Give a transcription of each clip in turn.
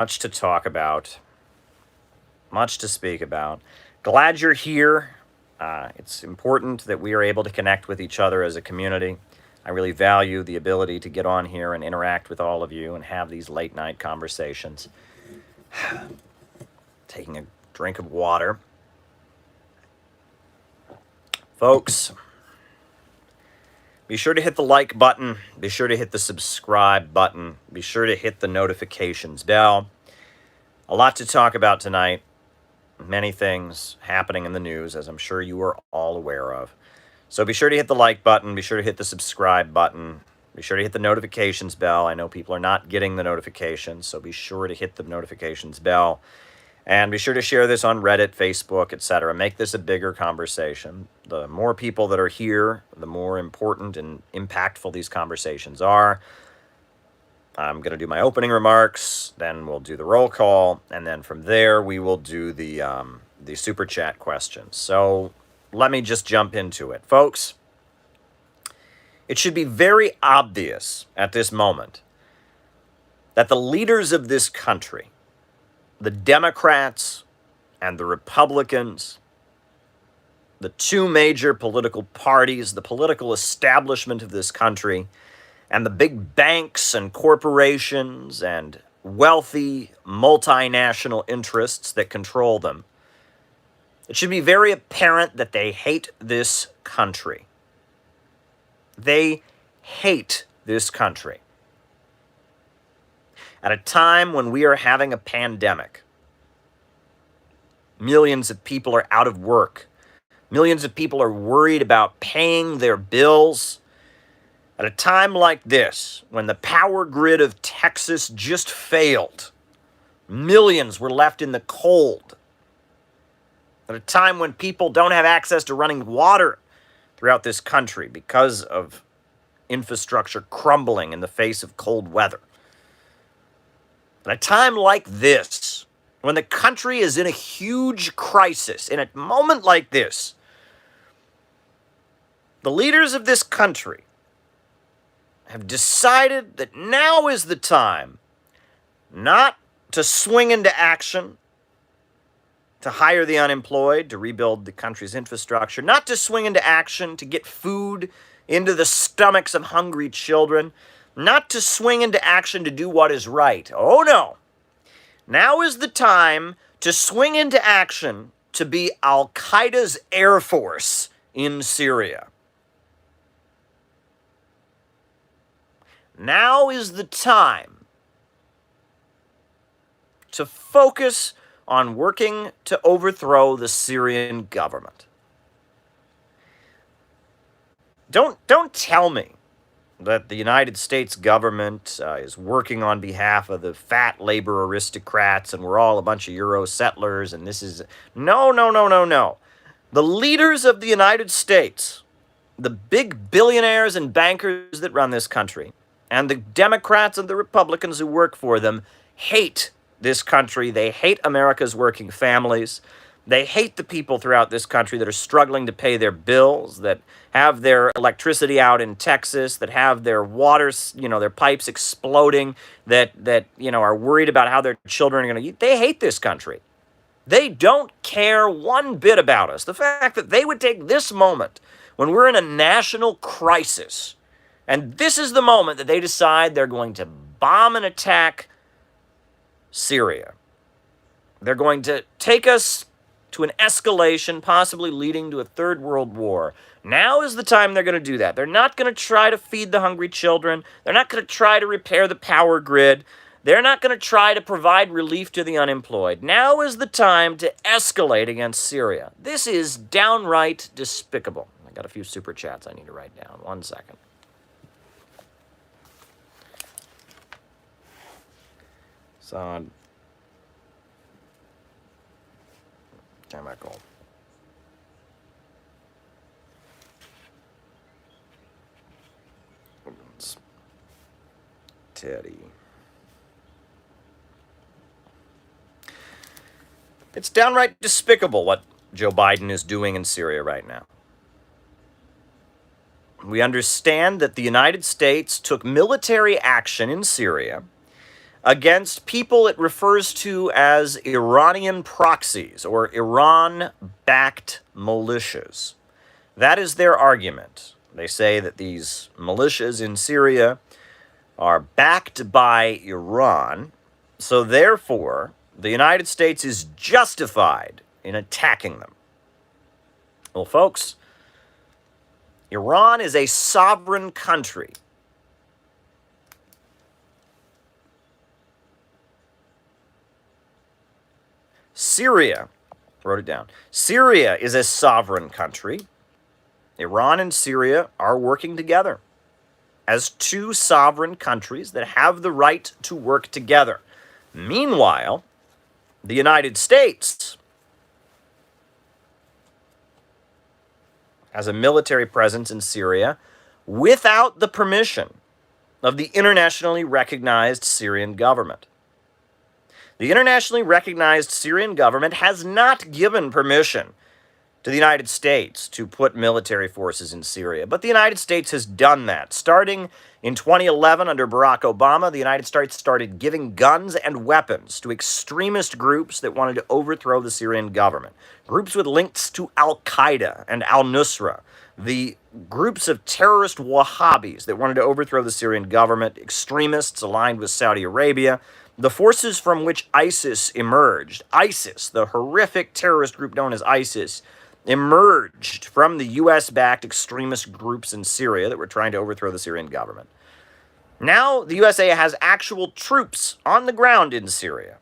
Much to talk about, much to speak about. Glad you're here. It's important that we are able to connect with each other as a community. I really value the ability to get on here and interact with all of you and have these late night conversations. Taking a drink of water. Folks, be sure to hit the like button. Be sure to hit the subscribe button. Be sure to hit the notifications bell. A lot to talk about tonight. Many things happening in the news, as I'm sure you are all aware of. So be sure to hit the like button. Be sure to hit the subscribe button. Be sure to hit the notifications bell. I know people are not getting the notifications, so be sure to hit the notifications bell. And be sure to share this on Reddit, Facebook, etc. Make this a bigger conversation. The more people that are here, the more important and impactful these conversations are. I'm going to do my opening remarks, then we'll do the roll call, and then from there we will do the super chat questions. So let me just jump into it. Folks, it should be very obvious at this moment that the leaders of this country, the Democrats and the Republicans, the two major political parties, the political establishment of this country, and the big banks and corporations and wealthy multinational interests that control them, it should be very apparent that they hate this country. They hate this country. At a time when we are having a pandemic, millions of people are out of work. Millions of people are worried about paying their bills. At a time like this, when the power grid of Texas just failed, millions were left in the cold. At a time when people don't have access to running water throughout this country because of infrastructure crumbling in the face of cold weather. At a time like this, when the country is in a huge crisis, in a moment like this, the leaders of this country have decided that now is the time not to swing into action, to hire the unemployed, to rebuild the country's infrastructure, not to swing into action to get food into the stomachs of hungry children, not to swing into action to do what is right. Oh no. Now is the time to swing into action to be Al-Qaeda's air force in Syria. Now is the time to focus on working to overthrow the Syrian government. Don't tell me that the United States government is working on behalf of the fat labor aristocrats and we're all a bunch of Euro settlers and this is... No. The leaders of the United States, the big billionaires and bankers that run this country, and the Democrats and the Republicans who work for them hate this country. They hate America's working families. They hate the people throughout this country that are struggling to pay their bills, that have their electricity out in Texas, that have their water, their pipes exploding, that are worried about how their children are going to eat. They hate this country. They don't care one bit about us. The fact that they would take this moment when we're in a national crisis, and this is the moment that they decide they're going to bomb and attack Syria. They're going to take us to an escalation, possibly leading to a third world war. Now is the time they're going to do that. They're not going to try to feed the hungry children. They're not going to try to repair the power grid. They're not going to try to provide relief to the unemployed. Now is the time to escalate against Syria. This is downright despicable. I got a few super chats I need to write down. 1 second. So, chemical. Teddy. It's downright despicable what Joe Biden is doing in Syria right now. We understand that the United States took military action in Syria against people it refers to as Iranian proxies or Iran-backed militias. That is their argument. They say that these militias in Syria are backed by Iran, so therefore the United States is justified in attacking them. Well, folks, Iran is a sovereign country. Syria, wrote it down. Syria is a sovereign country. Iran and Syria are working together as two sovereign countries that have the right to work together. Meanwhile, the United States has a military presence in Syria without the permission of the internationally recognized Syrian government. The internationally recognized Syrian government has not given permission to the United States to put military forces in Syria, but the United States has done that. Starting in 2011 under Barack Obama, the United States started giving guns and weapons to extremist groups that wanted to overthrow the Syrian government. Groups with links to Al-Qaeda and al-Nusra, the groups of terrorist Wahhabis that wanted to overthrow the Syrian government, extremists aligned with Saudi Arabia, the forces from which ISIS emerged. ISIS, the horrific terrorist group known as ISIS, emerged from the U.S.-backed extremist groups in Syria that were trying to overthrow the Syrian government. Now the USA has actual troops on the ground in Syria.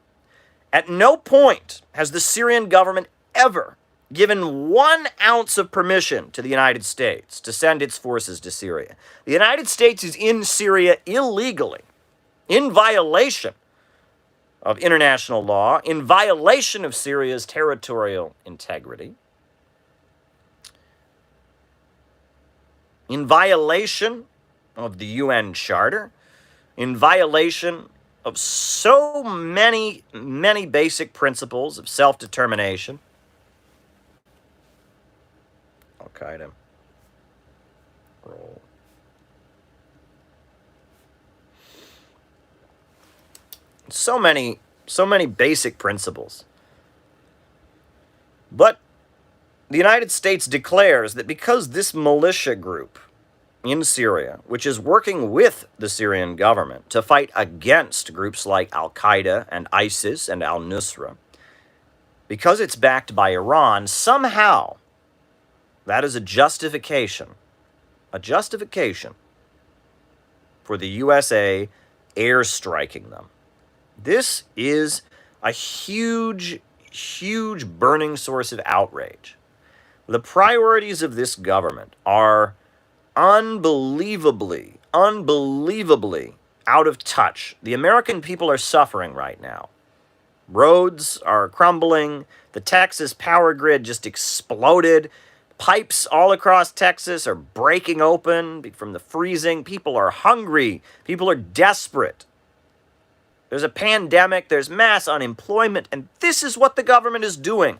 At no point has the Syrian government ever given 1 ounce of permission to the United States to send its forces to Syria. The United States is in Syria illegally, in violation of international law, in violation of Syria's territorial integrity, in violation of the UN Charter, in violation of so many basic principles of self-determination. Al-Qaeda. Roll. So many basic principles. But the United States declares that because this militia group in Syria, which is working with the Syrian government to fight against groups like Al-Qaeda and ISIS and al-Nusra, because it's backed by Iran, somehow that is a justification for the USA airstriking them. This is a huge burning source of outrage. The priorities of this government are unbelievably out of touch. The American people are suffering right now. Roads are crumbling. The Texas power grid just exploded. Pipes all across Texas are breaking open from the freezing. People are hungry. People are desperate. There's a pandemic. There's mass unemployment. And this is what the government is doing.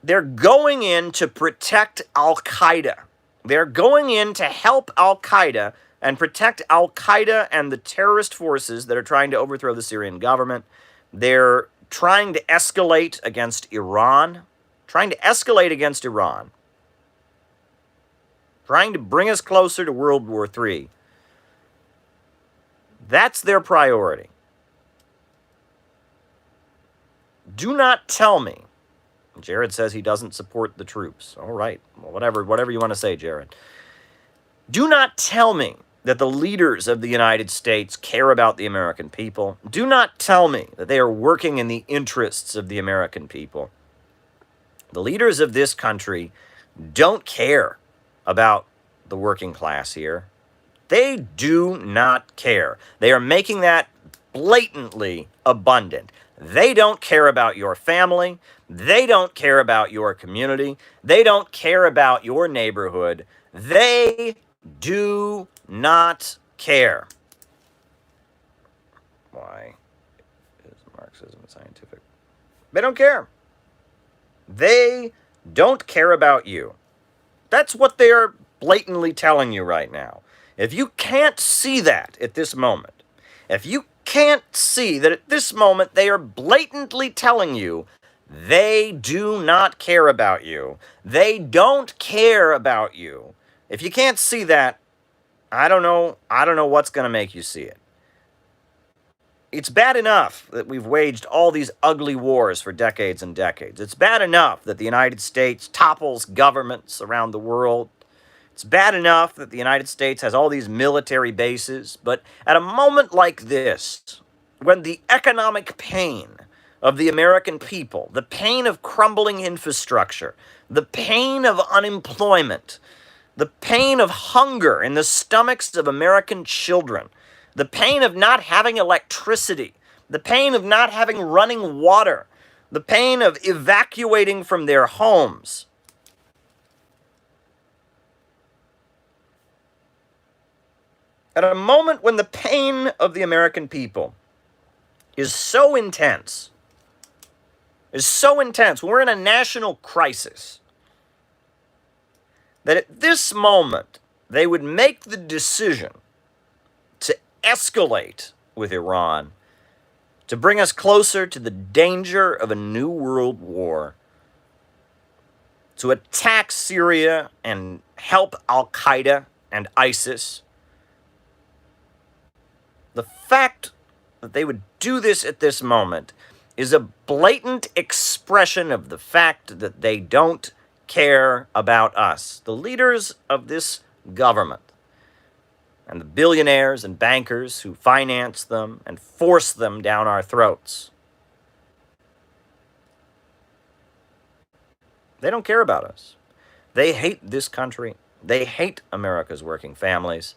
They're going in to protect Al-Qaeda. They're going in to help Al-Qaeda and protect Al-Qaeda and the terrorist forces that are trying to overthrow the Syrian government. They're trying to escalate against Iran, trying to bring us closer to World War III. That's their priority. Do not tell me. Jared says he doesn't support the troops. All right. Well, whatever you want to say, Jared. Do not tell me that the leaders of the United States care about the American people. Do not tell me that they are working in the interests of the American people. The leaders of this country don't care about the working class here. They do not care. They are making that blatantly abundant. They don't care about your family. They don't care about your community. They don't care about your neighborhood. They do not care. Why is Marxism scientific? They don't care. They don't care about you. That's what they're blatantly telling you right now. If you can't see that at this moment, if you can't see that at this moment they are blatantly telling you they do not care about you, they don't care about you, if you can't see that, I don't know what's going to make you see it. It's bad enough that we've waged all these ugly wars for decades and decades. It's bad enough that the United States topples governments around the world. It's bad enough that the United States has all these military bases. But at a moment like this, when the economic pain of the American people, the pain of crumbling infrastructure, the pain of unemployment, the pain of hunger in the stomachs of American children, the pain of not having electricity, the pain of not having running water, the pain of evacuating from their homes. At a moment when the pain of the American people is so intense, when we're in a national crisis, that at this moment they would make the decision to escalate with Iran, to bring us closer to the danger of a new world war, to attack Syria and help al-Qaeda and ISIS. The fact that they would do this at this moment is a blatant expression of the fact that they don't care about us, the leaders of this government, and the billionaires and bankers who finance them and force them down our throats. They don't care about us. They hate this country. They hate America's working families.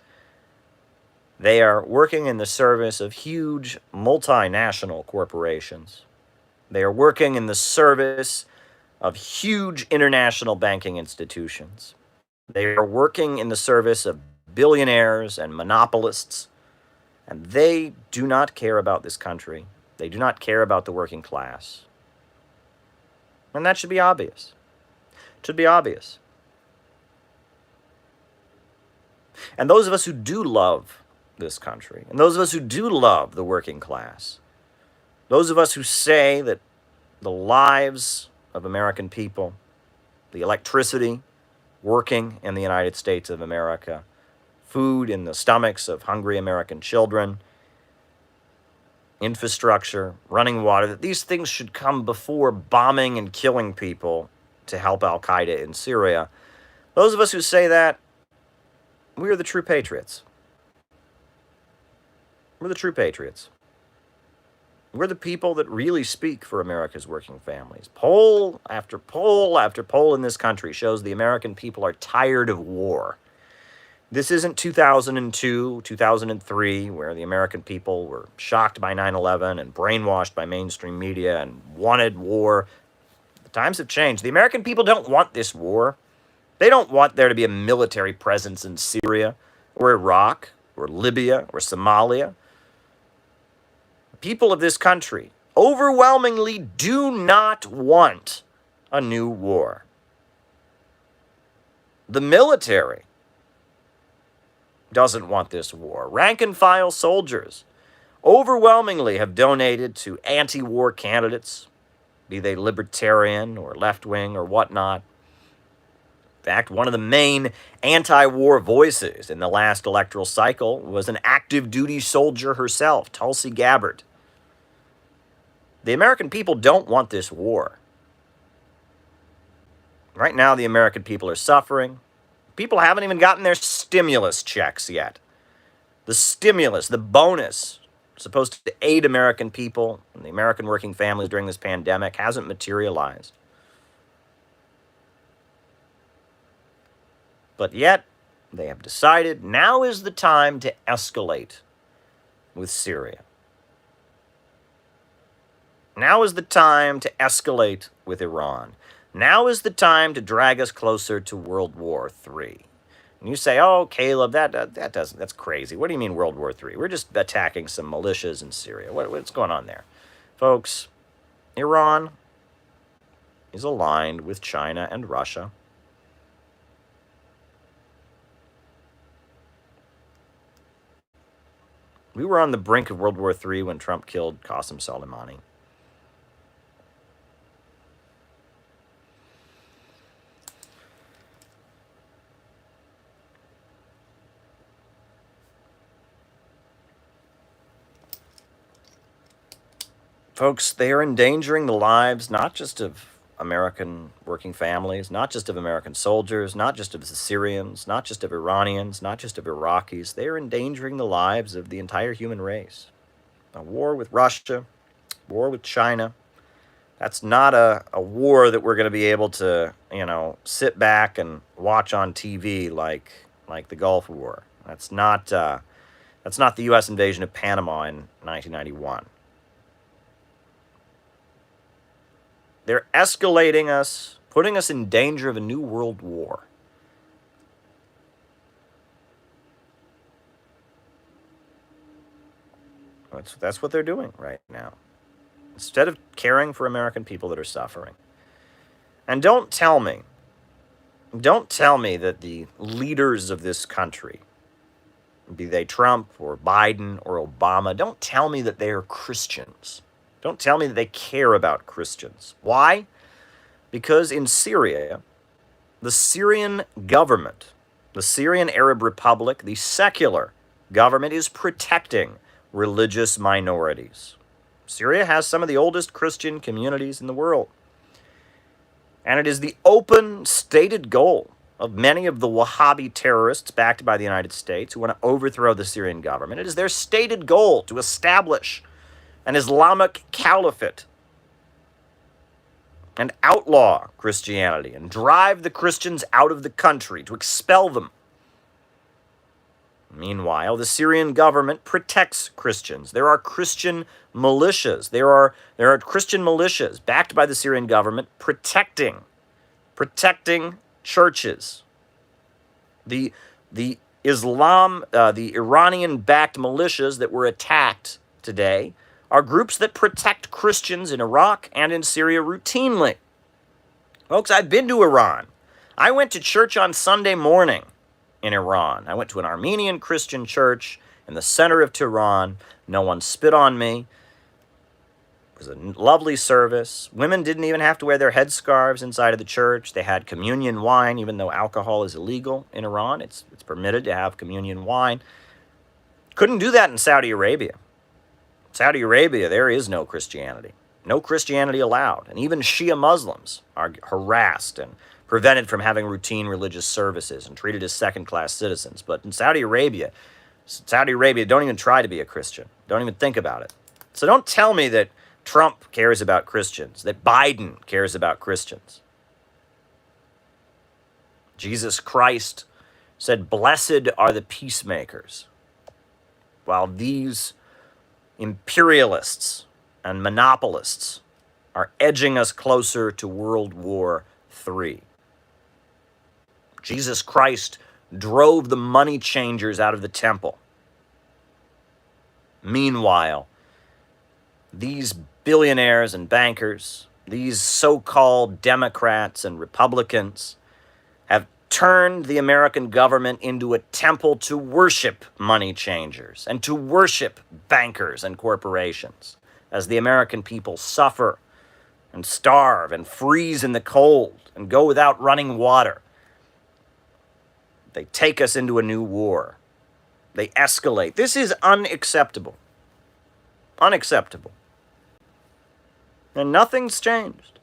They are working in the service of huge multinational corporations. They are working in the service of huge international banking institutions. They are working in the service of billionaires and monopolists, and they do not care about this country. They do not care about the working class. And that should be obvious. It should be obvious. And those of us who do love this country, and those of us who do love the working class, those of us who say that the lives of American people, the electricity working in the United States of America, food in the stomachs of hungry American children, infrastructure, running water, that these things should come before bombing and killing people to help al-Qaeda in Syria. Those of us who say that, we are the true patriots. We're the true patriots. We're the people that really speak for America's working families. Poll after poll after poll in this country shows the American people are tired of war. This isn't 2002, 2003, where the American people were shocked by 9/11 and brainwashed by mainstream media and wanted war. The times have changed. The American people don't want this war. They don't want there to be a military presence in Syria or Iraq or Libya or Somalia. The people of this country overwhelmingly do not want a new war. The military doesn't want this war. Rank and file soldiers overwhelmingly have donated to anti-war candidates, be they libertarian or left-wing or whatnot. In fact, one of the main anti-war voices in the last electoral cycle was an active duty soldier herself, Tulsi Gabbard. The American people don't want this war. Right now, the American people are suffering. People haven't even gotten their stimulus checks yet. The stimulus, the bonus, supposed to aid American people and the American working families during this pandemic, hasn't materialized. But yet, they have decided now is the time to escalate with Syria. Now is the time to escalate with Iran. Now is the time to drag us closer to World War III. And you say, oh, Caleb, that's crazy. What do you mean World War III? We're just attacking some militias in Syria. What's going on there? Folks, Iran is aligned with China and Russia. We were on the brink of World War III when Trump killed Qasem Soleimani. Folks, they are endangering the lives not just of American working families, not just of American soldiers, not just of the Syrians, not just of Iranians, not just of Iraqis. They are endangering the lives of the entire human race. A war with Russia, war with China, that's not a war that we're going to be able to, sit back and watch on TV like the Gulf War. That's not the U.S. invasion of Panama in 1991. They're escalating us, putting us in danger of a new world war. That's what they're doing right now. Instead of caring for American people that are suffering. And don't tell me that the leaders of this country, be they Trump or Biden or Obama, don't tell me that they are Christians. Don't tell me that they care about Christians. Why? Because in Syria, the Syrian government, the Syrian Arab Republic, the secular government is protecting religious minorities. Syria has some of the oldest Christian communities in the world. And it is the open, stated goal of many of the Wahhabi terrorists backed by the United States who want to overthrow the Syrian government. It is their stated goal to establish an Islamic caliphate and outlaw Christianity and drive the Christians out of the country, to expel them. Meanwhile, the Syrian government protects Christians. There are Christian militias. There are Christian militias backed by the Syrian government protecting churches. The Iranian-backed militias that were attacked today are groups that protect Christians in Iraq and in Syria routinely. Folks, I've been to Iran. I went to church on Sunday morning in Iran. I went to an Armenian Christian church in the center of Tehran. No one spit on me. It was a lovely service. Women didn't even have to wear their headscarves inside of the church. They had communion wine, even though alcohol is illegal in Iran. It's permitted to have communion wine. Couldn't do that in Saudi Arabia. Saudi Arabia, there is no Christianity. No Christianity allowed. And even Shia Muslims are harassed and prevented from having routine religious services and treated as second-class citizens. But in Saudi Arabia, don't even try to be a Christian. Don't even think about it. So don't tell me that Trump cares about Christians, that Biden cares about Christians. Jesus Christ said, "Blessed are the peacemakers," while these imperialists and monopolists are edging us closer to World War III. Jesus Christ drove the money changers out of the temple. Meanwhile, these billionaires and bankers, these so-called Democrats and Republicans, have turned the American government into a temple to worship money changers and to worship bankers and corporations as the American people suffer and starve and freeze in the cold and go without running water. They take us into a new war. They escalate. This is unacceptable. Unacceptable. And nothing's changed.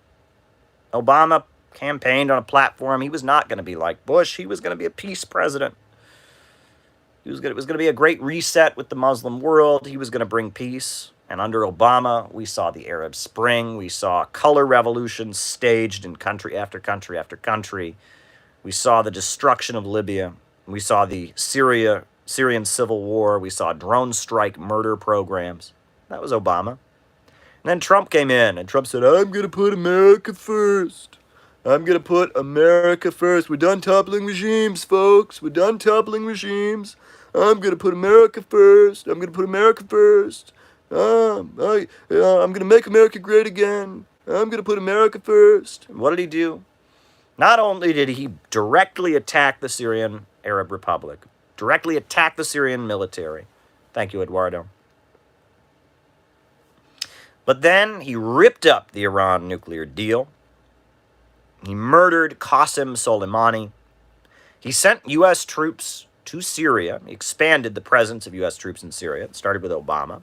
Obama campaigned on a platform. He was not going to be like Bush. He was going to be a peace president. It was going to be a great reset with the Muslim world. He was going to bring peace. And under Obama, we saw the Arab Spring. We saw color revolutions staged in country after country after country. We saw the destruction of Libya. We saw the Syrian civil war. We saw drone strike murder programs. That was Obama. And then Trump came in, and Trump said, "I'm going to put America first. I'm going to put America first. We're done toppling regimes, folks. We're done toppling regimes. I'm going to put America first. I'm going to put America first. I'm going to make America great again. I'm going to put America first." And what did he do? Not only did he directly attack the Syrian Arab Republic, directly attack the Syrian military, Thank you, Eduardo. But then he ripped up the Iran nuclear deal. He murdered Qasem Soleimani. He sent U.S. troops to Syria. He expanded the presence of U.S. troops in Syria. It started with Obama.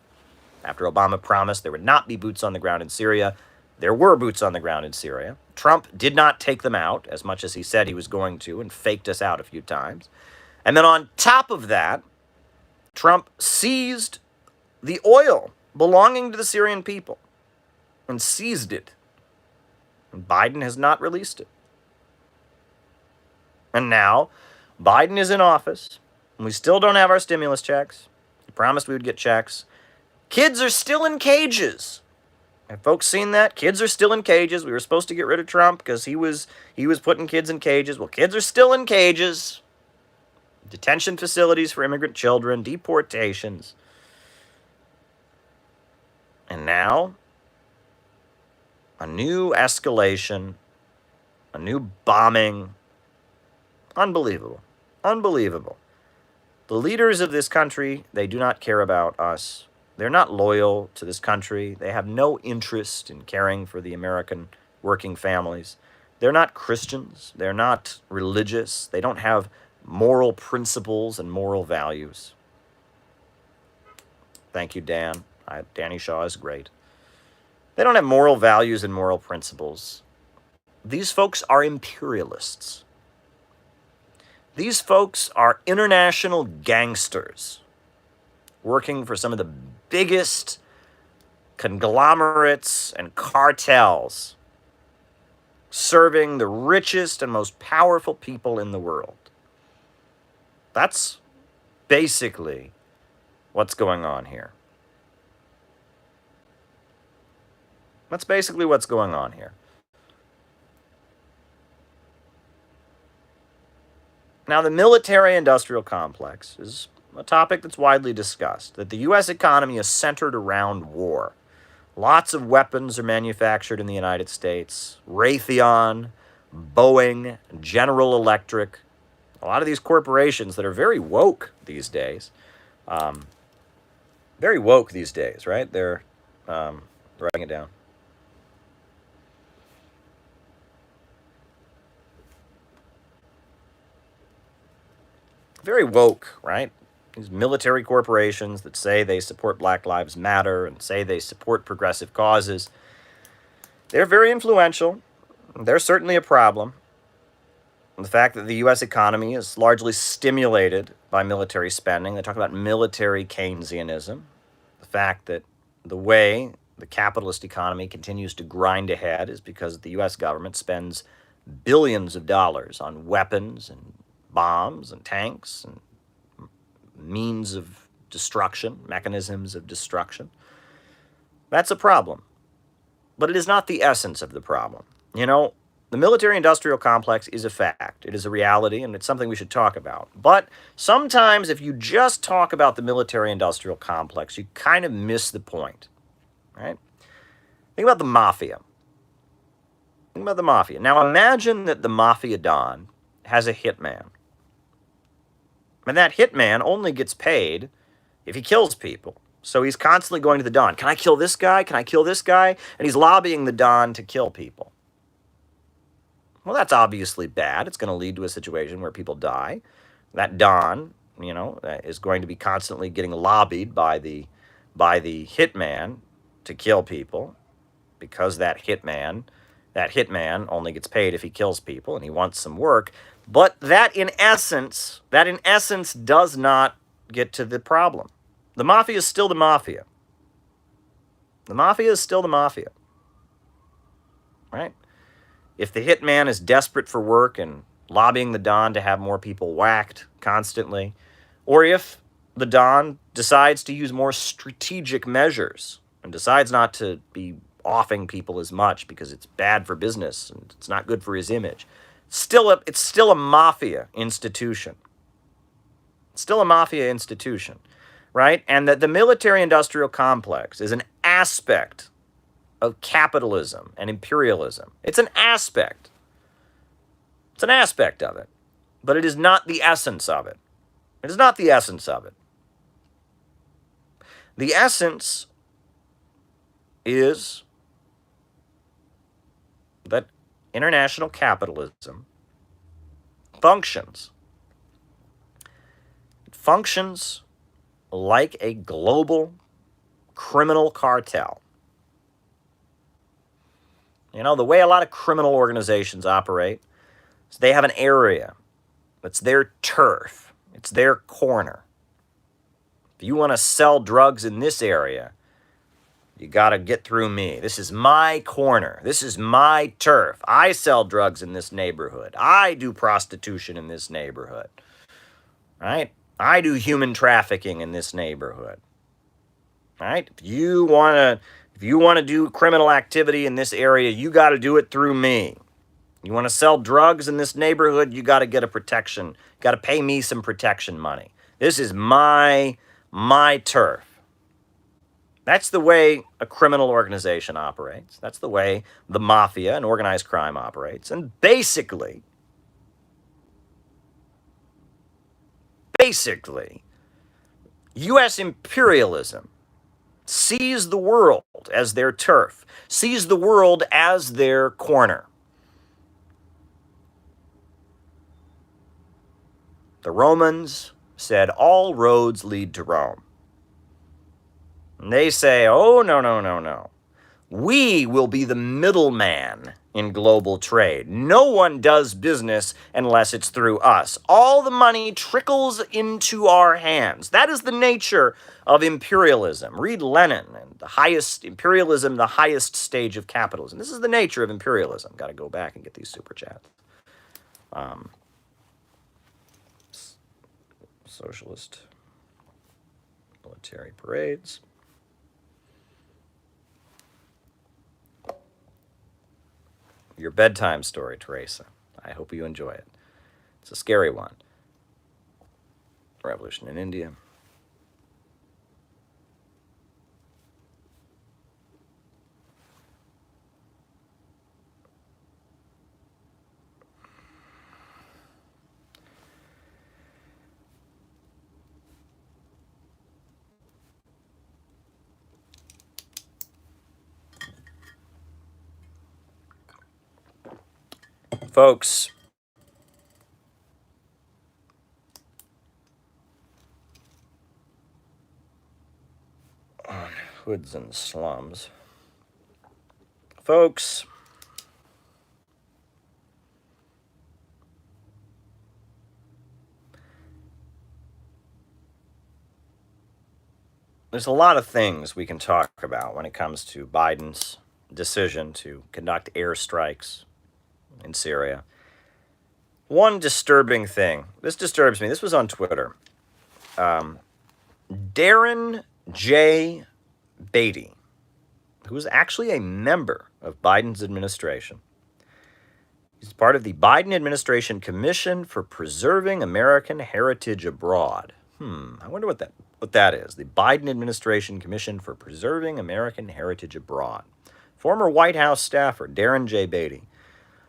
After Obama promised there would not be boots on the ground in Syria, there were boots on the ground in Syria. Trump did not take them out as much as he said he was going to and faked us out a few times. And then on top of that, Trump seized the oil belonging to the Syrian people and seized it. And Biden has not released it. And now Biden is in office, and we still don't have our stimulus checks. He promised we would get checks. Kids are still in cages. Have folks seen that? Kids are still in cages. We were supposed to get rid of Trump because he was putting kids in cages. Well, kids are still in cages. Detention facilities for immigrant children, deportations. And now, a new escalation, a new bombing. Unbelievable. Unbelievable. The leaders of this country, they do not care about us. They're not loyal to this country. They have no interest in caring for the American working families. They're not Christians. They're not religious. They don't have moral principles and moral values. Thank you, Dan. Danny Shaw is great. They don't have moral values and moral principles. These folks are imperialists. These folks are international gangsters working for some of the biggest conglomerates and cartels, serving the richest and most powerful people in the world. That's basically what's going on here. That's basically what's going on here. Now, the military-industrial complex is a topic that's widely discussed, that the U.S. economy is centered around war. Lots of weapons are manufactured in the United States. Raytheon, Boeing, General Electric, a lot of these corporations that are very woke these days. Very woke these days, right? They're writing it down. Very woke, right? These military corporations that say they support Black Lives Matter and say they support progressive causes. They're very influential. They're certainly a problem. The fact that the U.S. economy is largely stimulated by military spending. They talk about military Keynesianism. The fact that the way the capitalist economy continues to grind ahead is because the U.S. government spends billions of dollars on weapons and bombs and tanks and means of destruction, mechanisms of destruction. That's a problem. But it is not the essence of the problem. You know, the military-industrial complex is a fact. It is a reality, and it's something we should talk about. But sometimes if you just talk about the military-industrial complex, you kind of miss the point, right? Think about the mafia. Think about the mafia. Now imagine that the mafia don has a hitman. And that hitman only gets paid if he kills people. So he's constantly going to the don. Can I kill this guy? Can I kill this guy? And he's lobbying the don to kill people. Well, that's obviously bad. It's going to lead to a situation where people die. That don, is going to be constantly getting lobbied by the hitman to kill people, because that hitman only gets paid if he kills people and he wants some work. But that in essence does not get to the problem. The mafia is still the mafia. The mafia is still the mafia. Right? If the hitman is desperate for work and lobbying the don to have more people whacked constantly, or if the don decides to use more strategic measures and decides not to be offing people as much because it's bad for business and it's not good for his image, it's still a mafia institution. It's still a mafia institution, right? And that the military-industrial complex is an aspect of capitalism and imperialism. It's an aspect. It's an aspect of it. But it is not the essence of it. It is not the essence of it. The essence is that international capitalism functions. It functions like a global criminal cartel. You know, the way a lot of criminal organizations operate is they have an area that's their turf. It's their corner. If you want to sell drugs in this area, you got to get through me. This is my corner. This is my turf. I sell drugs in this neighborhood. I do prostitution in this neighborhood. Right? I do human trafficking in this neighborhood. Right? If you want to do criminal activity in this area, you got to do it through me. You want to sell drugs in this neighborhood, you got to get a protection. You got to pay me some protection money. This is my turf. That's the way a criminal organization operates. That's the way the mafia and organized crime operates. And basically, U.S. imperialism sees the world as their turf, sees the world as their corner. The Romans said all roads lead to Rome. And they say, oh, no. We will be the middleman in global trade. No one does business unless it's through us. All the money trickles into our hands. That is the nature of imperialism. Read Lenin and imperialism, the highest stage of capitalism. This is the nature of imperialism. Got to go back and get these super chats. Socialist military parades. Your bedtime story, Teresa. I hope you enjoy it. It's a scary one. Revolution in India. Folks, on hoods and slums. Folks, there's a lot of things we can talk about when it comes to Biden's decision to conduct airstrikes in Syria. One disturbing thing, this disturbs me, this was on Twitter. Darren J Beatty, who is actually a member of Biden's administration. He's part of the Biden administration Commission for Preserving American Heritage Abroad. I wonder what that is. The Biden administration Commission for Preserving American Heritage Abroad. Former White House staffer Darren J Beatty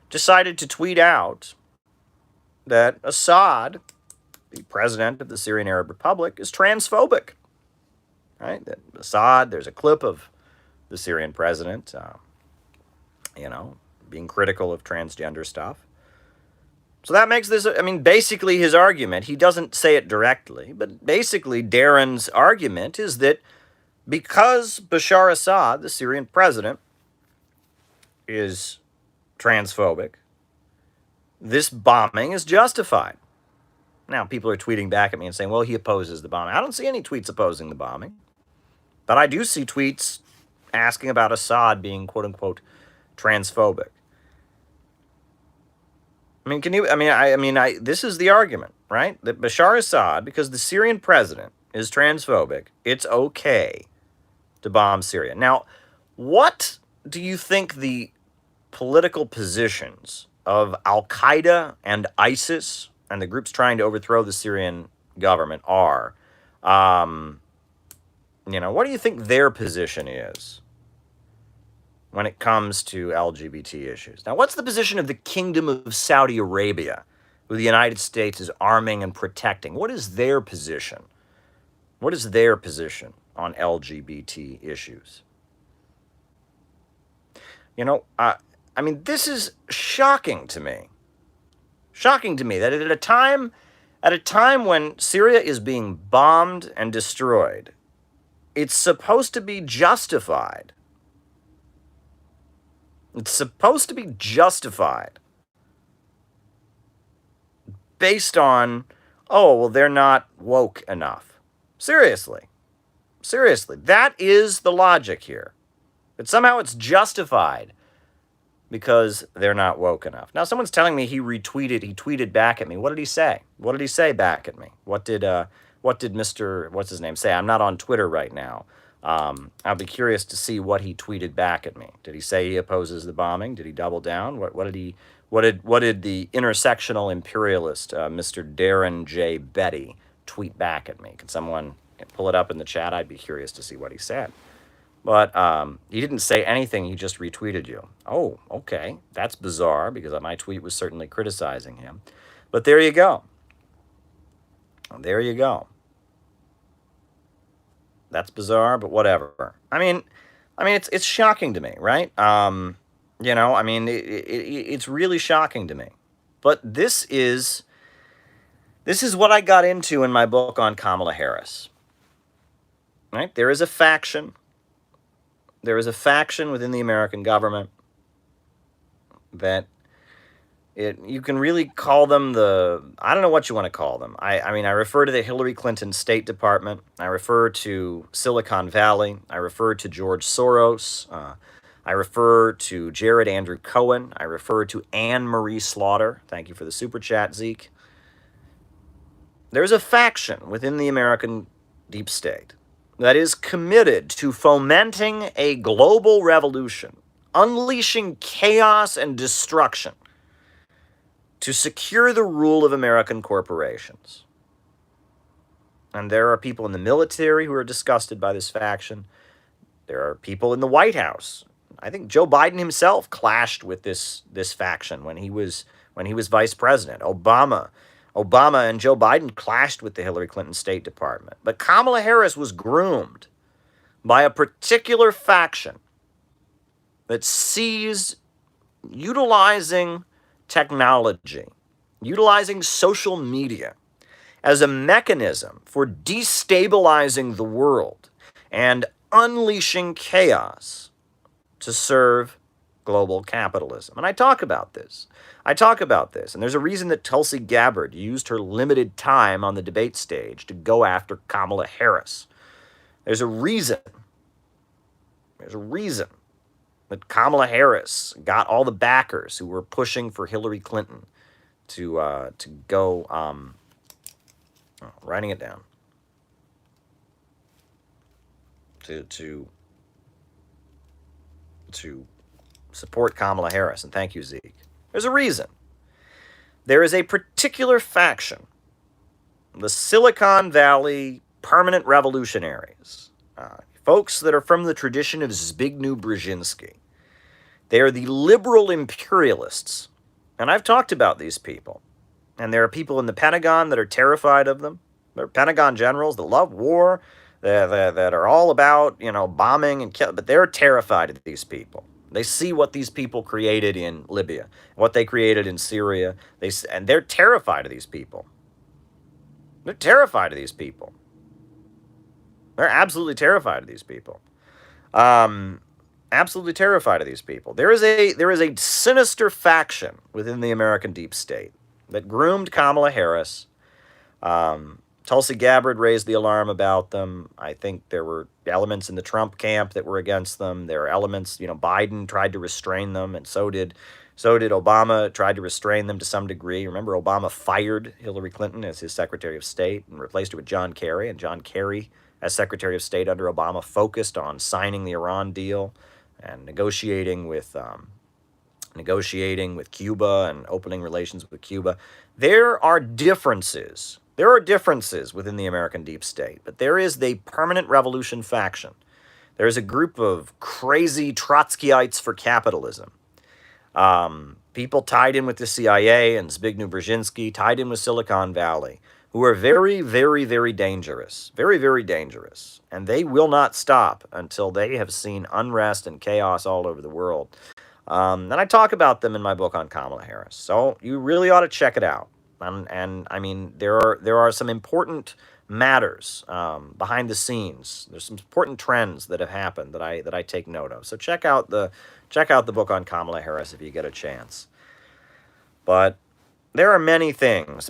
decided to tweet out that Assad, the president of the Syrian Arab Republic, is transphobic. Right? That Assad, there's a clip of the Syrian president, being critical of transgender stuff. So that makes this, basically his argument, he doesn't say it directly, but basically Darren's argument is that because Bashar Assad, the Syrian president, is transphobic, this bombing is justified. Now, people are tweeting back at me and saying, well, he opposes the bombing. I don't see any tweets opposing the bombing, but I do see tweets asking about Assad being, quote-unquote, transphobic. This is the argument, right? That Bashar Assad, because the Syrian president is transphobic, it's okay to bomb Syria. Now, what do you think the political positions of Al-Qaeda and ISIS and the groups trying to overthrow the Syrian government are? What do you think their position is when it comes to LGBT issues? Now, what's the position of the Kingdom of Saudi Arabia, who the United States is arming and protecting? What is their position? What is their position on LGBT issues. I mean, this is shocking to me. Shocking to me that at a time when Syria is being bombed and destroyed, it's supposed to be justified. It's supposed to be justified based on, oh, well, they're not woke enough. Seriously. Seriously. That is the logic here. But somehow it's justified because they're not woke enough. Now, someone's telling me he tweeted back at me. What did he say? What did he say back at me? What did Mr. What's his name say? I'm not on Twitter right now. I'll be curious to see what he tweeted back at me. Did he say he opposes the bombing? Did he double down? What did the intersectional imperialist, Mr. Darren J Beatty, tweet back at me? Can someone pull it up in the chat? I'd be curious to see what he said. But he didn't say anything. He just retweeted you. Oh, okay. That's bizarre because my tweet was certainly criticizing him. But there you go. There you go. That's bizarre, but whatever. I mean, it's shocking to me, right? It's really shocking to me. But this is what I got into in my book on Kamala Harris. Right? There is a faction. There is a faction within the American government that you can really call them I don't know what you want to call them. I refer to the Hillary Clinton State Department. I refer to Silicon Valley. I refer to George Soros. I refer to Jared Andrew Cohen. I refer to Anne Marie Slaughter. Thank you for the super chat, Zeke. There's a faction within the American deep state that is committed to fomenting a global revolution, unleashing chaos and destruction to secure the rule of American corporations. And there are people in the military who are disgusted by this faction. There are people in the White House. I think Joe Biden himself clashed with this faction when he was vice president. Obama and Joe Biden clashed with the Hillary Clinton State Department. But Kamala Harris was groomed by a particular faction that sees utilizing technology, utilizing social media as a mechanism for destabilizing the world and unleashing chaos to serve global capitalism. And I talk about this. And there's a reason that Tulsi Gabbard used her limited time on the debate stage to go after Kamala Harris. There's a reason that Kamala Harris got all the backers who were pushing for Hillary Clinton to go, writing it down, to support Kamala Harris. And thank you, Zeke. There's a reason. There is a particular faction, the Silicon Valley permanent revolutionaries, folks that are from the tradition of Zbigniew Brzezinski. They are the liberal imperialists. And I've talked about these people. And there are people in the Pentagon that are terrified of them. There are Pentagon generals that love war, that are all about, bombing and killing, but they're terrified of these people. They see what these people created in Libya, what they created in Syria, and they're terrified of these people. They're terrified of these people. They're absolutely terrified of these people. Absolutely terrified of these people. There is a sinister faction within the American deep state that groomed Kamala Harris. Tulsi Gabbard raised the alarm about them. I think there were elements in the Trump camp that were against them. There are elements, Biden tried to restrain them, and so did Obama, tried to restrain them to some degree. Remember, Obama fired Hillary Clinton as his Secretary of State and replaced her with John Kerry. And John Kerry, as Secretary of State under Obama, focused on signing the Iran deal and negotiating with Cuba and opening relations with Cuba. There are differences. There are differences within the American deep state, but there is the permanent revolution faction. There is a group of crazy Trotskyites for capitalism. People tied in with the CIA and Zbigniew Brzezinski, tied in with Silicon Valley, who are very, very, very dangerous. Very, very dangerous. And they will not stop until they have seen unrest and chaos all over the world. And I talk about them in my book on Kamala Harris. So you really ought to check it out. And I mean, there are some important matters behind the scenes. There's some important trends that have happened that I take note of. So check out the book on Kamala Harris if you get a chance. But there are many things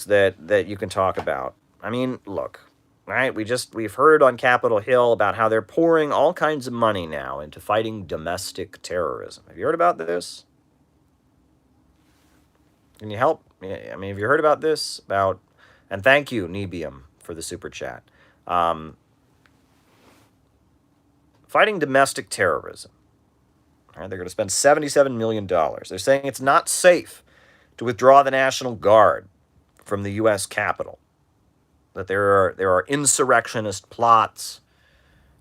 that you can talk about. I mean, look, right? We've heard on Capitol Hill about how they're pouring all kinds of money now into fighting domestic terrorism. Have you heard about this? Can you help? I mean, have you heard about this? And thank you, Nebium, for the super chat. Fighting domestic terrorism. All right, they're going to spend $77 million. They're saying it's not safe to withdraw the National Guard from the U.S. Capitol. That there are insurrectionist plots.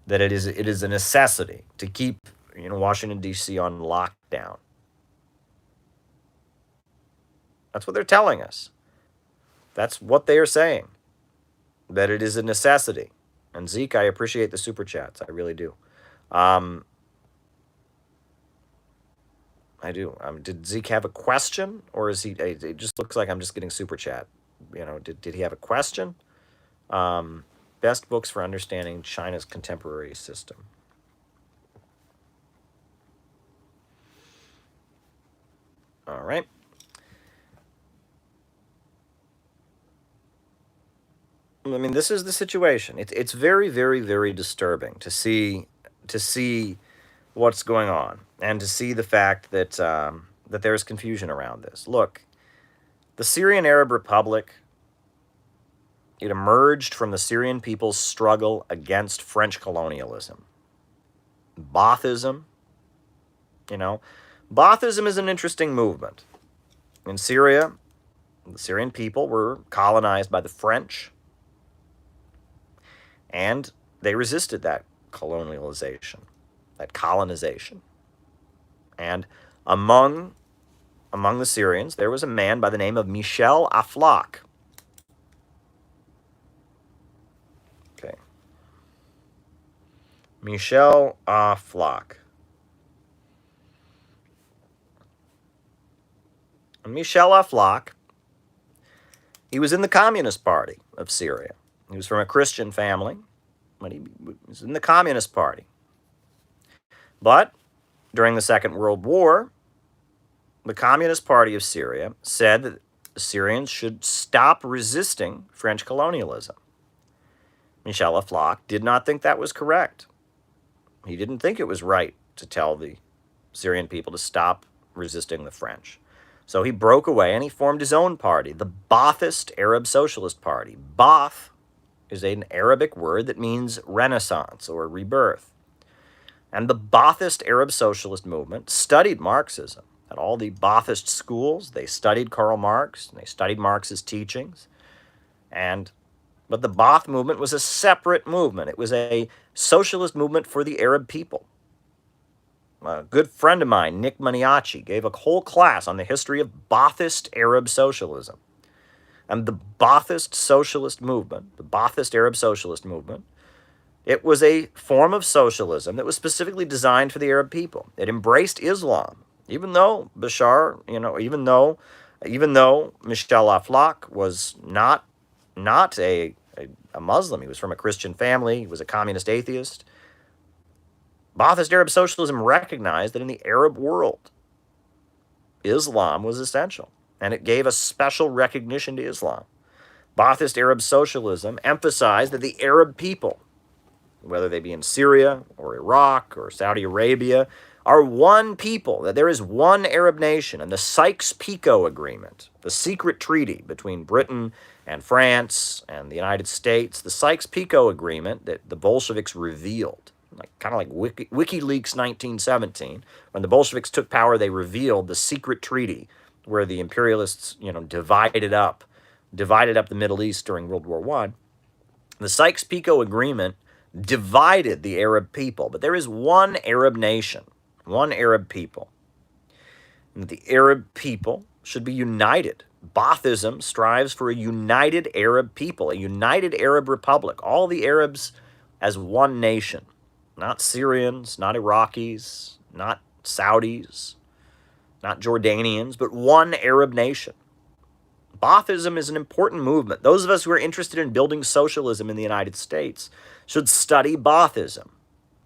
That it is a necessity to keep Washington D.C. on lockdown. That's what they're telling us. That's what they are saying. That it is a necessity. And Zeke, I appreciate the super chats. I really do. I do. Did Zeke have a question, or is he? It just looks like I'm just getting super chat. Did he have a question? Best books for understanding China's contemporary system. All right. I mean, this is the situation. It's very, very, very disturbing to see what's going on, and to see the fact that that there's confusion around this. Look, the Syrian Arab Republic, it emerged from the Syrian people's struggle against French colonialism. Baathism, Baathism is an interesting movement. In Syria, the Syrian people were colonized by the French, and they resisted that colonization. And among the Syrians, there was a man by the name of Michel Aflaq. Okay. Michel Aflaq. Michel Aflaq, he was in the Communist Party of Syria. He was from a Christian family, but he was in the Communist Party. But during the Second World War, the Communist Party of Syria said that the Syrians should stop resisting French colonialism. Michel Aflaq did not think that was correct. He didn't think it was right to tell the Syrian people to stop resisting the French. So he broke away and he formed his own party, the Baathist Arab Socialist Party. Baath is an Arabic word that means renaissance or rebirth. And the Baathist Arab Socialist movement studied Marxism. At all the Baathist schools, they studied Karl Marx, and they studied Marx's teachings. But the Baath movement was a separate movement. It was a socialist movement for the Arab people. A good friend of mine, Nick Maniaci, gave a whole class on the history of Baathist Arab socialism. And the Baathist socialist movement, the Baathist Arab socialist movement, it was a form of socialism that was specifically designed for the Arab people. It embraced Islam, even though Bashar, even though Michel Aflaq was not a Muslim. He was from a Christian family. He was a communist atheist. Baathist Arab socialism recognized that in the Arab world, Islam was essential, and it gave a special recognition to Islam. Baathist Arab socialism emphasized that the Arab people, whether they be in Syria or Iraq or Saudi Arabia, are one people, that there is one Arab nation. And the Sykes-Picot Agreement, the secret treaty between Britain and France and the United States, the Sykes-Picot Agreement that the Bolsheviks revealed, kind of like WikiLeaks 1917, when the Bolsheviks took power, they revealed the secret treaty where the imperialists, divided up the Middle East during World War I. The Sykes-Picot Agreement divided the Arab people, but there is one Arab nation, one Arab people. And the Arab people should be united Baathism strives for a united Arab people, a united Arab republic, all the Arabs as one nation, not Syrians, not Iraqis, not Saudis, not Jordanians, but one Arab nation. Baathism is an important movement. Those of us who are interested in building socialism in the United States should study Baathism,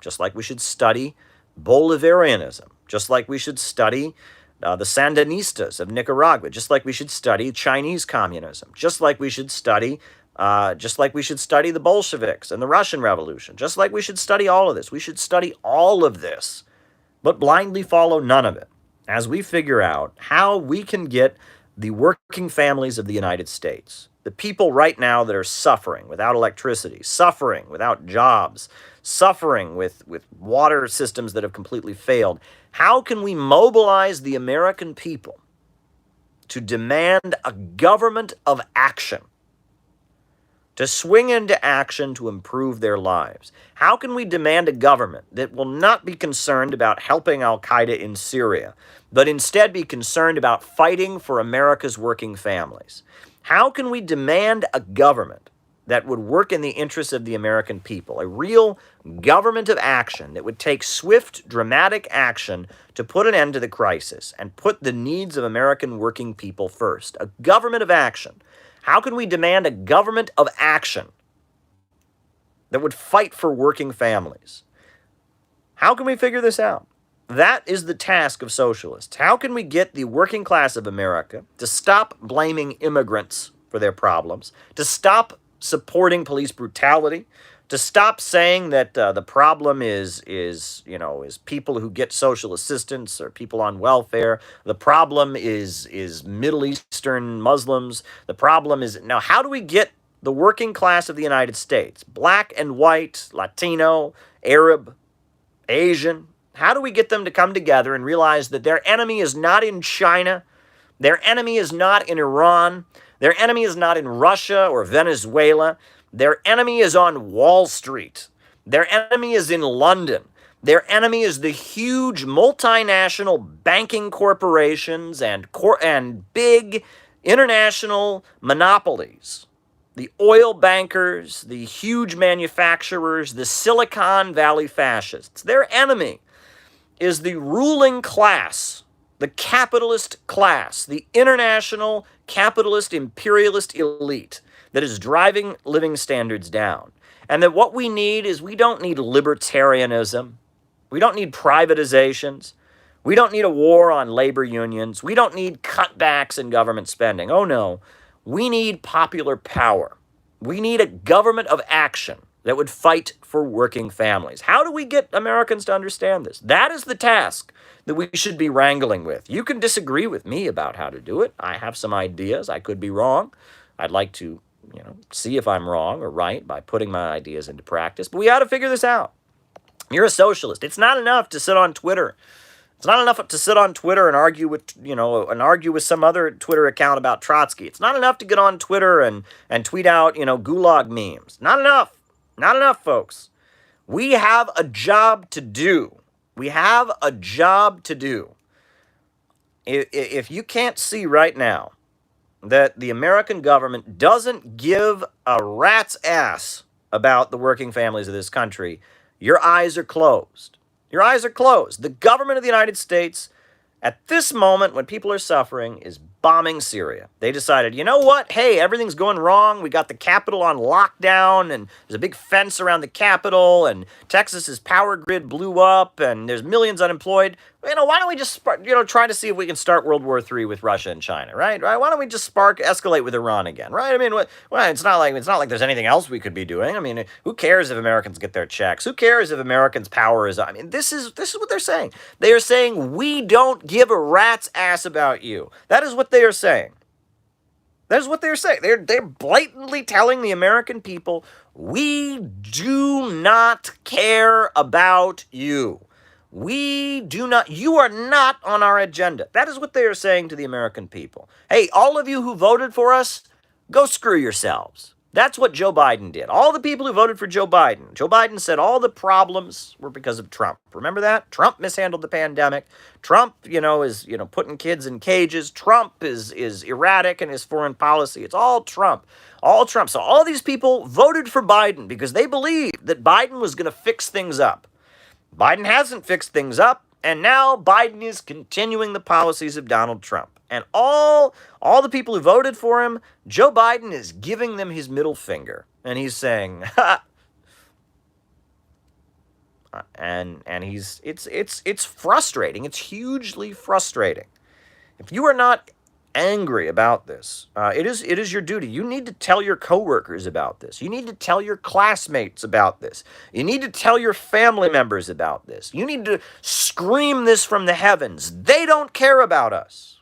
just like we should study Bolivarianism, just like we should study the Sandinistas of Nicaragua, just like we should study Chinese communism, just like we should study the Bolsheviks and the Russian Revolution, just like we should study all of this. We should study all of this, but blindly follow none of it as we figure out how we can get the working families of the United States, the people right now that are suffering without electricity, suffering without jobs, suffering with water systems that have completely failed. How can we mobilize the American people to demand a government of action, to swing into action to improve their lives? How can we demand a government that will not be concerned about helping al-Qaeda in Syria, but instead be concerned about fighting for America's working families? How can we demand a government that would work in the interests of the American people, a real government of action that would take swift, dramatic action to put an end to the crisis and put the needs of American working people first? A government of action. How can we demand a government of action that would fight for working families? How can we figure this out? That is the task of socialists. How can we get the working class of America to stop blaming immigrants for their problems, to stop supporting police brutality, to stop saying that the problem is people who get social assistance or people on welfare. The problem is Middle Eastern Muslims. The problem is, now how do we get the working class of the United States, black and white, Latino, Arab, Asian, how do we get them to come together and realize that their enemy is not in China, their enemy is not in Iran, their enemy is not in Russia or Venezuela, their enemy is on Wall Street, their enemy is in London, their enemy is the huge multinational banking corporations and big international monopolies, the oil bankers, the huge manufacturers, the Silicon Valley fascists. Their enemy is the ruling class, the capitalist class, the international capitalist imperialist elite that is driving living standards down. And that what we need is, we don't need libertarianism. We don't need privatizations. We don't need a war on labor unions. We don't need cutbacks in government spending. Oh no, we need popular power. We need a government of action that would fight for working families. How do we get Americans to understand this? That is the task that we should be wrangling with. You can disagree with me about how to do it. I have some ideas. I could be wrong. I'd like to, see if I'm wrong or right by putting my ideas into practice. But we ought to figure this out. You're a socialist. It's not enough to sit on Twitter. It's not enough to sit on Twitter and argue with some other Twitter account about Trotsky. It's not enough to get on Twitter and tweet out, gulag memes. Not enough. Not enough, folks. We have a job to do. We have a job to do. If you can't see right now that the American government doesn't give a rat's ass about the working families of this country, your eyes are closed. Your eyes are closed. The government of the United States, at this moment when people are suffering, is bombing Syria. They decided, you know what? Hey, everything's going wrong. We got the Capitol on lockdown, and there's a big fence around the Capitol, and Texas's power grid blew up, and there's millions unemployed. Why don't we just try to see if we can start World War III with Russia and China, right? Why don't we just escalate with Iran again, right? I mean, it's not like there's anything else we could be doing. I mean, who cares if Americans get their checks? Who cares if Americans' power is? I mean, this is what they're saying. They are saying, we don't give a rat's ass about you. That is what they are saying. That is what they're saying. They're blatantly telling the American people, we do not care about you. We do not, you are not on our agenda. That is what they are saying to the American people. Hey, all of you who voted for us, go screw yourselves. That's what Joe Biden did. All the people who voted for Joe Biden said all the problems were because of Trump. Remember that? Trump mishandled the pandemic. Trump, is, putting kids in cages. Trump is erratic in his foreign policy. It's all Trump. All Trump. So all these people voted for Biden because they believed that Biden was going to fix things up. Biden hasn't fixed things up, and now Biden is continuing the policies of Donald Trump. And all the people who voted for him, Joe Biden is giving them his middle finger. And he's saying, ha! And it's frustrating. It's hugely frustrating. If you are not angry about this, it is your duty. You need to tell your coworkers about this. You need to tell your classmates about this. You need to tell your family members about this. You need to scream this from the heavens. They don't care about us.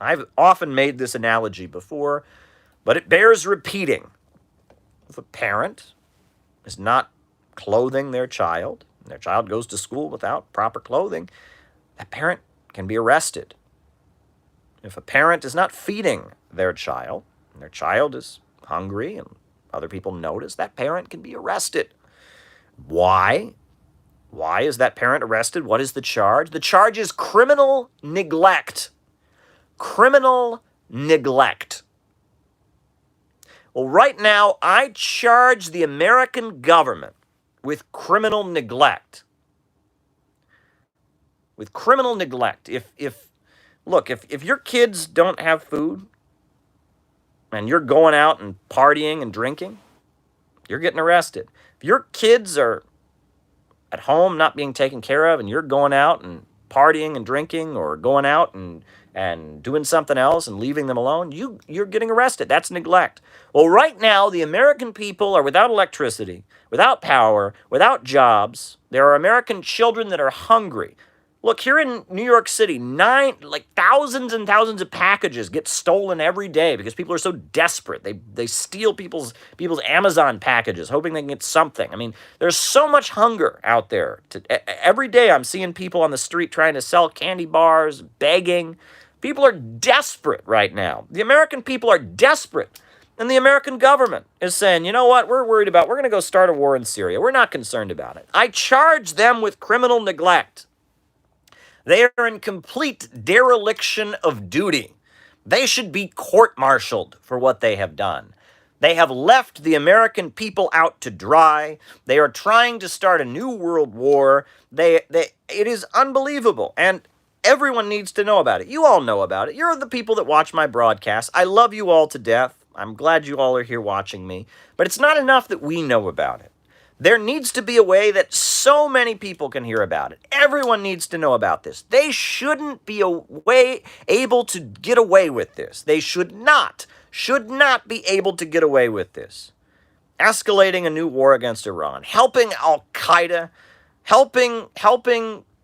I've often made this analogy before, but it bears repeating. If a parent is not clothing their child, and their child goes to school without proper clothing, that parent can be arrested. If a parent is not feeding their child, and their child is hungry and other people notice, that parent can be arrested. Why? Why is that parent arrested? What is the charge? The charge is criminal neglect. Criminal neglect. Well, right now, I charge the American government with criminal neglect. With criminal neglect. If your kids don't have food and you're going out and partying and drinking, you're getting arrested. If your kids are at home not being taken care of and you're going out and partying and drinking or going out and doing something else and leaving them alone, you're getting arrested. That's neglect. Well, right now, the American people are without electricity, without power, without jobs. There are American children that are hungry. Look, here in New York City, thousands and thousands of packages get stolen every day because people are so desperate. They steal people's Amazon packages, hoping they can get something. I mean, there's so much hunger out there. Every day I'm seeing people on the street trying to sell candy bars, begging. People are desperate right now. The American people are desperate. And the American government is saying, you know what, we're worried about, we're going to go start a war in Syria. We're not concerned about it. I charge them with criminal neglect. They are in complete dereliction of duty. They should be court-martialed for what they have done. They have left the American people out to dry. They are trying to start a new world war. It is unbelievable, and everyone needs to know about it. You all know about it. You're the people that watch my broadcasts. I love you all to death. I'm glad you all are here watching me, but it's not enough that we know about it. There needs to be a way that so many people can hear about it. Everyone needs to know about this. They shouldn't be able to get away with this. They should not be able to get away with this. Escalating a new war against Iran, helping Al-Qaeda, helping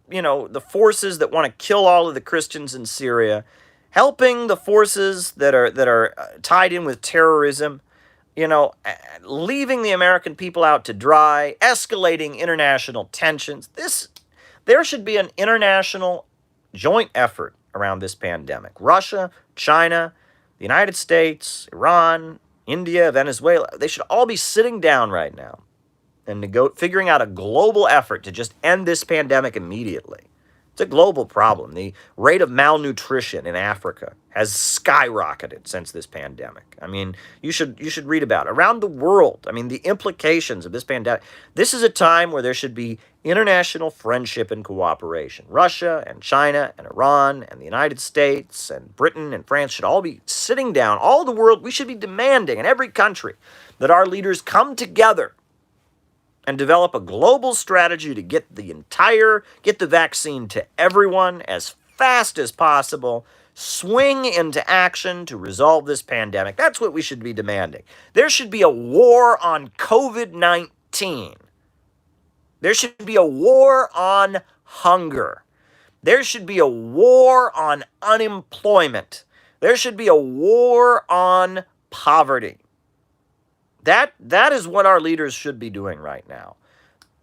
the forces that want to kill all of the Christians in Syria, helping the forces that are tied in with terrorism, leaving the American people out to dry, escalating international tensions. There should be an international joint effort around this pandemic. Russia, China, the United States, Iran, India, Venezuela, they should all be sitting down right now and figuring out a global effort to just end this pandemic immediately. It's a global problem. The rate of malnutrition in Africa has skyrocketed since this pandemic. I mean, you should read about it. Around the world, I mean, the implications of this pandemic. This is a time where there should be international friendship and cooperation. Russia and China and Iran and the United States and Britain and France should all be sitting down. All the world, we should be demanding in every country that our leaders come together and develop a global strategy to get the vaccine to everyone as fast as possible, swing into action to resolve this pandemic. That's what we should be demanding. There should be a war on COVID-19. There should be a war on hunger. There should be a war on unemployment. There should be a war on poverty. That is what our leaders should be doing right now.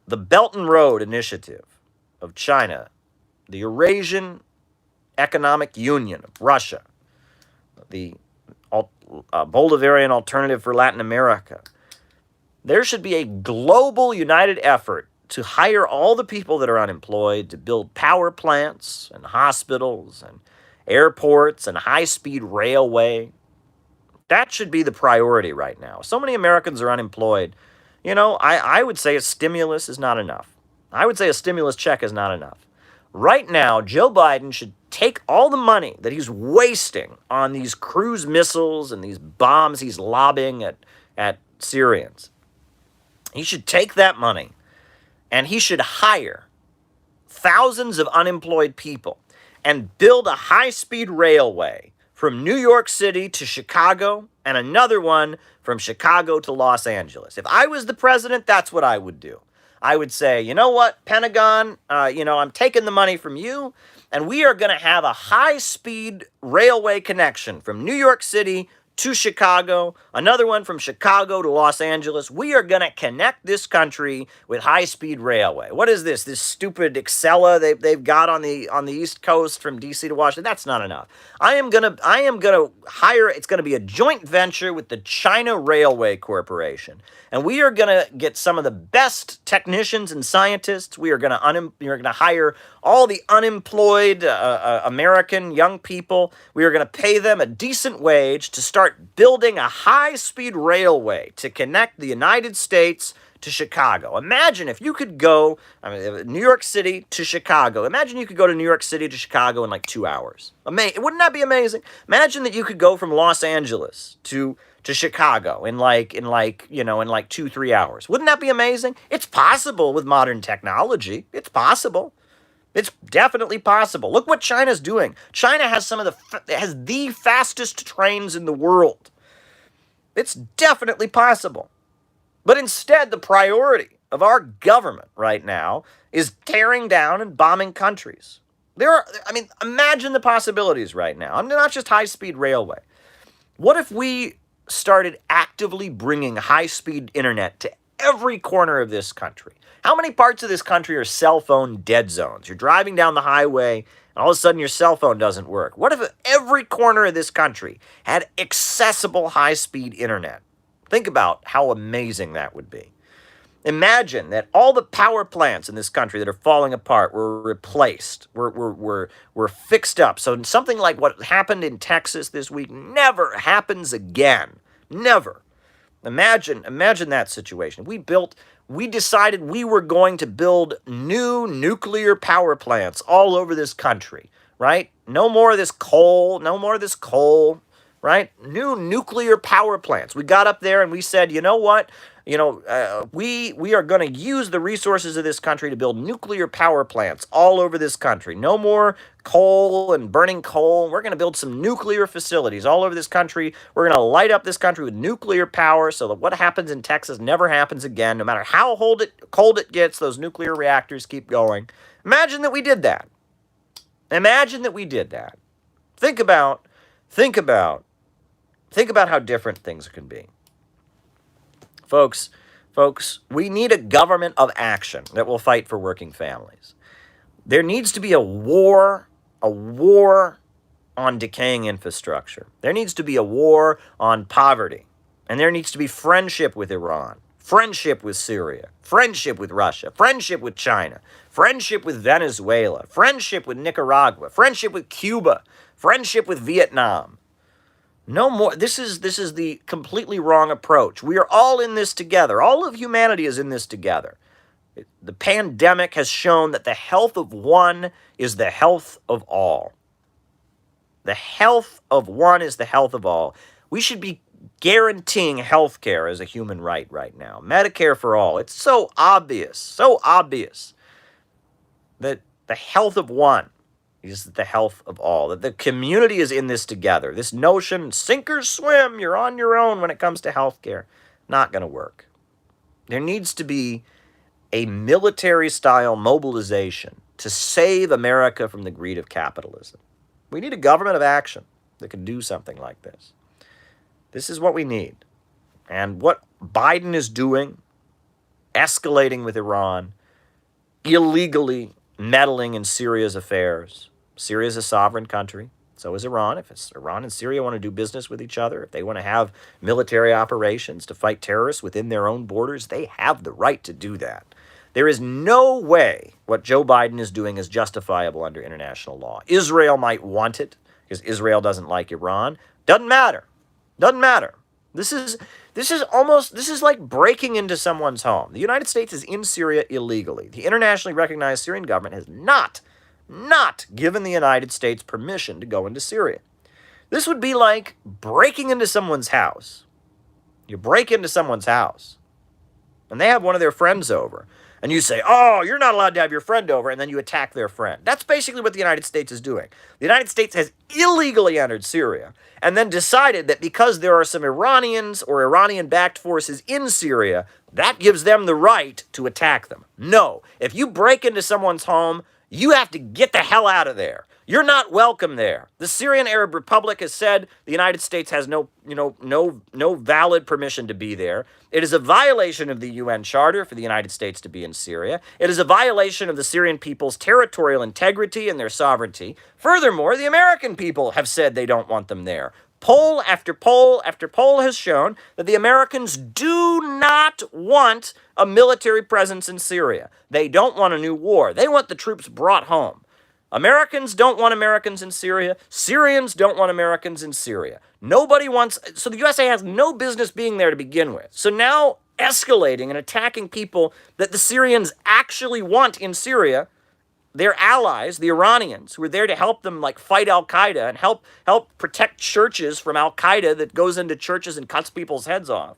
The Belt and Road Initiative of China, the Eurasian Economic Union of Russia, the Bolivarian alternative for Latin America. There should be a global united effort to hire all the people that are unemployed to build power plants and hospitals and airports and high-speed railway. That should be the priority right now. So many Americans are unemployed. You know, I would say a stimulus is not enough. I would say a stimulus check is not enough. Right now, Joe Biden should take all the money that he's wasting on these cruise missiles and these bombs he's lobbing at Syrians. He should take that money and he should hire thousands of unemployed people and build a high-speed railway from New York City to Chicago and another one from Chicago to Los Angeles. If I was the president, that's what I would do. I would say, you know what, Pentagon, I'm taking the money from you, and we are going to have a high-speed railway connection from New York City to Chicago, another one from Chicago to Los Angeles. We are going to connect this country with high-speed railway. What is this? This stupid Excella they've got on the East Coast from DC to Washington? That's not enough. I am gonna hire. It's going to be a joint venture with the China Railway Corporation, and we are going to get some of the best technicians and scientists. We are going to hire all the unemployed American young people. We are going to pay them a decent wage to start building a high-speed railway to connect the United States to Chicago. Imagine if you could go, New York City to Chicago. Imagine you could go to New York City to Chicago in like 2 hours. Wouldn't that be amazing? Imagine that you could go from Los Angeles to Chicago in like 2-3 hours. Wouldn't that be amazing? It's possible with modern technology. It's possible. It's definitely possible. Look what China's doing. China has has the fastest trains in the world. It's definitely possible. But instead, the priority of our government right now is tearing down and bombing countries. Imagine the possibilities right now. Not just high-speed railway. What if we started actively bringing high-speed internet to every corner of this country? How many parts of this country are cell phone dead zones? You're driving down the highway, and all of a sudden your cell phone doesn't work. What if every corner of this country had accessible high-speed internet? Think about how amazing that would be. Imagine that all the power plants in this country that are falling apart were replaced, were fixed up. So something like what happened in Texas this week never happens again. Never. Imagine that situation. We decided we were going to build new nuclear power plants all over this country, right? No more of this coal, right? New nuclear power plants. We got up there and we said, you know what? We are going to use the resources of this country to build nuclear power plants all over this country. No more coal and burning coal. We're going to build some nuclear facilities all over this country. We're going to light up this country with nuclear power so that what happens in Texas never happens again. No matter how cold it gets, those nuclear reactors keep going. Imagine that we did that. Imagine that we did that. Think about how different things can be. Folks, we need a government of action that will fight for working families. There needs to be a war on decaying infrastructure. There needs to be a war on poverty. And there needs to be friendship with Iran, friendship with Syria, friendship with Russia, friendship with China, friendship with Venezuela, friendship with Nicaragua, friendship with Cuba, friendship with Vietnam. No more. This is the completely wrong approach. We are all in this together. All of humanity is in this together. The pandemic has shown that the health of one is the health of all. The health of one is the health of all. We should be guaranteeing health care as a human right now. Medicare for all. It's so obvious that the health of one is the health of all. That the community is in this together. This notion, sink or swim, you're on your own when it comes to healthcare, not going to work. There needs to be a military-style mobilization to save America from the greed of capitalism. We need a government of action that can do something like this. This is what we need. And what Biden is doing, escalating with Iran, illegally meddling in Syria's affairs. Syria is a sovereign country. So is Iran. If Iran and Syria want to do business with each other, if they want to have military operations to fight terrorists within their own borders, they have the right to do that. There is no way what Joe Biden is doing is justifiable under international law. Israel might want it because Israel doesn't like Iran. Doesn't matter. Doesn't matter. This is like breaking into someone's home. The United States is in Syria illegally. The internationally recognized Syrian government has not given the United States permission to go into Syria. This would be like breaking into someone's house. You break into someone's house, and they have one of their friends over, and you say, oh, you're not allowed to have your friend over, and then you attack their friend. That's basically what the United States is doing. The United States has illegally entered Syria, and then decided that because there are some Iranians or Iranian-backed forces in Syria, that gives them the right to attack them. No. If you break into someone's home, you have to get the hell out of there. You're not welcome there. The Syrian Arab Republic has said the United States has no valid permission to be there. It is a violation of the UN Charter for the United States to be in Syria. It is a violation of the Syrian people's territorial integrity and their sovereignty. Furthermore, the American people have said they don't want them there. Poll after poll after poll has shown that the Americans do not want a military presence in Syria. They don't want a new war. They want the troops brought home. Americans don't want Americans in Syria. Syrians don't want Americans in Syria. Nobody wants... So the USA has no business being there to begin with. So now escalating and attacking people that the Syrians actually want in Syria, their allies, the Iranians, who are there to help them like fight Al-Qaeda and help protect churches from Al-Qaeda that goes into churches and cuts people's heads off.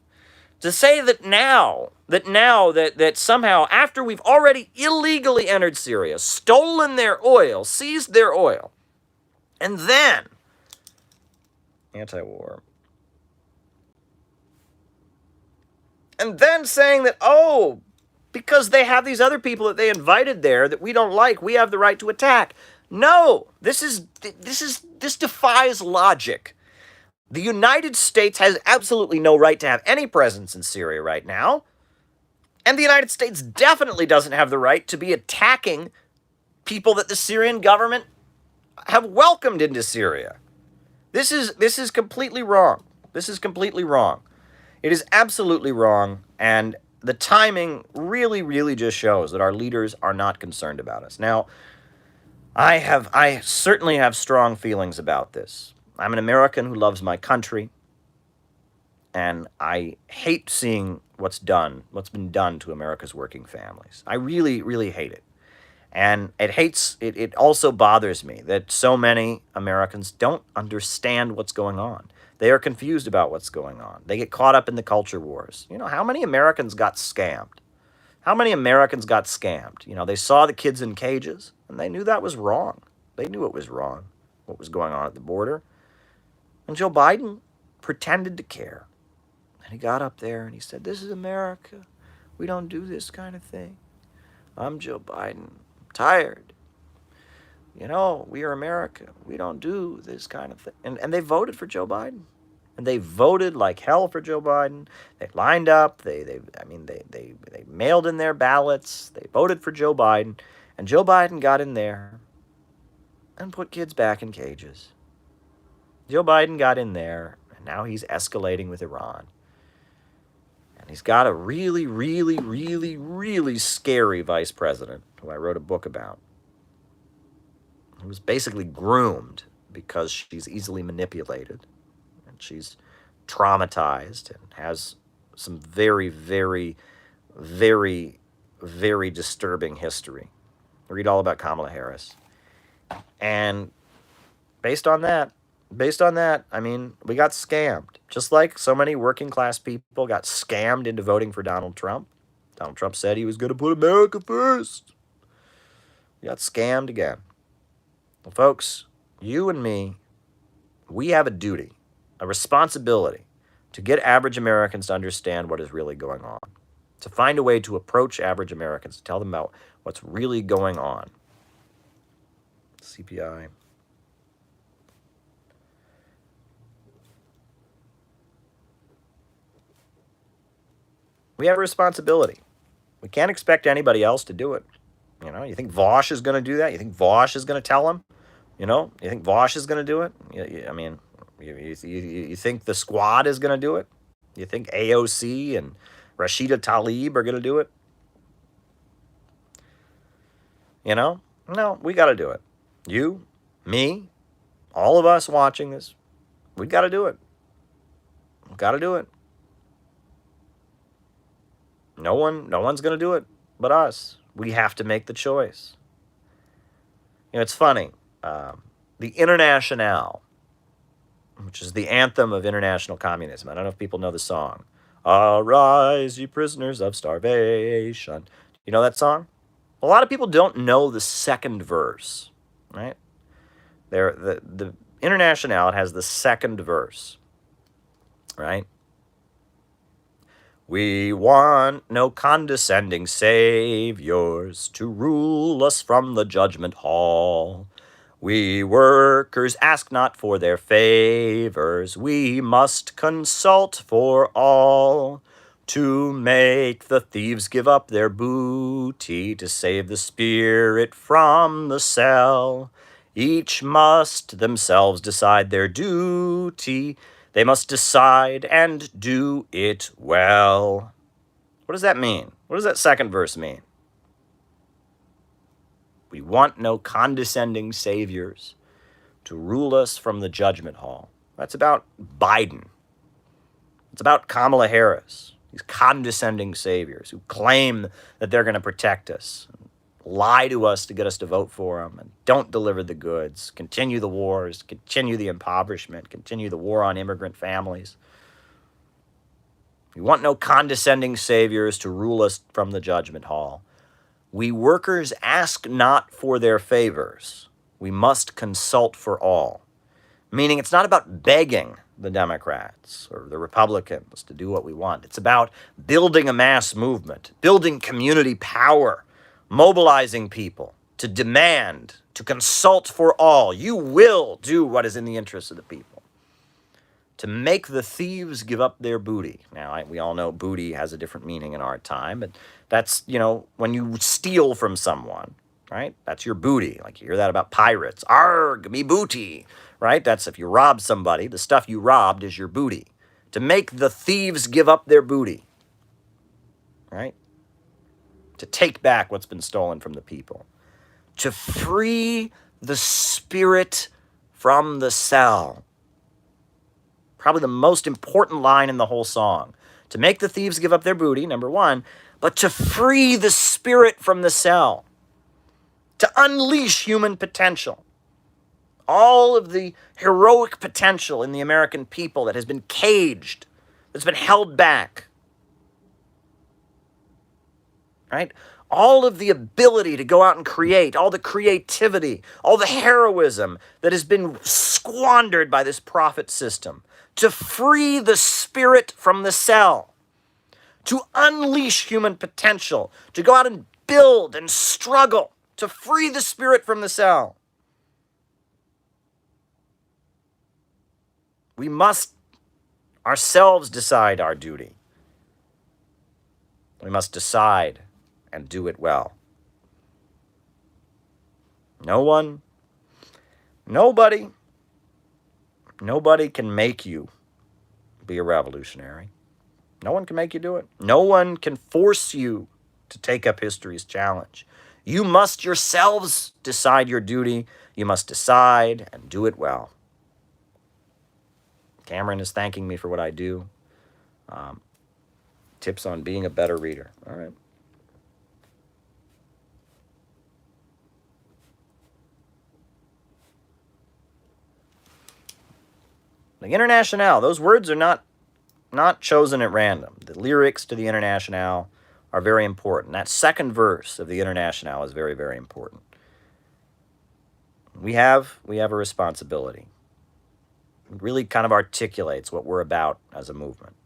To say that now that somehow, after we've already illegally entered Syria, stolen their oil, seized their oil, and then anti-war, and then saying that, oh, because they have these other people that they invited there that we don't like, we have the right to attack. No, this defies logic. The United States has absolutely no right to have any presence in Syria right now. And the United States definitely doesn't have the right to be attacking people that the Syrian government have welcomed into Syria. This is completely wrong. This is completely wrong. It is absolutely wrong, and the timing really, really just shows that our leaders are not concerned about us. Now, I certainly have strong feelings about this. I'm an American who loves my country, and I hate seeing what's been done to America's working families. I really, really hate it. And it also bothers me that so many Americans don't understand what's going on. They are confused about what's going on. They get caught up in the culture wars. You know, how many Americans got scammed? How many Americans got scammed? You know, they saw the kids in cages, and they knew that was wrong. They knew it was wrong, what was going on at the border. And Joe Biden pretended to care. And he got up there and he said, this is America. We don't do this kind of thing. I'm Joe Biden. I'm tired. You know, we are America. We don't do this kind of thing. And they voted for Joe Biden. And they voted like hell for Joe Biden. They lined up. They mailed in their ballots. They voted for Joe Biden. And Joe Biden got in there and put kids back in cages. Joe Biden got in there, and now he's escalating with Iran. And he's got a really, really, really, really scary vice president who I wrote a book about, who was basically groomed because she's easily manipulated, and she's traumatized and has some very, very, very, very disturbing history. Read all about Kamala Harris. And based on that, I mean, we got scammed. Just like so many working class people got scammed into voting for Donald Trump. Donald Trump said he was going to put America first. We got scammed again. Well, folks, you and me, we have a duty, a responsibility to get average Americans to understand what is really going on. To find a way to approach average Americans, to tell them about what's really going on. CPI. We have a responsibility. We can't expect anybody else to do it. You know, you think Vosh is going to do that? You think Vosh is going to tell them? You know, you think Vosh is going to do it? I mean, you think the squad is going to do it? You think AOC and Rashida Tlaib are going to do it? You know? No, we got to do it. You, me, all of us watching this, we got to do it. We got to do it. No one's going to do it but us. We have to make the choice. You know, it's funny. The Internationale, which is the anthem of international communism. I don't know if people know the song. Arise, ye prisoners of starvation. You know that song? A lot of people don't know the second verse, right? The Internationale, it has the second verse, right? We want no condescending saviors to rule us from the judgment hall. We workers ask not for their favors, we must consult for all. To make the thieves give up their booty, to save the spirit from the cell. Each must themselves decide their duty. They must decide and do it well. What does that mean? What does that second verse mean? We want no condescending saviors to rule us from the judgment hall. That's about Biden. It's about Kamala Harris, these condescending saviors who claim that they're going to protect us, lie to us to get us to vote for them, and don't deliver the goods, continue the wars, continue the impoverishment, continue the war on immigrant families. We want no condescending saviors to rule us from the judgment hall. We workers ask not for their favors. We must consult for all. Meaning it's not about begging the Democrats or the Republicans to do what we want. It's about building a mass movement, building community power, mobilizing people to demand, to consult for all. You will do what is in the interest of the people. To make the thieves give up their booty. Now, we all know booty has a different meaning in our time, but that's, you know, when you steal from someone, right? That's your booty. Like you hear that about pirates. Arg, me booty, right? That's if you rob somebody, the stuff you robbed is your booty. To make the thieves give up their booty, right? To take back what's been stolen from the people. To free the spirit from the cell. Probably the most important line in the whole song. To make the thieves give up their booty, number one, but to free the spirit from the cell. To unleash human potential. All of the heroic potential in the American people that has been caged, that's been held back. Right? All of the ability to go out and create, all the creativity, all the heroism that has been squandered by this profit system. To free the spirit from the cell, to unleash human potential, to go out and build and struggle, to free the spirit from the cell. We must ourselves decide our duty. We must decide and do it well. Nobody can make you be a revolutionary. No one can make you do it. No one can force you to take up history's challenge. You must yourselves decide your duty. You must decide and do it well. Cameron is thanking me for what I do. Tips on being a better reader. All right. The Internationale, those words are not chosen at random. The lyrics to the Internationale are very important. That second verse of the Internationale is very, very important. We have a responsibility. It really kind of articulates what we're about as a movement.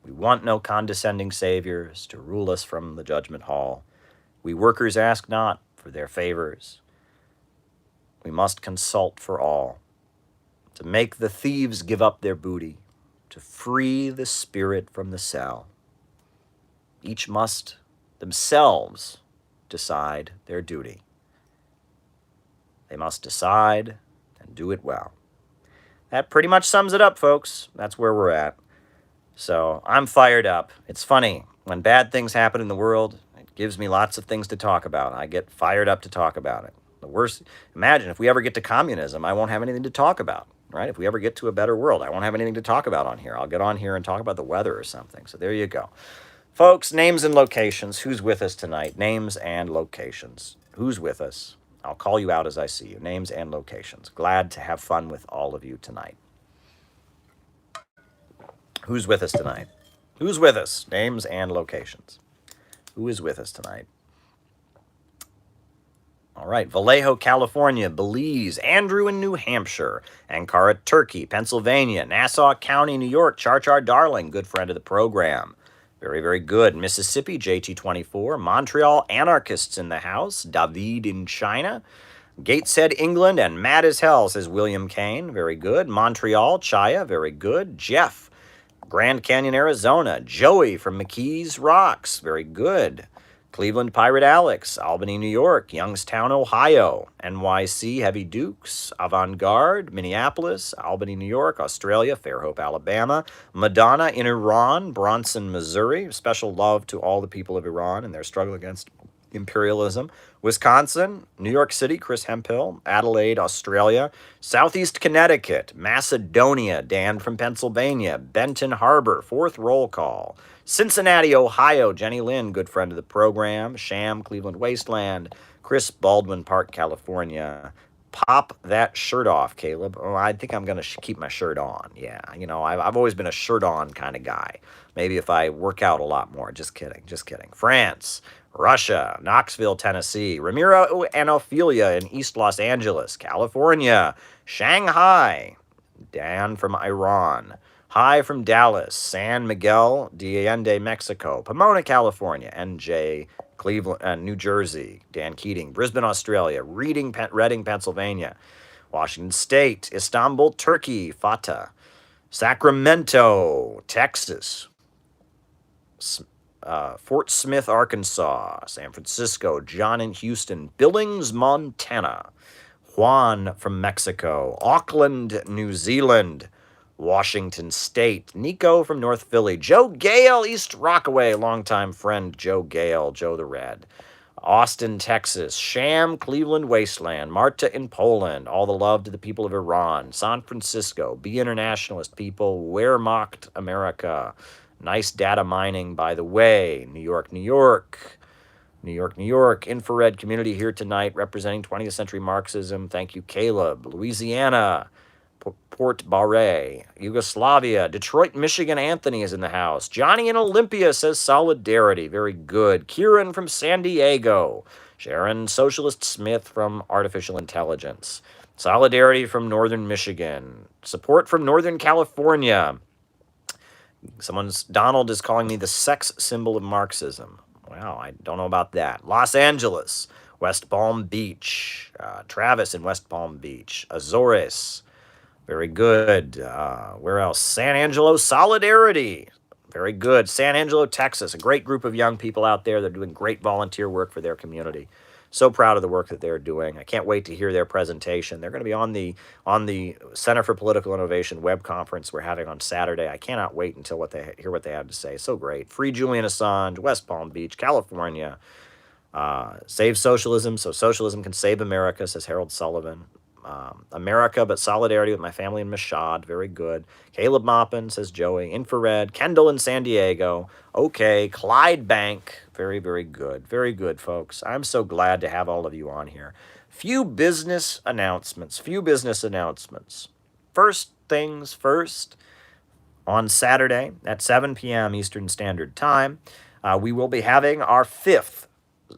We want no condescending saviors to rule us from the judgment hall. We workers ask not for their favors. We must consult for all. To make the thieves give up their booty, to free the spirit from the cell. Each must themselves decide their duty. They must decide and do it well. That pretty much sums it up, folks. That's where we're at. So I'm fired up. It's funny. When bad things happen in the world, it gives me lots of things to talk about. I get fired up to talk about it. The worst, imagine if we ever get to communism, I won't have anything to talk about, right? If we ever get to a better world, I won't have anything to talk about on here. I'll get on here and talk about the weather or something. So there you go. Folks, names and locations. Who's with us tonight? Names and locations. Who's with us? I'll call you out as I see you. Names and locations. Glad to have fun with all of you tonight. Who's with us tonight? Who's with us? Names and locations. Who is with us tonight? All right. Vallejo, California. Belize. Andrew in New Hampshire. Ankara, Turkey. Pennsylvania. Nassau County, New York. Char Darling, good friend of the program. Very, very good. Mississippi, JT24. Montreal, anarchists in the house. David in China. Gateshead, England, and mad as hell, says William Kane. Very good. Montreal, Chaya. Very good. Jeff, Grand Canyon, Arizona. Joey from McKees Rocks. Very good. Cleveland Pirate Alex. Albany, New York. Youngstown, Ohio. NYC Heavy Dukes. Avant-Garde. Minneapolis. Albany, New York. Australia. Fairhope, Alabama. Madonna in Iran. Bronson, Missouri. Special love to all the people of Iran and their struggle against imperialism. Wisconsin, New York City, Chris Hemphill, Adelaide, Australia, Southeast Connecticut, Macedonia, Dan from Pennsylvania, Benton Harbor, fourth roll call, Cincinnati, Ohio, Jenny Lynn, good friend of the program, Sham, Cleveland Wasteland, Chris, Baldwin Park, California. Pop that shirt off, Caleb. Oh, I think I'm going to keep my shirt on. Yeah, you know, I've always been a shirt on kind of guy. Maybe if I work out a lot more. Just kidding, just kidding. France, Russia, Knoxville, Tennessee, Ramiro and Ophelia in East Los Angeles, California, Shanghai, Dan from Iran, Hi from Dallas, San Miguel de Allende, Mexico, Pomona, California, NJ, Cleveland, New Jersey, Dan Keating, Brisbane, Australia, Reading, Pennsylvania, Washington State, Istanbul, Turkey, Fatah, Sacramento, Texas, Fort Smith, Arkansas, San Francisco, John in Houston, Billings, Montana, Juan from Mexico, Auckland, New Zealand, Washington State, Nico from North Philly, Joe Gale, East Rockaway, longtime friend Joe Gale, Joe the Red, Austin, Texas, Sham, Cleveland Wasteland, Marta in Poland, all the love to the people of Iran, San Francisco, Be Internationalist people, Wehrmacht, America, nice data mining, by the way, New York, New York, New York, New York, infrared community here tonight representing 20th century Marxism. Thank you, Caleb. Louisiana, Port Barre, Yugoslavia, Detroit, Michigan, Anthony is in the house. Johnny in Olympia says solidarity. Very good. Kieran from San Diego. Sharon Socialist Smith from Artificial Intelligence. Solidarity from Northern Michigan. Support from Northern California. Donald is calling me the sex symbol of Marxism. Wow, I don't know about that. Los Angeles, West Palm Beach. Travis in West Palm Beach. Azores. Very good. Where else? San Angelo, Solidarity. Very good. San Angelo, Texas. A great group of young people out there that are doing great volunteer work for their community. So proud of the work that they're doing. I can't wait to hear their presentation. They're going to be on the Center for Political Innovation web conference we're having on Saturday. I cannot wait until hear what they have to say. So great. Free Julian Assange, West Palm Beach, California. Save socialism so socialism can save America, says Harold Sullivan. America, but solidarity with my family in Mashad. Very good. Caleb Maupin, says Joey. Infrared. Kendall in San Diego. Okay. Clyde Bank. Very, very good. Very good, folks. I'm so glad to have all of you on here. Few business announcements. First things first, on Saturday at 7 p.m. Eastern Standard Time, we will be having our 5th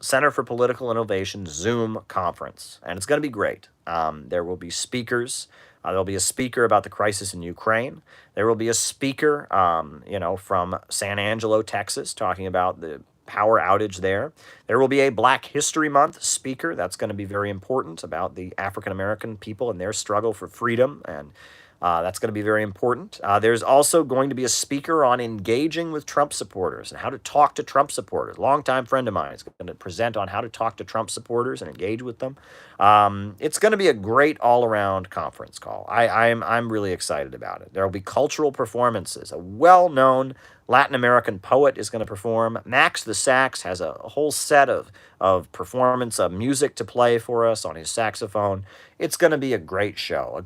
Center for Political Innovation Zoom conference, and it's going to be great. There will be speakers. There will be a speaker about the crisis in Ukraine. There will be a speaker, from San Angelo, Texas, talking about the power outage there. There will be a Black History Month speaker. That's going to be very important, about the African American people and their struggle for freedom, and that's going to be very important. There's also going to be a speaker on engaging with Trump supporters and how to talk to Trump supporters. Longtime friend of mine is going to present on how to talk to Trump supporters and engage with them. It's going to be a great all-around conference call. I'm really excited about it. There will be cultural performances. A well-known Latin American poet is going to perform. Max the Sax has a whole set of performance of music to play for us on his saxophone. It's going to be a great show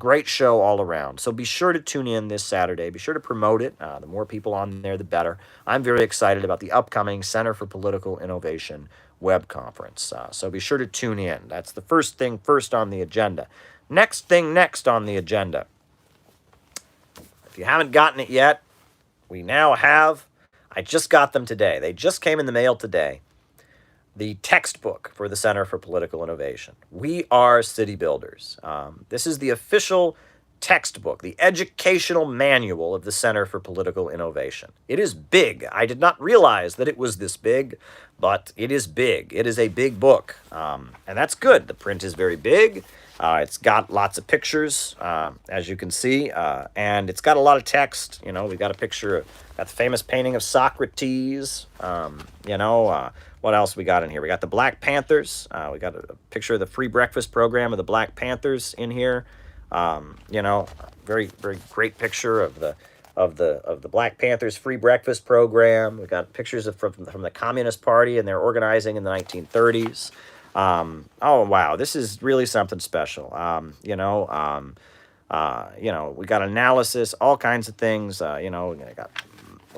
all around. So be sure to tune in this Saturday. Be sure to promote it. The more people on there, the better. I'm very excited about the upcoming Center for Political Innovation web conference. So be sure to tune in. That's the first thing first on the agenda. Next thing next on the agenda. If you haven't gotten it yet, we now have, I just got them today. They just came in the mail today. The textbook for the Center for Political Innovation. We Are City Builders. This is the official textbook, the educational manual of the Center for Political Innovation. It is big. I did not realize that it was this big, but it is big. It is a big book, and that's good. The print is very big. It's got lots of pictures, as you can see, and it's got a lot of text. You know, we've got a picture, got the famous painting of Socrates. What else we got in here? We got the Black Panthers. We got a picture of the free breakfast program of the Black Panthers in here. Very, very great picture of the Black Panthers free breakfast program. We got pictures from the Communist Party and their organizing in the 1930s. Oh wow, this is really something special. We got analysis, all kinds of things. We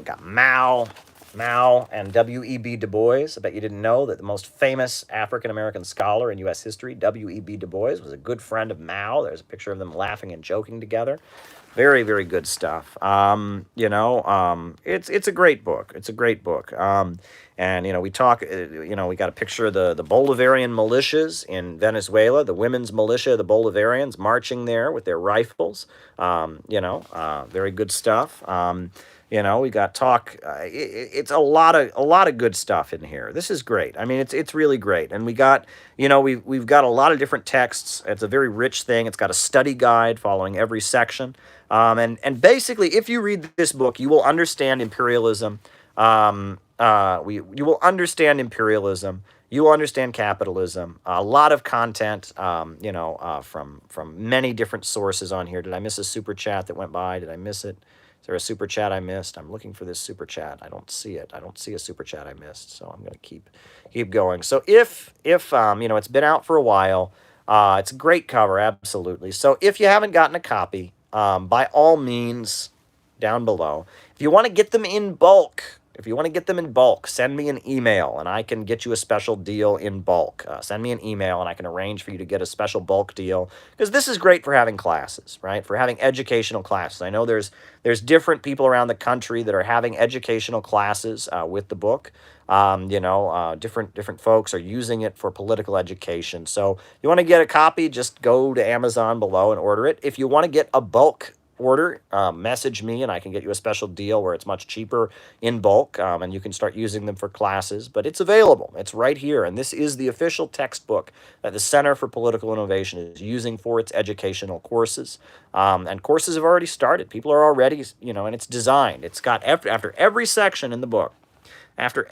got Mao and W.E.B. Du Bois. I bet you didn't know that the most famous African-American scholar in U.S. history, W.E.B. Du Bois, was a good friend of Mao. There's a picture of them laughing and joking together. Very, very good stuff. It's a great book. It's a great book. We got a picture of the Bolivarian militias in Venezuela, the women's militia, the Bolivarians, marching there with their rifles. Very good stuff. We got talk. It's a lot of good stuff in here. This is great. I mean, it's really great. And we got, we've got a lot of different texts. It's a very rich thing. It's got a study guide following every section. And basically, if you read this book, you will understand imperialism. You will understand imperialism. You will understand capitalism. A lot of content, from many different sources on here. Did I miss a super chat that went by? Did I miss it? Is there a super chat I missed? I'm looking for this super chat. I don't see it. I don't see a super chat I missed. So I'm going to keep going. So if it's been out for a while, it's a great cover, absolutely. So if you haven't gotten a copy, by all means, down below. If you want to get them in bulk, send me an email and I can get you a special deal in bulk. Send me an email and I can arrange for you to get a special bulk deal, because this is great for having classes, right? For having educational classes. I know there's different people around the country that are having educational classes with the book. Different folks are using it for political education. So if you want to get a copy, just go to Amazon below and order it. If you want to get a bulk order, message me and I can get you a special deal where it's much cheaper in bulk, and you can start using them for classes. But it's available. It's right here. And this is the official textbook that the Center for Political Innovation is using for its educational courses. And courses have already started. People are already, and it's designed. It's got, after every section in the book, there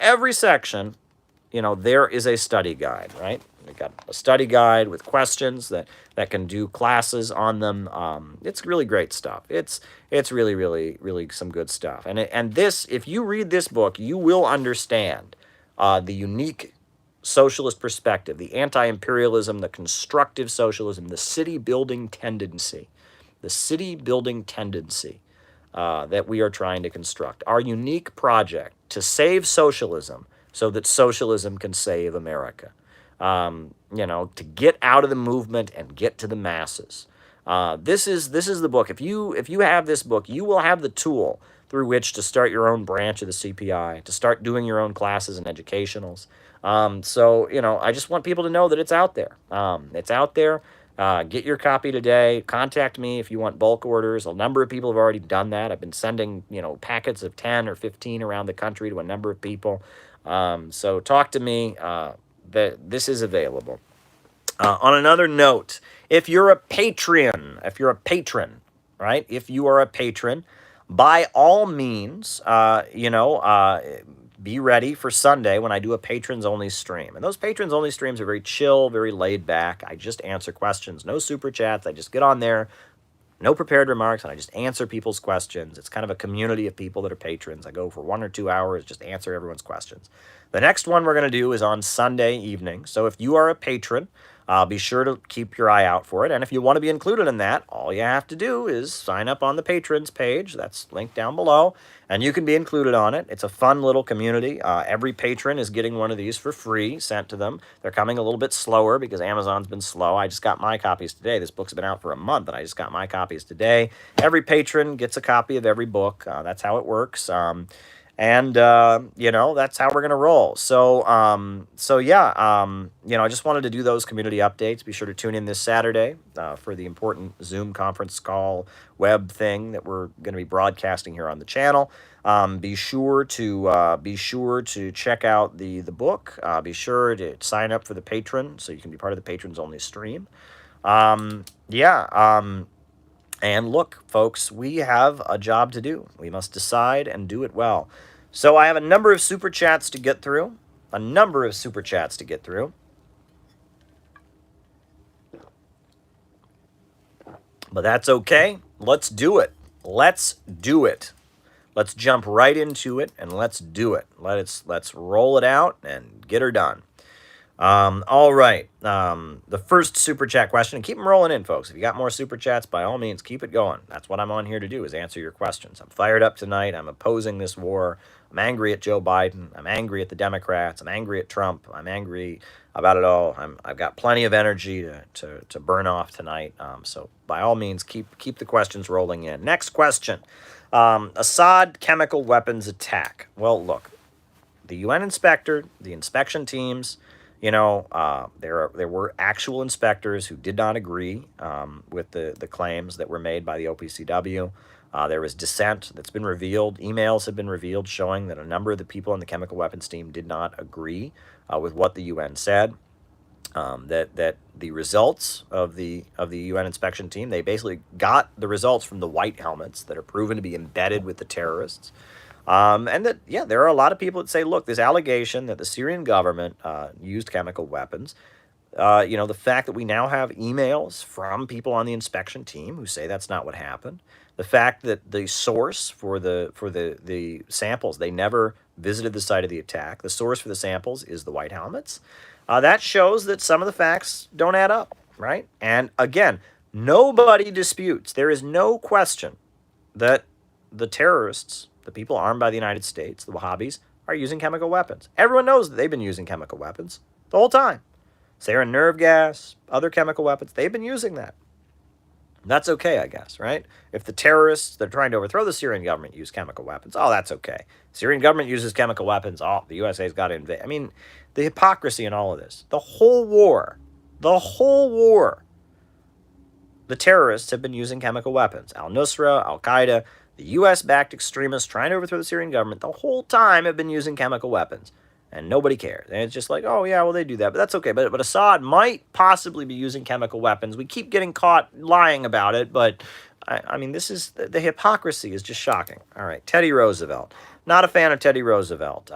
is a study guide, right? We've got a study guide with questions that can do classes on them. It's really great stuff. It's really, really, really some good stuff. And this, if you read this book, you will understand the unique socialist perspective, the anti-imperialism, the constructive socialism, the city-building tendency, that we are trying to construct. Our unique project to save socialism so that socialism can save America. To get out of the movement and get to the masses. This is the book. If you have this book, you will have the tool through which to start your own branch of the CPI, to start doing your own classes and educationals. I just want people to know that it's out there. It's out there. Get your copy today. Contact me if you want bulk orders. A number of people have already done that. I've been sending, packets of 10 or 15 around the country to a number of people. So talk to me. This is available. On another note, if you're a patron, by all means, be ready for Sunday when I do a patrons-only stream. And those patrons-only streams are very chill, very laid back. I just answer questions. No super chats. I just get on there, no prepared remarks, and I just answer people's questions. It's kind of a community of people that are patrons. I go for 1 or 2 hours, just answer everyone's questions. The next one we're going to do is on Sunday evening. So if you are a patron, be sure to keep your eye out for it. And if you want to be included in that, all you have to do is sign up on the patrons page. That's linked down below, and you can be included on it. It's a fun little community. Every patron is getting one of these for free sent to them. They're coming a little bit slower because Amazon's been slow. I just got my copies today. This book's been out for a month, and I just got my copies today. Every patron gets a copy of every book. That's how it works. And that's how we're gonna roll. So yeah, I just wanted to do those community updates. Be sure to tune in this Saturday for the important Zoom conference call web thing that we're gonna be broadcasting here on the channel. Be sure to check out the book. Be sure to sign up for the patron so you can be part of the patrons only stream. And look, folks, we have a job to do. We must decide and do it well. So I have a number of super chats to get through. But that's okay. Let's do it. Let's jump right into it and let's do it. Let's roll it out and get her done. All right. The first super chat question, and keep them rolling in, folks. If you got more super chats, by all means, keep it going. That's what I'm on here to do, is answer your questions. I'm fired up tonight. I'm opposing this war. I'm angry at Joe Biden. I'm angry at the Democrats. I'm angry at Trump. I'm angry about it all. I've got plenty of energy to burn off tonight. So by all means, keep the questions rolling in. Next question. Assad chemical weapons attack. Well, look, the UN inspector, the inspection teams, there were actual inspectors who did not agree with the claims that were made by the OPCW. There was dissent that's been revealed. Emails have been revealed showing that a number of the people on the chemical weapons team did not agree with what the UN said. That the results of the UN inspection team, they basically got the results from the white helmets that are proven to be embedded with the terrorists. And that, yeah, there are a lot of people that say, look, this allegation that the Syrian government used chemical weapons, the fact that we now have emails from people on the inspection team who say that's not what happened, the fact that the source for the samples, they never visited the site of the attack, the source for the samples is the white helmets, that shows that some of the facts don't add up, right? And again, nobody disputes, there is no question that the terrorists, the people armed by the United States, the Wahhabis, are using chemical weapons. Everyone knows that they've been using chemical weapons the whole time. Sarin nerve gas, other chemical weapons, they've been using that. That's okay, I guess, right? If the terrorists that are trying to overthrow the Syrian government use chemical weapons, oh, that's okay. Syrian government uses chemical weapons, oh, the USA's got to invade. I mean, the hypocrisy in all of this. The whole war, the terrorists have been using chemical weapons. Al-Nusra, Al-Qaeda, the U.S.-backed extremists trying to overthrow the Syrian government the whole time have been using chemical weapons. And nobody cares. And it's just like, oh, yeah, well, they do that. But that's okay. But Assad might possibly be using chemical weapons. We keep getting caught lying about it. But, I mean, this is, the hypocrisy is just shocking. All right, Teddy Roosevelt. Not a fan of Teddy Roosevelt.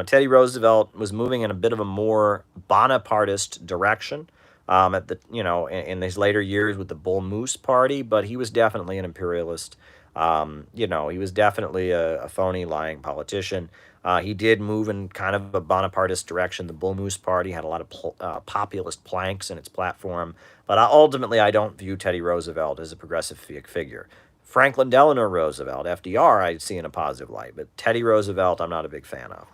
Teddy Roosevelt was moving in a bit of a more Bonapartist direction in these later years with the Bull Moose Party. But he was definitely an imperialist. He was definitely a phony, lying politician. He did move in kind of a Bonapartist direction. The Bull Moose Party had a lot of populist planks in its platform. But ultimately, I don't view Teddy Roosevelt as a progressive figure. Franklin Delano Roosevelt, FDR, I see in a positive light. But Teddy Roosevelt, I'm not a big fan of.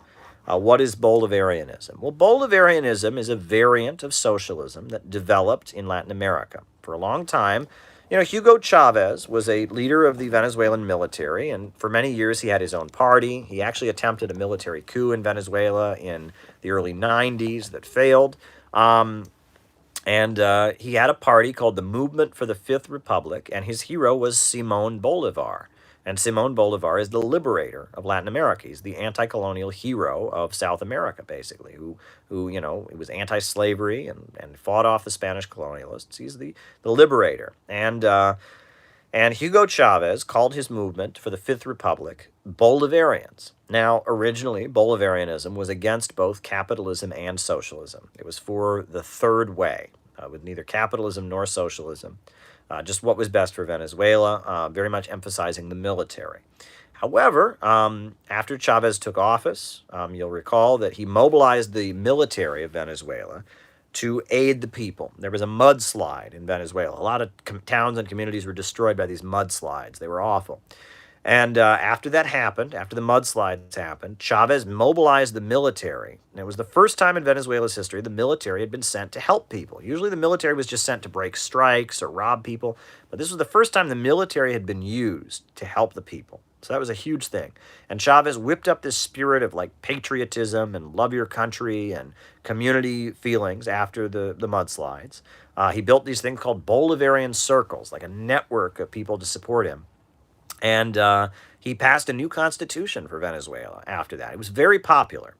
What is Bolivarianism? Well, Bolivarianism is a variant of socialism that developed in Latin America. For a long time, Hugo Chavez was a leader of the Venezuelan military, and for many years he had his own party. He actually attempted a military coup in Venezuela in the early 90s that failed. He had a party called the Movement for the Fifth Republic, and his hero was Simón Bolívar. And Simón Bolívar is the liberator of Latin America. He's the anti-colonial hero of South America, basically, who was anti-slavery and fought off the Spanish colonialists. He's the liberator. And And Hugo Chavez called his movement for the Fifth Republic Bolivarians. Now, originally, Bolivarianism was against both capitalism and socialism. It was for the third way, with neither capitalism nor socialism, just what was best for Venezuela, very much emphasizing the military. However, after Chavez took office, you'll recall that he mobilized the military of Venezuela to aid the people. There was a mudslide in Venezuela. A lot of towns and communities were destroyed by these mudslides. They were awful. And after that happened, after the mudslides happened, Chavez mobilized the military. And it was the first time in Venezuela's history the military had been sent to help people. Usually the military was just sent to break strikes or rob people. But this was the first time the military had been used to help the people. So that was a huge thing. And Chavez whipped up this spirit of like patriotism and love your country and community feelings after the mudslides. He built these things called Bolivarian circles, like a network of people to support him. And he passed a new constitution for Venezuela after that. It was very popular.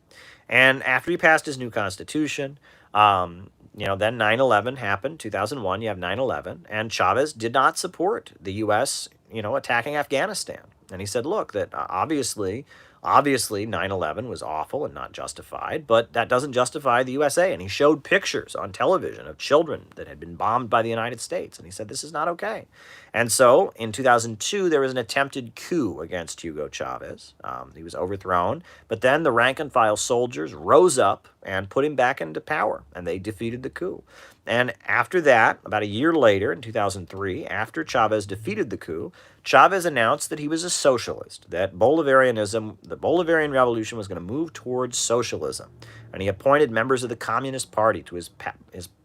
And after he passed his new constitution, then 9/11 happened, 2001, you have 9/11, and Chavez did not support the U.S., attacking Afghanistan. And he said, look, that obviously 9/11 was awful and not justified, but that doesn't justify the USA. And he showed pictures on television of children that had been bombed by the United States. And he said, this is not okay. And so in 2002, there was an attempted coup against Hugo Chavez. He was overthrown. But then the rank and file soldiers rose up and put him back into power, and they defeated the coup. And after that, about a year later, in 2003, after Chavez defeated the coup, Chavez announced that he was a socialist, that Bolivarianism, the Bolivarian Revolution, was going to move towards socialism. And he appointed members of the Communist Party to his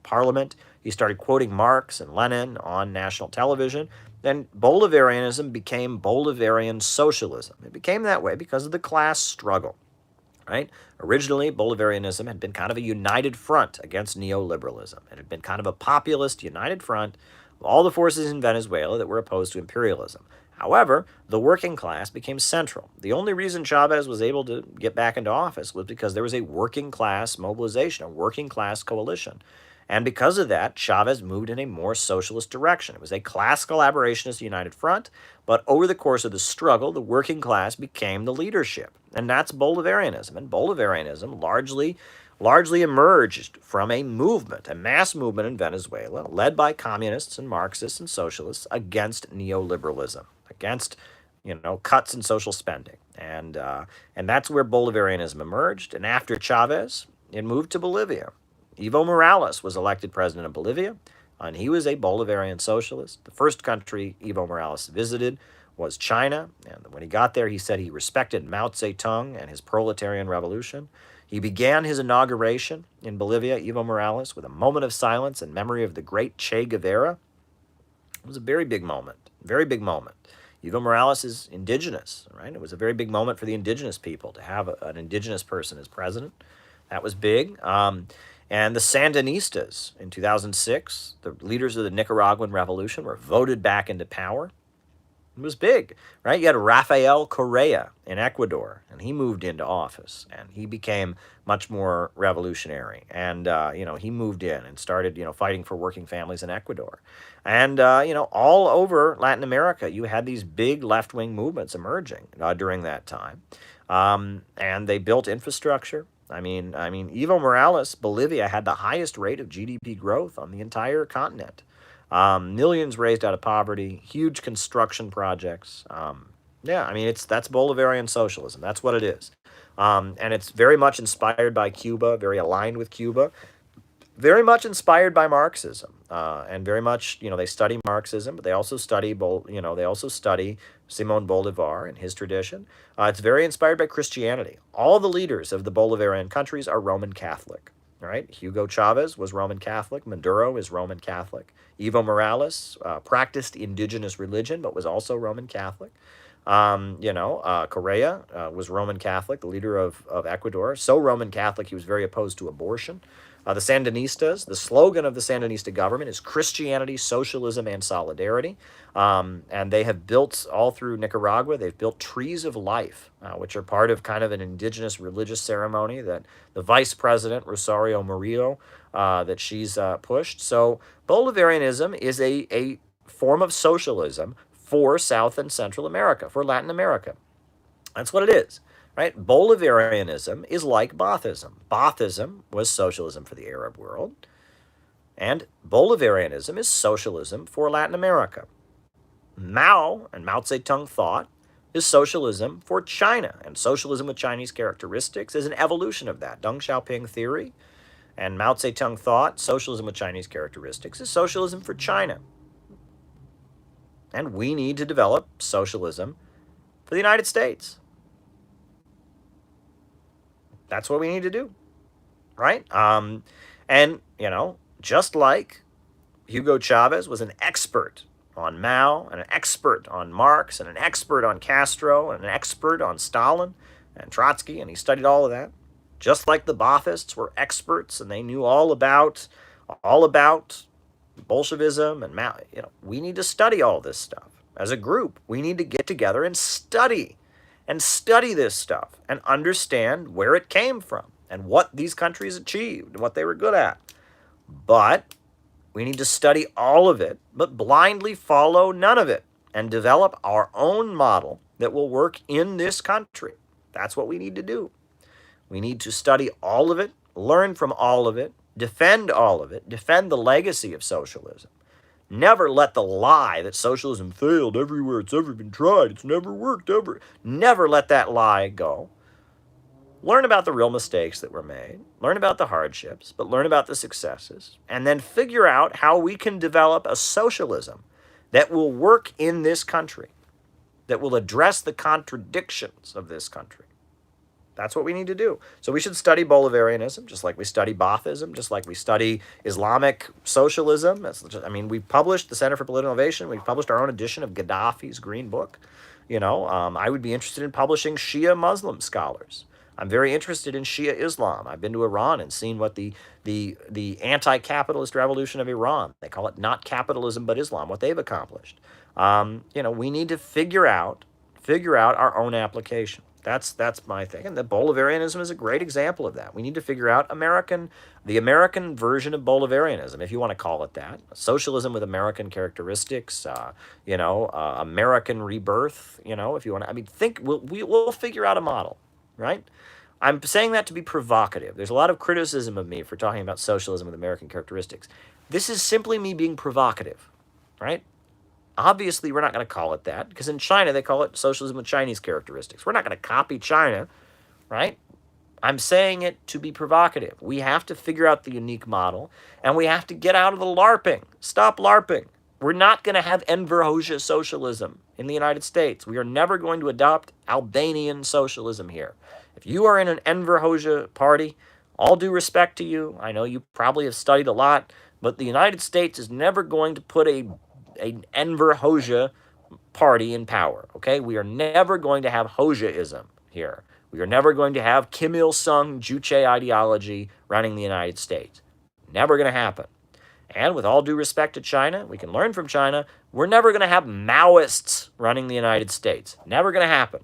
parliament. He started quoting Marx and Lenin on national television. Then Bolivarianism became Bolivarian socialism. It became that way because of the class struggle. Right? Originally, Bolivarianism had been kind of a united front against neoliberalism. It had been kind of a populist united front of all the forces in Venezuela that were opposed to imperialism. However, the working class became central. The only reason Chavez was able to get back into office was because there was a working class mobilization, a working class coalition. And because of that, Chavez moved in a more socialist direction. It was a class collaborationist united front, but over the course of the struggle, the working class became the leadership. And that's Bolivarianism. And Bolivarianism largely emerged from a movement, a mass movement in Venezuela, led by communists and Marxists and socialists against neoliberalism, against cuts in social spending. And that's where Bolivarianism emerged. And after Chavez, it moved to Bolivia. Evo Morales was elected president of Bolivia, and he was a Bolivarian socialist. The first country Evo Morales visited was China, and when he got there, he said he respected Mao Zedong and his proletarian revolution. He began his inauguration in Bolivia, Evo Morales, with a moment of silence in memory of the great Che Guevara. It was a very big moment, very big moment. Evo Morales is indigenous, right? It was a very big moment for the indigenous people to have an indigenous person as president. That was big. And the Sandinistas in 2006, the leaders of the Nicaraguan Revolution, were voted back into power. It was big, right? You had Rafael Correa in Ecuador, and he moved into office, and he became much more revolutionary. And, he moved in and started, fighting for working families in Ecuador. And, all over Latin America, you had these big left-wing movements emerging during that time. And they built infrastructure. I mean, Evo Morales, Bolivia, had the highest rate of GDP growth on the entire continent. Millions raised out of poverty, huge construction projects. That's Bolivarian socialism. That's what it is. And it's very much inspired by Cuba, very aligned with Cuba, very much inspired by Marxism, and very much, they study Marxism, but they also study, Simón Bolívar and his tradition. It's very inspired by Christianity. All the leaders of the Bolivarian countries are Roman Catholic, right? Hugo Chavez was Roman Catholic. Maduro is Roman Catholic. Evo Morales practiced indigenous religion, but was also Roman Catholic. Correa was Roman Catholic, the leader of Ecuador. So Roman Catholic, he was very opposed to abortion. The Sandinistas, the slogan of the Sandinista government is Christianity, socialism, and solidarity. And they have built, all through Nicaragua, they've built trees of life, which are part of kind of an indigenous religious ceremony that the vice president, Rosario Murillo, that she's pushed. So Bolivarianism is a form of socialism for South and Central America, for Latin America. That's what it is, right? Bolivarianism is like Baathism. Baathism was socialism for the Arab world, and Bolivarianism is socialism for Latin America. Mao and Mao Zedong thought is socialism for China, and socialism with Chinese characteristics is an evolution of that. Deng Xiaoping theory and Mao Zedong thought socialism with Chinese characteristics is socialism for China. And we need to develop socialism for the United States. That's what we need to do, right? And, just like Hugo Chavez was an expert on Mao, and an expert on Marx, and an expert on Castro, and an expert on Stalin and Trotsky, and he studied all of that. Just like the Baathists were experts, and they knew all about Bolshevism and Mao. We need to study all this stuff. As a group, we need to get together and study this stuff and understand where it came from and what these countries achieved and what they were good at. But we need to study all of it, but blindly follow none of it, and develop our own model that will work in this country. That's what we need to do. We need to study all of it, learn from all of it, defend all of it, defend the legacy of socialism. Never let the lie that socialism failed everywhere it's ever been tried, it's never worked ever. Never let that lie go. Learn about the real mistakes that were made, learn about the hardships, but learn about the successes, and then figure out how we can develop a socialism that will work in this country, that will address the contradictions of this country. That's what we need to do. So we should study Bolivarianism, just like we study Baathism, just like we study Islamic socialism. We've published the Center for Political Innovation. We've published our own edition of Gaddafi's Green Book. I would be interested in publishing Shia Muslim scholars. I'm very interested in Shia Islam. I've been to Iran and seen what the anti-capitalist revolution of Iran, they call it not capitalism but Islam, what they've accomplished. We need to figure out our own application. That's my thing. And the Bolivarianism is a great example of that. We need to figure out the American version of Bolivarianism, if you want to call it that. Socialism with American characteristics, American rebirth, if you want to. We'll figure out a model, right? I'm saying that to be provocative. There's a lot of criticism of me for talking about socialism with American characteristics. This is simply me being provocative, right? Obviously, we're not going to call it that, because in China, they call it socialism with Chinese characteristics. We're not going to copy China, right? I'm saying it to be provocative. We have to figure out the unique model, and we have to get out of the LARPing. Stop LARPing. We're not going to have Enver Hoxha socialism in the United States. We are never going to adopt Albanian socialism here. If you are in an Enver Hoxha party, all due respect to you, I know you probably have studied a lot, but the United States is never going to put an Enver Hoxha party in power, okay? We are never going to have Hoxhaism here. We are never going to have Kim Il-sung Juche ideology running the United States. Never going to happen. And with all due respect to China, we can learn from China, we're never going to have Maoists running the United States. Never going to happen.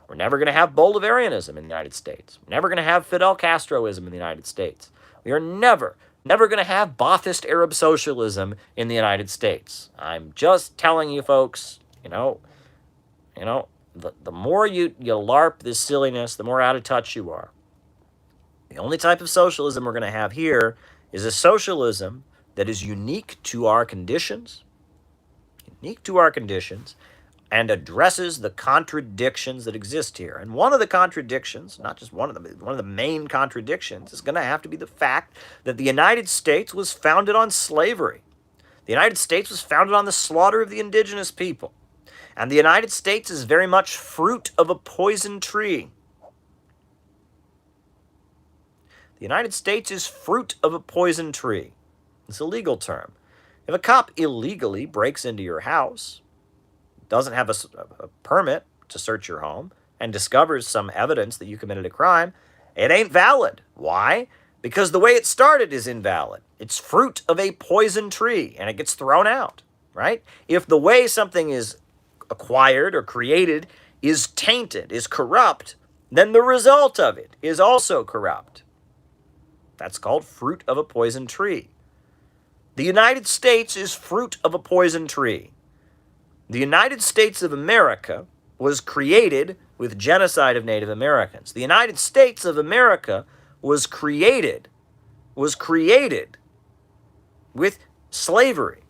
We're never going to have Bolivarianism in the United States. We're never going to have Fidel Castroism in the United States. We are never going to have Baathist Arab socialism in the United States. I'm just telling you folks, the more you LARP this silliness, the more out of touch you are. The only type of socialism we're going to have here is a socialism that is unique to our conditions, and addresses the contradictions that exist here. And one of the contradictions, not just one of them, one of the main contradictions is going to have to be the fact that the United States was founded on slavery. The United States was founded on the slaughter of the indigenous people. And the United States is very much fruit of a poison tree. The United States is fruit of a poison tree. It's a legal term. If a cop illegally breaks into your house, doesn't have a permit to search your home, and discovers some evidence that you committed a crime, it ain't valid. Why? Because the way it started is invalid. It's fruit of a poison tree, and it gets thrown out, right? If the way something is acquired or created is tainted, is corrupt, then the result of it is also corrupt. That's called fruit of a poison tree. The United States is fruit of a poison tree. The United States of America was created with genocide of Native Americans. The United States of America was created with slavery.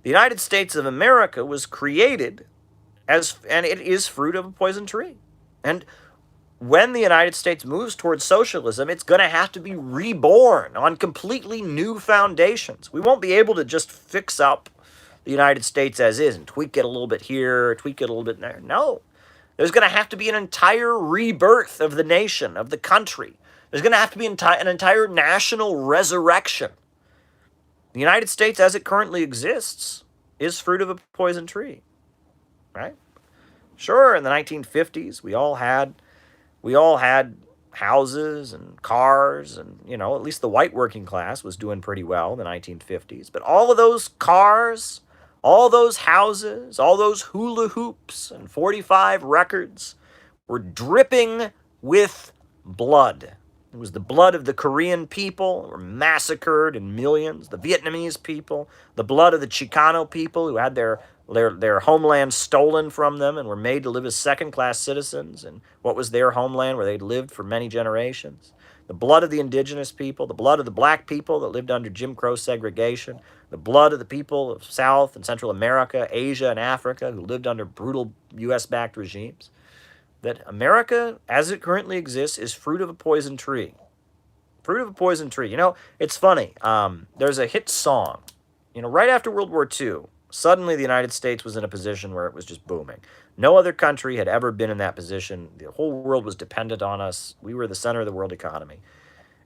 The United States of America was created and it is fruit of a poison tree. And when the United States moves towards socialism, it's going to have to be reborn on completely new foundations. We won't be able to just fix up the United States as is and tweak it a little bit here, tweak it a little bit there. No. There's going to have to be an entire rebirth of the nation, of the country. There's going to have to be an entire national resurrection. The United States, as it currently exists, is fruit of a poison tree, right? Sure, in the 1950s, we all had houses and cars, and, you know, at least the white working class was doing pretty well in the 1950s. But all of those cars, all those houses, all those hula hoops and 45 records were dripping with blood. It was the blood of the Korean people who were massacred in millions, the Vietnamese people, the blood of the Chicano people who had their homeland stolen from them and were made to live as second-class citizens in what was their homeland where they'd lived for many generations. The blood of the indigenous people, the blood of the black people that lived under Jim Crow segregation, the blood of the people of South and Central America, Asia, and Africa who lived under brutal U.S.-backed regimes. That America, as it currently exists, is fruit of a poison tree. Fruit of a poison tree. You know, it's funny. There's a hit song. You know, right after World War II, suddenly the United States was in a position where it was just booming. No other country had ever been in that position. The whole world was dependent on us. We were the center of the world economy.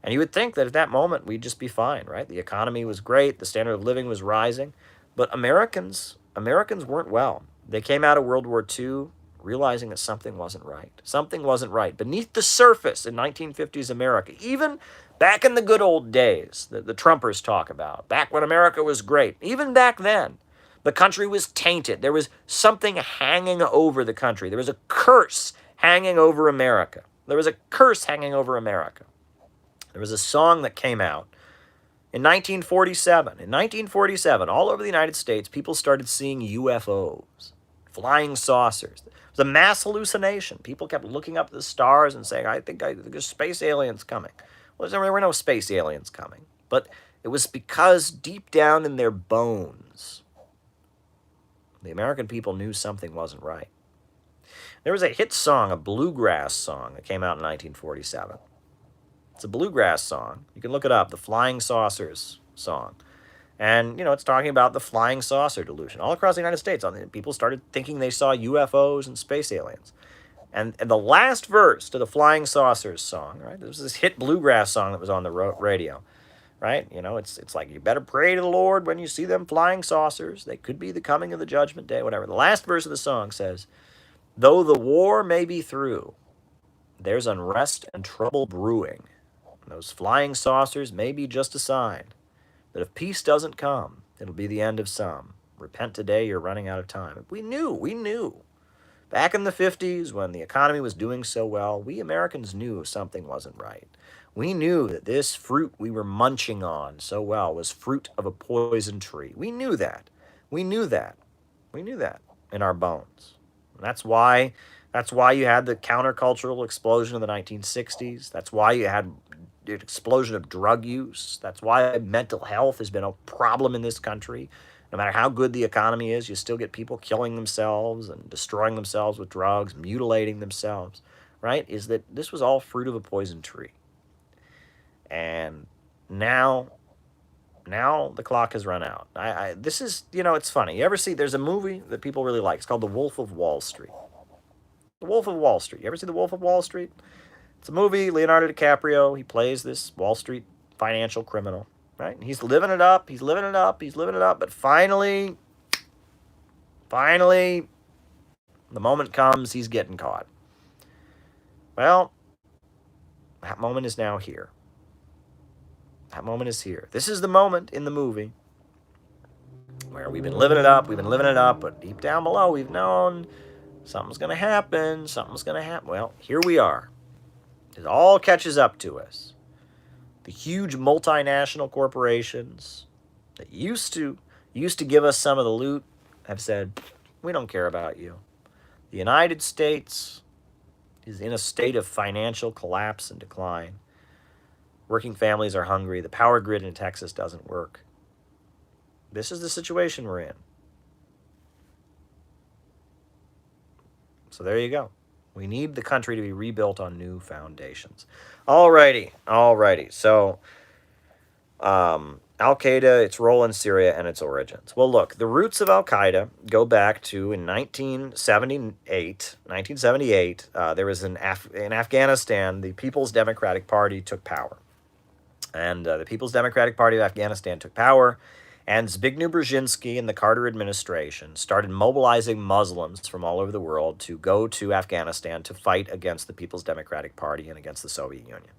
And you would think that at that moment we'd just be fine, right? The economy was great. The standard of living was rising. But Americans weren't well. They came out of World War II realizing that something wasn't right. Something wasn't right. Beneath the surface in 1950s America, even back in the good old days that the Trumpers talk about, back when America was great, even back then, the country was tainted. There was something hanging over the country. There was a curse hanging over America. There was a curse hanging over America. There was a song that came out in 1947. In 1947, all over the United States, people started seeing UFOs, flying saucers. It was a mass hallucination. People kept looking up at the stars and saying, I think there's space aliens coming. Well, there were no space aliens coming. But it was because deep down in their bones, the American people knew something wasn't right. There was a hit song, a bluegrass song, that came out in 1947. It's a bluegrass song. You can look it up, the Flying Saucers song. And, you know, it's talking about the flying saucer delusion. All across the United States, people started thinking they saw UFOs and space aliens. And the last verse to the Flying Saucers song, right? There was this hit bluegrass song that was on the radio, right? You know, it's like, you better pray to the Lord when you see them flying saucers. They could be the coming of the judgment day, whatever. The last verse of the song says, though the war may be through, there's unrest and trouble brewing. And those flying saucers may be just a sign that if peace doesn't come, it'll be the end of some. Repent today, you're running out of time. We knew. Back in the 50s, when the economy was doing so well, we Americans knew something wasn't right. We knew that this fruit we were munching on so well was fruit of a poison tree. We knew that. We knew that in our bones. And that's why you had the countercultural explosion of the 1960s. That's why you had the explosion of drug use. That's why mental health has been a problem in this country. No matter how good the economy is, you still get people killing themselves and destroying themselves with drugs, mutilating themselves, right? Is that this was all fruit of a poison tree. And now the clock has run out. This is, you know, it's funny. You ever see, there's a movie that people really like. It's called The Wolf of Wall Street. The Wolf of Wall Street. You ever see The Wolf of Wall Street? It's a movie, Leonardo DiCaprio, he plays this Wall Street financial criminal, right? And he's living it up, but finally, the moment comes, he's getting caught. Well, that moment is now here. That moment is here. This is the moment in the movie where we've been living it up, but deep down below, we've known something's going to happen. Well, here we are. It all catches up to us. The huge multinational corporations that used to give us some of the loot have said, We don't care about you. The United States is in a state of financial collapse and decline. Working families are hungry. The power grid in Texas doesn't work. This is the situation we're in. So there you go. We need the country to be rebuilt on new foundations. Alrighty. So, Al-Qaeda, its role in Syria, and its origins. Well, look, the roots of Al-Qaeda go back to in 1978, there was in Afghanistan, the People's Democratic Party took power. And the People's Democratic Party of Afghanistan took power, and Zbigniew Brzezinski and the Carter administration started mobilizing Muslims from all over the world to go to Afghanistan to fight against the People's Democratic Party and against the Soviet Union.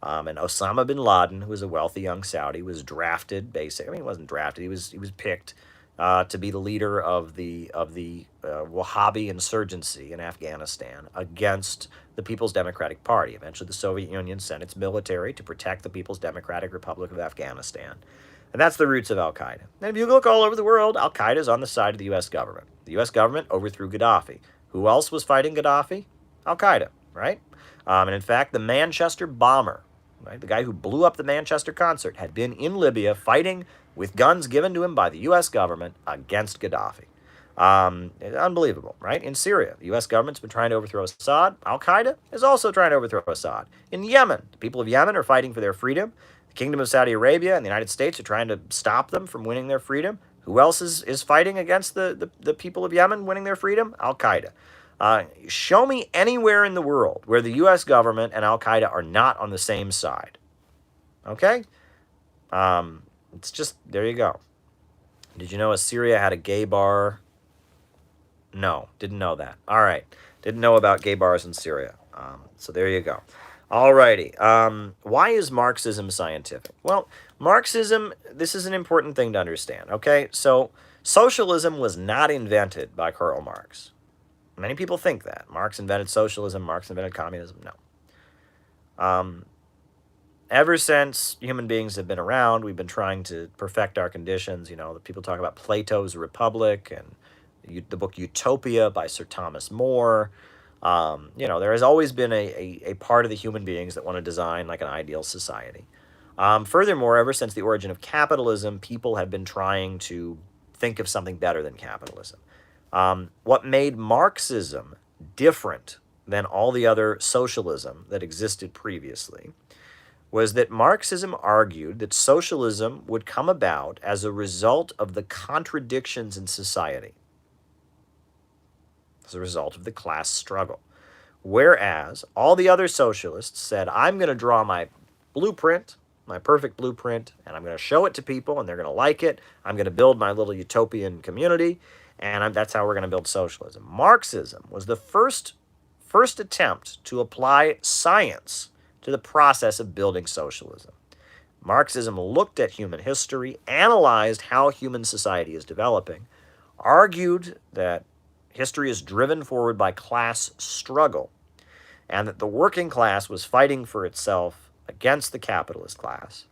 And Osama bin Laden, who was a wealthy young Saudi, was drafted. Basically, he wasn't drafted. He was picked to be the leader of the Wahhabi insurgency in Afghanistan against the People's Democratic Party. Eventually, the Soviet Union sent its military to protect the People's Democratic Republic of Afghanistan. And that's the roots of Al-Qaeda. And if you look all over the world, Al-Qaeda is on the side of the U.S. government. The U.S. government overthrew Gaddafi. Who else was fighting Gaddafi? Al-Qaeda, right? And in fact, the Manchester bomber, right, the guy who blew up the Manchester concert, had been in Libya fighting with guns given to him by the U.S. government against Gaddafi. Unbelievable, right? In Syria, the U.S. government's been trying to overthrow Assad. Al-Qaeda is also trying to overthrow Assad. In Yemen, the people of Yemen are fighting for their freedom. The Kingdom of Saudi Arabia and the United States are trying to stop them from winning their freedom. Who else is fighting against the people of Yemen winning their freedom? Al-Qaeda. Show me anywhere in the world where the U.S. government and Al-Qaeda are not on the same side. Okay? It's just, there you go. Did you know Assyria had a gay bar? No, didn't know that. All right. Didn't know about gay bars in Syria. So there you go. Alrighty. Why is Marxism scientific? Well, Marxism, this is an important thing to understand, okay? So socialism was not invented by Karl Marx. Many people think that. Marx invented socialism, Marx invented communism. No. Ever since human beings have been around, we've been trying to perfect our conditions. You know, people talk about Plato's Republic and the book Utopia by Sir Thomas More. You know, there has always been a part of the human beings that want to design like an ideal society. Furthermore, ever since the origin of capitalism, people have been trying to think of something better than capitalism. What made Marxism different than all the other socialism that existed previously was that Marxism argued that socialism would come about as a result of the contradictions in society, as a result of the class struggle. Whereas all the other socialists said, I'm going to draw my blueprint, my perfect blueprint, and I'm going to show it to people, and they're going to like it. I'm going to build my little utopian community, and that's how we're going to build socialism. Marxism was the first attempt to apply science to the process of building socialism. Marxism looked at human history, analyzed how human society is developing, argued that history is driven forward by class struggle, and that the working class was fighting for itself against the capitalist class,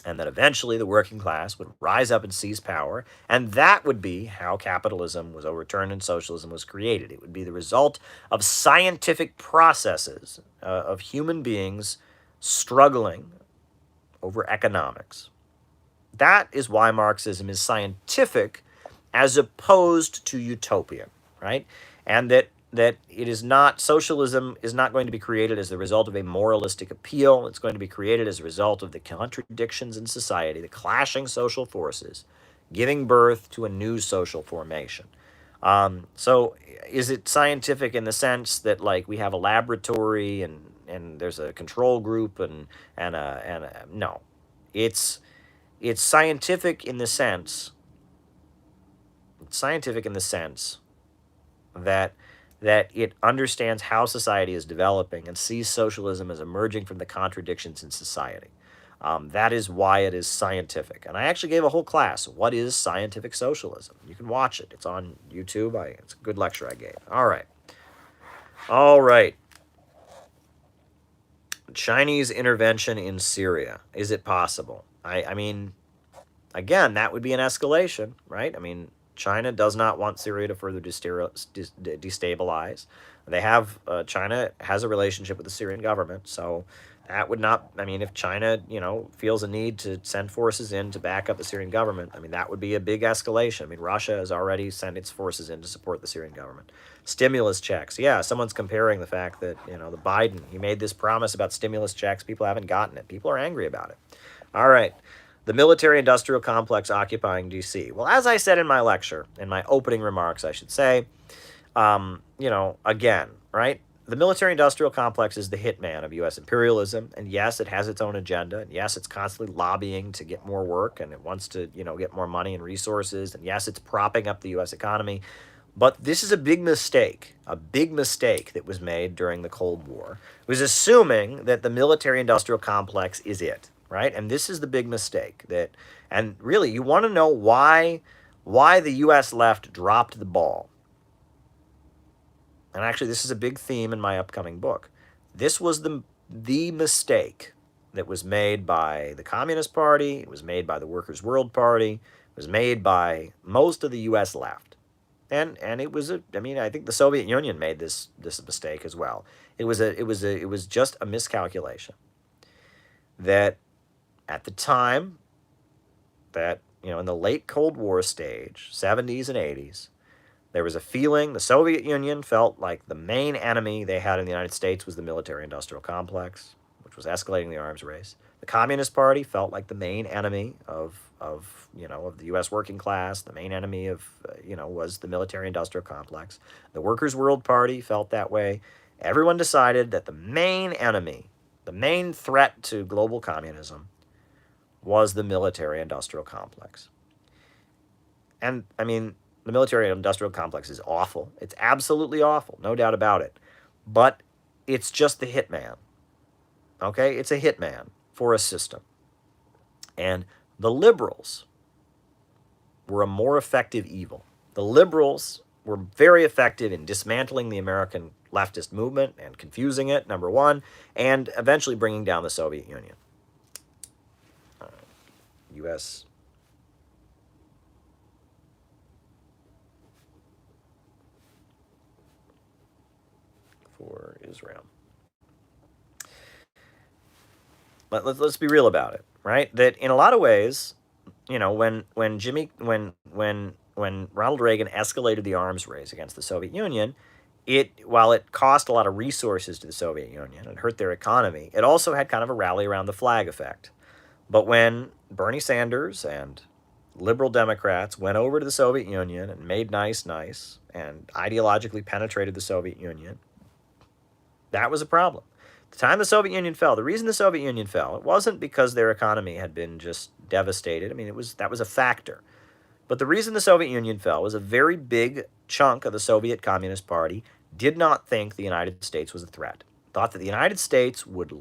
and that eventually the working class would rise up and seize power, and that would be how capitalism was overturned and socialism was created. It would be the result of scientific processes of human beings struggling over economics. That is why Marxism is scientific as opposed to utopian, right? And that it is not, socialism is not going to be created as the result of a moralistic appeal. It's going to be created as a result of the contradictions in society, the clashing social forces, giving birth to a new social formation. So is it scientific in the sense that, like, we have a laboratory and there's a control group and no. It's scientific in the sense that it understands how society is developing and sees socialism as emerging from the contradictions in society. That is why it is scientific. And I actually gave a whole class, what is scientific socialism? You can watch it. It's on YouTube. It's a good lecture I gave. All right. Chinese intervention in Syria. Is it possible? I mean, again, that would be an escalation, right? I mean, China does not want Syria to further destabilize. They have, China has a relationship with the Syrian government, so that would not, I mean, if China, feels a need to send forces in to back up the Syrian government, I mean, that would be a big escalation. I mean, Russia has already sent its forces in to support the Syrian government. Stimulus checks. Yeah, someone's comparing the fact that, the Biden, he made this promise about stimulus checks. People haven't gotten it. People are angry about it. All right. The military-industrial complex occupying D.C. Well, as I said in my lecture, in my opening remarks, I should say, again, right? The military-industrial complex is the hitman of U.S. imperialism, and yes, it has its own agenda, and yes, it's constantly lobbying to get more work, and it wants to, get more money and resources, and yes, it's propping up the U.S. economy. But this is a big mistake that was made during the Cold War. It was assuming that the military-industrial complex is it, right? And this is the big mistake and really, you want to know why the U.S. left dropped the ball. And actually, this is a big theme in my upcoming book. This was the mistake that was made by the Communist Party. It was made by the Workers' World Party. It was made by most of the U.S. left. And it was I think the Soviet Union made this mistake as well. It was just a miscalculation. That at the time, that in the late Cold War stage, 70s and 80s, there was a feeling the Soviet Union felt like the main enemy they had in the United States was the military-industrial complex, which was escalating the arms race. The Communist Party felt like the main enemy of the U.S. working class. The main enemy was the military-industrial complex. The Workers' World Party felt that way. Everyone decided that the main enemy, the main threat to global communism, was the military-industrial complex. And, the military-industrial complex is awful. It's absolutely awful, no doubt about it. But it's just the hitman. Okay? It's a hitman for a system. And the liberals were a more effective evil. The liberals were very effective in dismantling the American leftist movement and confusing it, number one, and eventually bringing down the Soviet Union. U.S. for Israel. But let's be real about it, right? That in a lot of ways, when Ronald Reagan escalated the arms race against the Soviet Union, while it cost a lot of resources to the Soviet Union and hurt their economy, it also had kind of a rally around the flag effect. But when Bernie Sanders and liberal Democrats went over to the Soviet Union and made nice, and ideologically penetrated the Soviet Union, that was a problem. The time the Soviet Union fell, the reason the Soviet Union fell, it wasn't because their economy had been just devastated. That was a factor. But the reason the Soviet Union fell was a very big chunk of the Soviet Communist Party did not think the United States was a threat. Thought that the United States would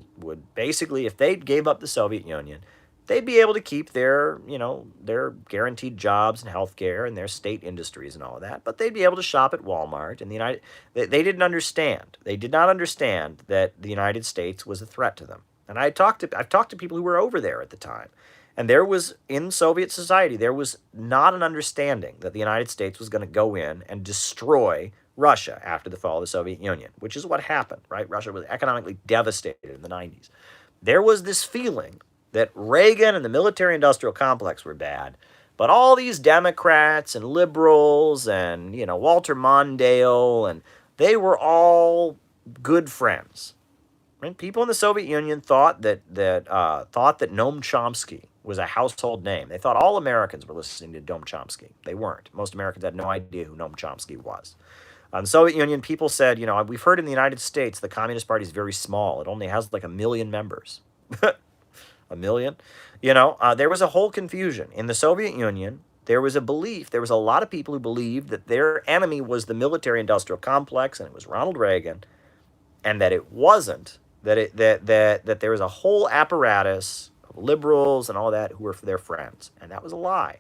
basically, if they gave up the Soviet Union, they'd be able to keep their guaranteed jobs and health care and their state industries and all of that, but they'd be able to shop at Walmart. And they didn't understand. They did not understand that the United States was a threat to them. And I've talked to people who were over there at the time. And there was, in Soviet society, there was not an understanding that the United States was going to go in and destroy Russia after the fall of the Soviet Union, which is what happened, right? Russia was economically devastated in the 90s. There was this feeling that Reagan and the military-industrial complex were bad, but all these Democrats and liberals and, Walter Mondale, and they were all good friends. Right? People in the Soviet Union thought that Noam Chomsky was a household name. They thought all Americans were listening to Noam Chomsky. They weren't. Most Americans had no idea who Noam Chomsky was. In the Soviet Union, people said, we've heard in the United States the Communist Party is very small. It only has like 1 million members. 1 million? There was a whole confusion. In the Soviet Union, there was a belief, there was a lot of people who believed that their enemy was the military-industrial complex, and it was Ronald Reagan, and that it wasn't, that there was a whole apparatus of liberals and all that who were their friends, and that was a lie.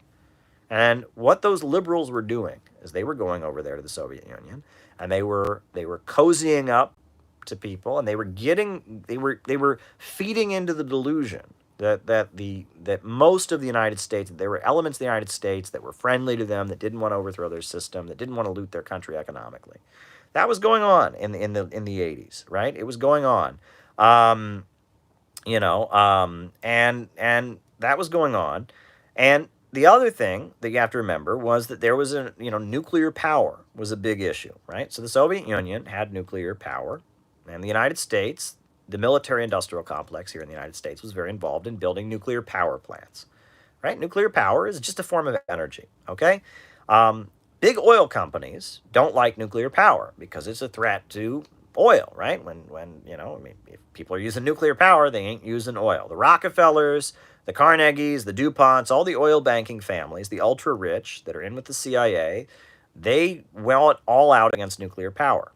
And what those liberals were doing is they were going over there to the Soviet Union, and they were cozying up to people, and they were feeding into the delusion That most of the United States, there were elements of the United States that were friendly to them, that didn't want to overthrow their system, that didn't want to loot their country economically. That was going on in the 80s, right? It was going on. Um, and that was going on. And the other thing that you have to remember was that there was nuclear power was a big issue, right? So the Soviet Union had nuclear power, and the United States, the military-industrial complex here in the United States, was very involved in building nuclear power plants, right? Nuclear power is just a form of energy, okay? Big oil companies don't like nuclear power because it's a threat to oil, right? If people are using nuclear power, they ain't using oil. The Rockefellers, the Carnegies, the DuPonts, all the oil banking families, the ultra-rich that are in with the CIA, they went all out against nuclear power.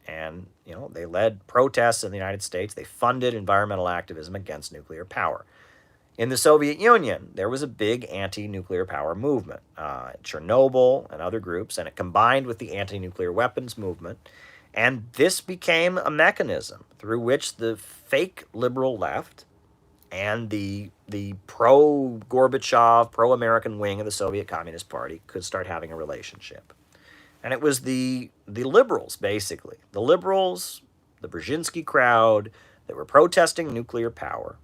And, they led protests in the United States. They funded environmental activism against nuclear power. In the Soviet Union, there was a big anti-nuclear power movement, Chernobyl and other groups, and it combined with the anti-nuclear weapons movement. And this became a mechanism through which the fake liberal left and the pro-Gorbachev, pro-American wing of the Soviet Communist Party could start having a relationship. And it was the liberals, basically. The liberals, the Brzezinski crowd that were protesting nuclear power,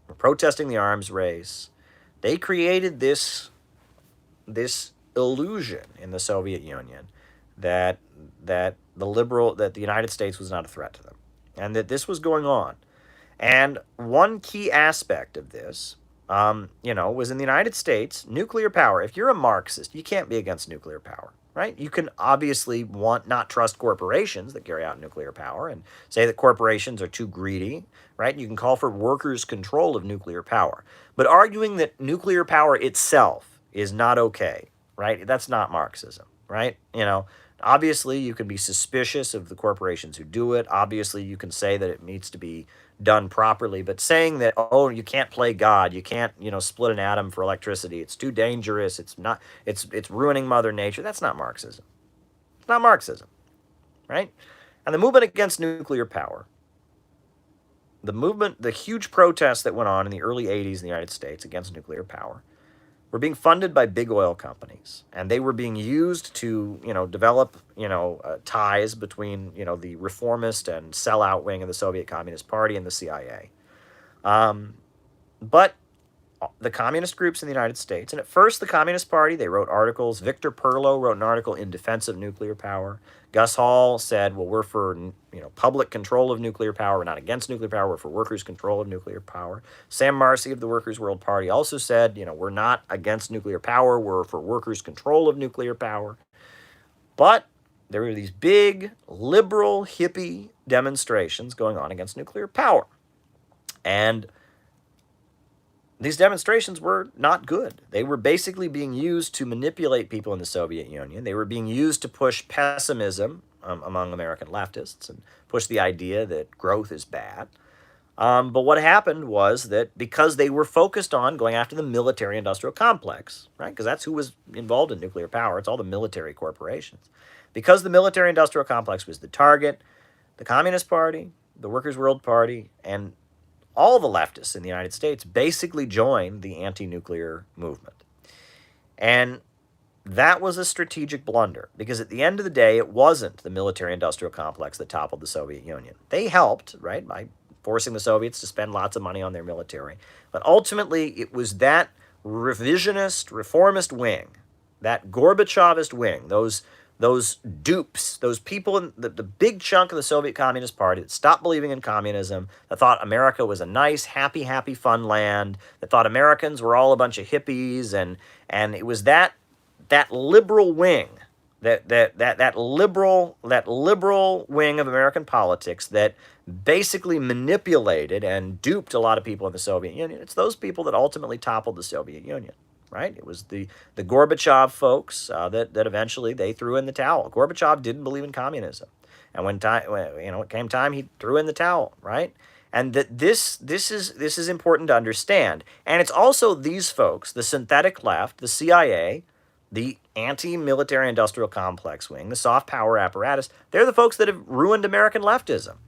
were protesting the arms race. They created this illusion in the Soviet Union that the United States was not a threat to them, and that this was going on. And one key aspect of this, was in the United States, nuclear power. If you're a Marxist, you can't be against nuclear power, right? You can obviously not trust corporations that carry out nuclear power and say that corporations are too greedy, right? You can call for workers' control of nuclear power. But arguing that nuclear power itself is not okay, right? That's not Marxism, right? Obviously, you can be suspicious of the corporations who do it. Obviously, you can say that it needs to be done properly. But saying that, oh, you can't play God, you can't, split an atom for electricity, it's too dangerous, it's ruining Mother Nature, that's not Marxism. It's not Marxism, right? And the movement against nuclear power, the huge protests that went on in the early 80s in the United States against nuclear power, were being funded by big oil companies, and they were being used to, develop, ties between, the reformist and sellout wing of the Soviet Communist Party and the CIA. But the communist groups in the United States, and at first the Communist Party, they wrote articles. Victor Perlo wrote an article in defense of nuclear power. Gus Hall said, well, we're for, public control of nuclear power. We're not against nuclear power. We're for workers' control of nuclear power. Sam Marcy of the Workers' World Party also said, we're not against nuclear power. We're for workers' control of nuclear power. But there were these big liberal hippie demonstrations going on against nuclear power. And these demonstrations were not good. They were basically being used to manipulate people in the Soviet Union. They were being used to push pessimism among American leftists and push the idea that growth is bad. But what happened was that because they were focused on going after the military-industrial complex, right? Because that's who was involved in nuclear power. It's all the military corporations. Because the military-industrial complex was the target, the Communist Party, the Workers' World Party, and all the leftists in the United States basically joined the anti-nuclear movement. And that was a strategic blunder, because at the end of the day, it wasn't the military-industrial complex that toppled the Soviet Union. They helped, right, by forcing the Soviets to spend lots of money on their military. But ultimately, it was that revisionist, reformist wing, that Gorbachevist wing, those dupes, those people in the big chunk of the Soviet Communist Party that stopped believing in communism, that thought America was a nice, happy, fun land, that thought Americans were all a bunch of hippies, and it was that liberal wing, that liberal wing of American politics that basically manipulated and duped a lot of people in the Soviet Union. It's those people that ultimately toppled the Soviet Union. Right? It was the Gorbachev folks that eventually they threw in the towel. Gorbachev didn't believe in communism, and when it came time, he threw in the towel. Right? And that this is important to understand. And it's also these folks, the synthetic left, the CIA, the anti-military industrial complex wing, the soft power apparatus. They're the folks that have ruined American leftism.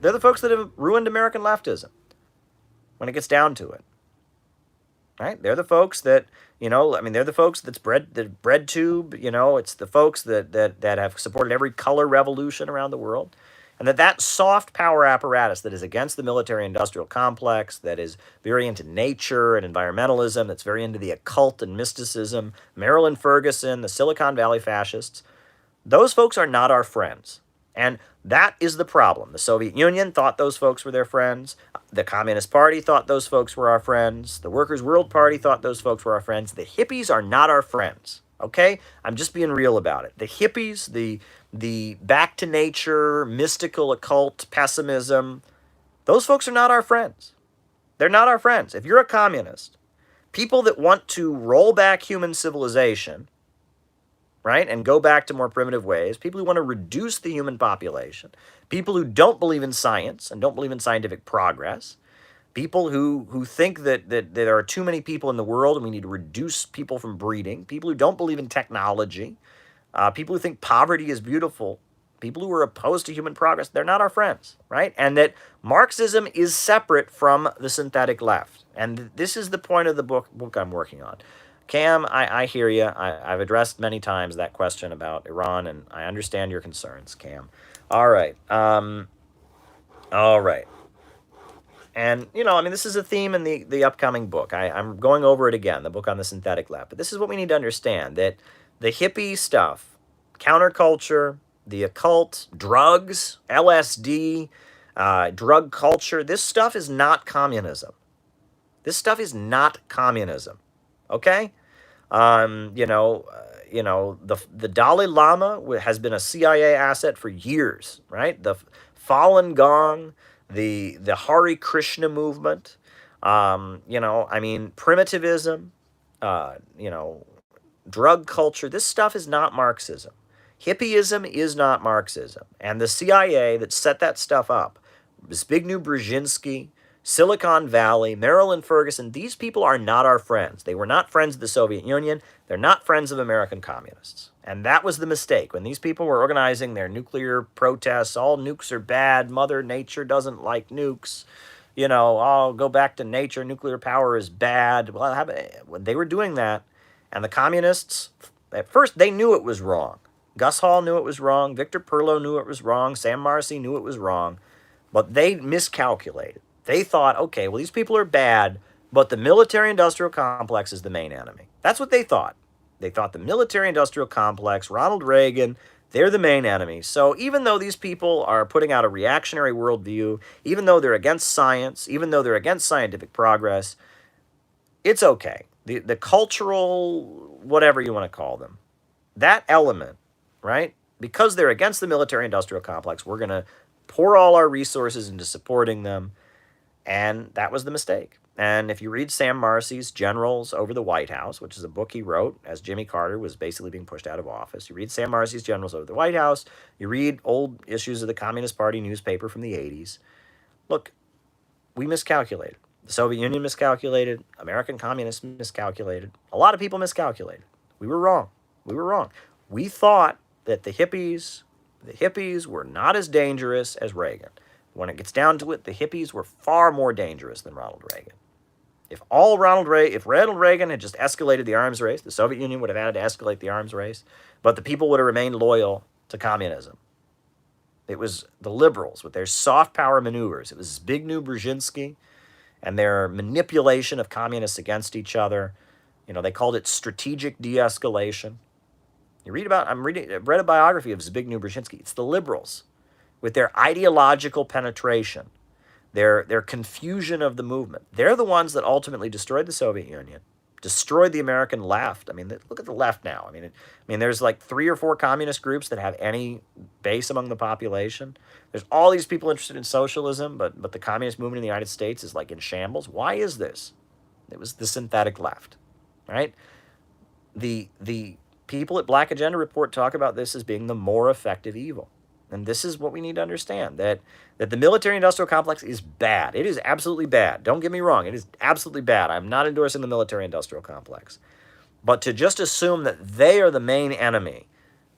They're the folks that have ruined American leftism. when it gets down to it. Right? They're the folks that, they're the folks that's the bread tube, it's the folks that have supported every color revolution around the world. And that soft power apparatus that is against the military-industrial complex, that is very into nature and environmentalism, that's very into the occult and mysticism, Marilyn Ferguson, the Silicon Valley fascists, those folks are not our friends. And that is the problem. The Soviet Union thought those folks were their friends. The Communist Party thought those folks were our friends. The Workers' World Party thought those folks were our friends. The hippies are not our friends. Okay? I'm just being real about it. The hippies, the back to nature, mystical, occult, pessimism, those folks are not our friends. They're not our friends. If you're a communist, people that want to roll back human civilization, right, and go back to more primitive ways, people who want to reduce the human population, people who don't believe in science and don't believe in scientific progress, people who think that there are too many people in the world and we need to reduce people from breeding, people who don't believe in technology, people who think poverty is beautiful, people who are opposed to human progress, they're not our friends, right? And that Marxism is separate from the synthetic left. And this is the point of the book I'm working on. Cam, I hear you. I've addressed many times that question about Iran, and I understand your concerns, Cam. All right. All right. And, this is a theme in the upcoming book. I'm going over it again, the book on the synthetic left. But this is what we need to understand, that the hippie stuff, counterculture, the occult, drugs, LSD, drug culture, this stuff is not communism. This stuff is not communism. Okay? The Dalai Lama has been a CIA asset for years, right? The Falun Gong, the Hare Krishna movement, primitivism, drug culture. This stuff is not Marxism. Hippieism is not Marxism. And the CIA that set that stuff up, Zbigniew Brzezinski, Silicon Valley, Marilyn Ferguson, these people are not our friends. They were not friends of the Soviet Union. They're not friends of American communists. And that was the mistake. When these people were organizing their nuclear protests, all nukes are bad, Mother Nature doesn't like nukes, I'll go back to nature, nuclear power is bad. Well, when they were doing that, and the communists, at first they knew it was wrong. Gus Hall knew it was wrong. Victor Perlow knew it was wrong. Sam Marcy knew it was wrong. But they miscalculated. They thought, okay, well, these people are bad, but the military-industrial complex is the main enemy. That's what they thought. They thought the military-industrial complex, Ronald Reagan, they're the main enemy. So even though these people are putting out a reactionary worldview, even though they're against science, even though they're against scientific progress, it's okay. The cultural, whatever you want to call them, that element, right? Because they're against the military-industrial complex, we're going to pour all our resources into supporting them. And that was the mistake. And if you read Sam Marcy's Generals Over the White House, which is a book he wrote as Jimmy Carter was basically being pushed out of office, you read Sam Marcy's Generals Over the White House, you read old issues of the Communist Party newspaper from the 80s. Look, we miscalculated. The Soviet Union miscalculated. American communists miscalculated. A lot of people miscalculated. We were wrong. We were wrong. We thought that the hippies were not as dangerous as Reagan. When it gets down to it, the hippies were far more dangerous than Ronald Reagan. If Ronald Reagan had just escalated the arms race, the Soviet Union would have had to escalate the arms race, but the people would have remained loyal to communism. It was the liberals with their soft power maneuvers. It was Zbigniew Brzezinski and their manipulation of communists against each other. They called it strategic de-escalation. I read a biography of Zbigniew Brzezinski. It's the liberals with their ideological penetration, their confusion of the movement. They're the ones that ultimately destroyed the Soviet Union, destroyed the American left. Look at the left now. There's like 3 or 4 communist groups that have any base among the population. There's all these people interested in socialism, but the communist movement in the United States is like in shambles. Why is this? It was the synthetic left, right? The people at Black Agenda Report talk about this as being the more effective evil. And this is what we need to understand, that the military-industrial complex is bad. It is absolutely bad. Don't get me wrong. It is absolutely bad. I'm not endorsing the military-industrial complex. But to just assume that they are the main enemy,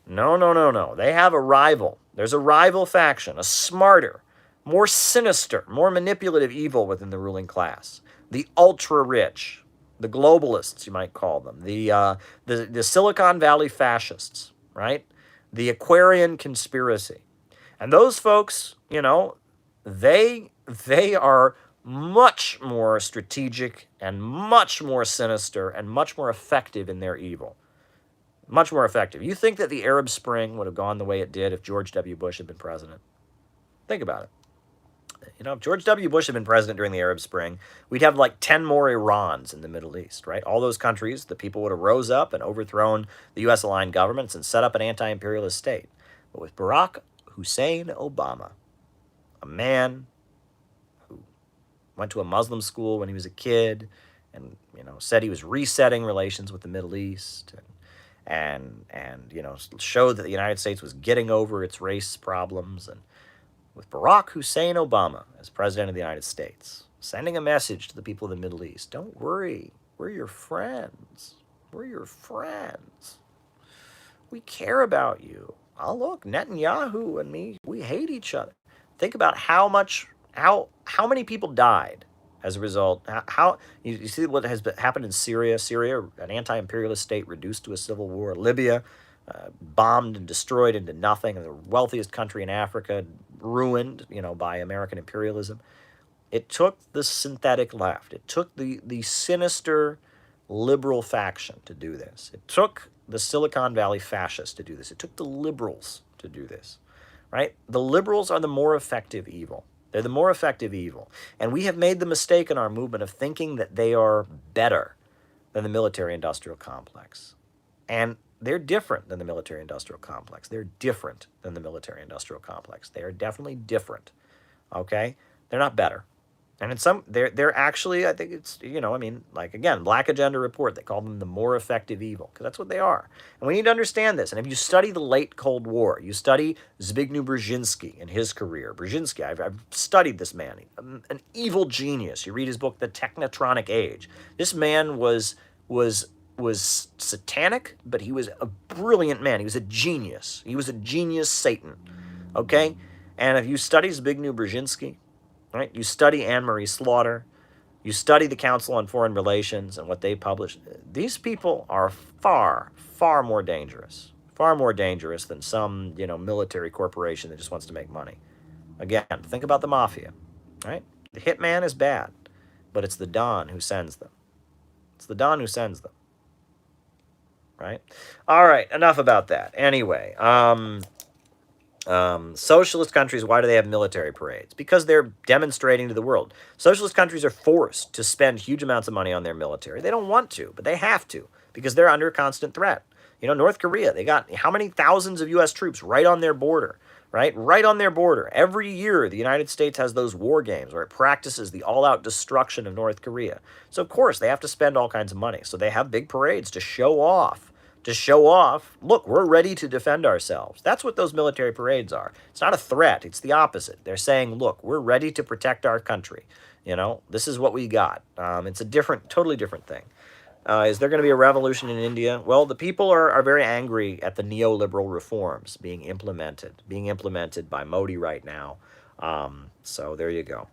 no. They have a rival. There's a rival faction, a smarter, more sinister, more manipulative evil within the ruling class. The ultra-rich, the globalists, you might call them, the Silicon Valley fascists, right? The Aquarian conspiracy. And those folks, they are much more strategic and much more sinister and much more effective in their evil. Much more effective. You think that the Arab Spring would have gone the way it did if George W. Bush had been president? Think about it. If George W. Bush had been president during the Arab Spring, we'd have like 10 more Irans in the Middle East, right? All those countries, the people would have rose up and overthrown the U.S.-aligned governments and set up an anti-imperialist state. But with Barack Hussein Obama, a man who went to a Muslim school when he was a kid and, said he was resetting relations with the Middle East and showed that the United States was getting over its race problems, and with Barack Hussein Obama as president of the United States, sending a message to the people of the Middle East. Don't worry. We're your friends. We're your friends. We care about you. Oh, look, Netanyahu and me, we hate each other. Think about how many people died as a result. How you see what has happened in Syria. Syria, an anti-imperialist state reduced to a civil war. Libya, bombed and destroyed into nothing. The wealthiest country in Africa, ruined, by American imperialism. It took the synthetic left. It took the sinister liberal faction to do this. It took the Silicon Valley fascists to do this. It took the liberals to do this, right? The liberals are the more effective evil. They're the more effective evil. And we have made the mistake in our movement of thinking that they are better than the military-industrial complex. And they're different than the military-industrial complex. They're different than the military-industrial complex. They are definitely different, okay? They're not better. And in some, they're actually, I think it's, again, Black Agenda Report, they call them the more effective evil, because that's what they are. And we need to understand this. And if you study the late Cold War, you study Zbigniew Brzezinski and his career. Brzezinski, I've studied this man, an evil genius. You read his book, The Technotronic Age. This man was satanic, but he was a brilliant man. He was a genius. He was a genius Satan, okay? And if you study Zbigniew Brzezinski, right, you study Anne-Marie Slaughter, you study the Council on Foreign Relations and what they publish, these people are far, far more dangerous than some, military corporation that just wants to make money. Again, think about the mafia, right? The hitman is bad, but it's the Don who sends them. It's the Don who sends them. Right? All right, enough about that. Anyway, socialist countries, why do they have military parades? Because they're demonstrating to the world. Socialist countries are forced to spend huge amounts of money on their military. They don't want to, but they have to, because they're under constant threat. North Korea, they got how many thousands of U.S. troops right on their border, right? Right on their border. Every year, the United States has those war games where it practices the all-out destruction of North Korea. So, of course, they have to spend all kinds of money. So they have big parades to show off. Look, we're ready to defend ourselves. That's what those military parades are. It's not a threat. It's the opposite. They're saying, look, we're ready to protect our country. This is what we got. It's a totally different thing. Is there going to be a revolution in India? Well, the people are very angry at the neoliberal reforms being implemented by Modi right now. So there you go.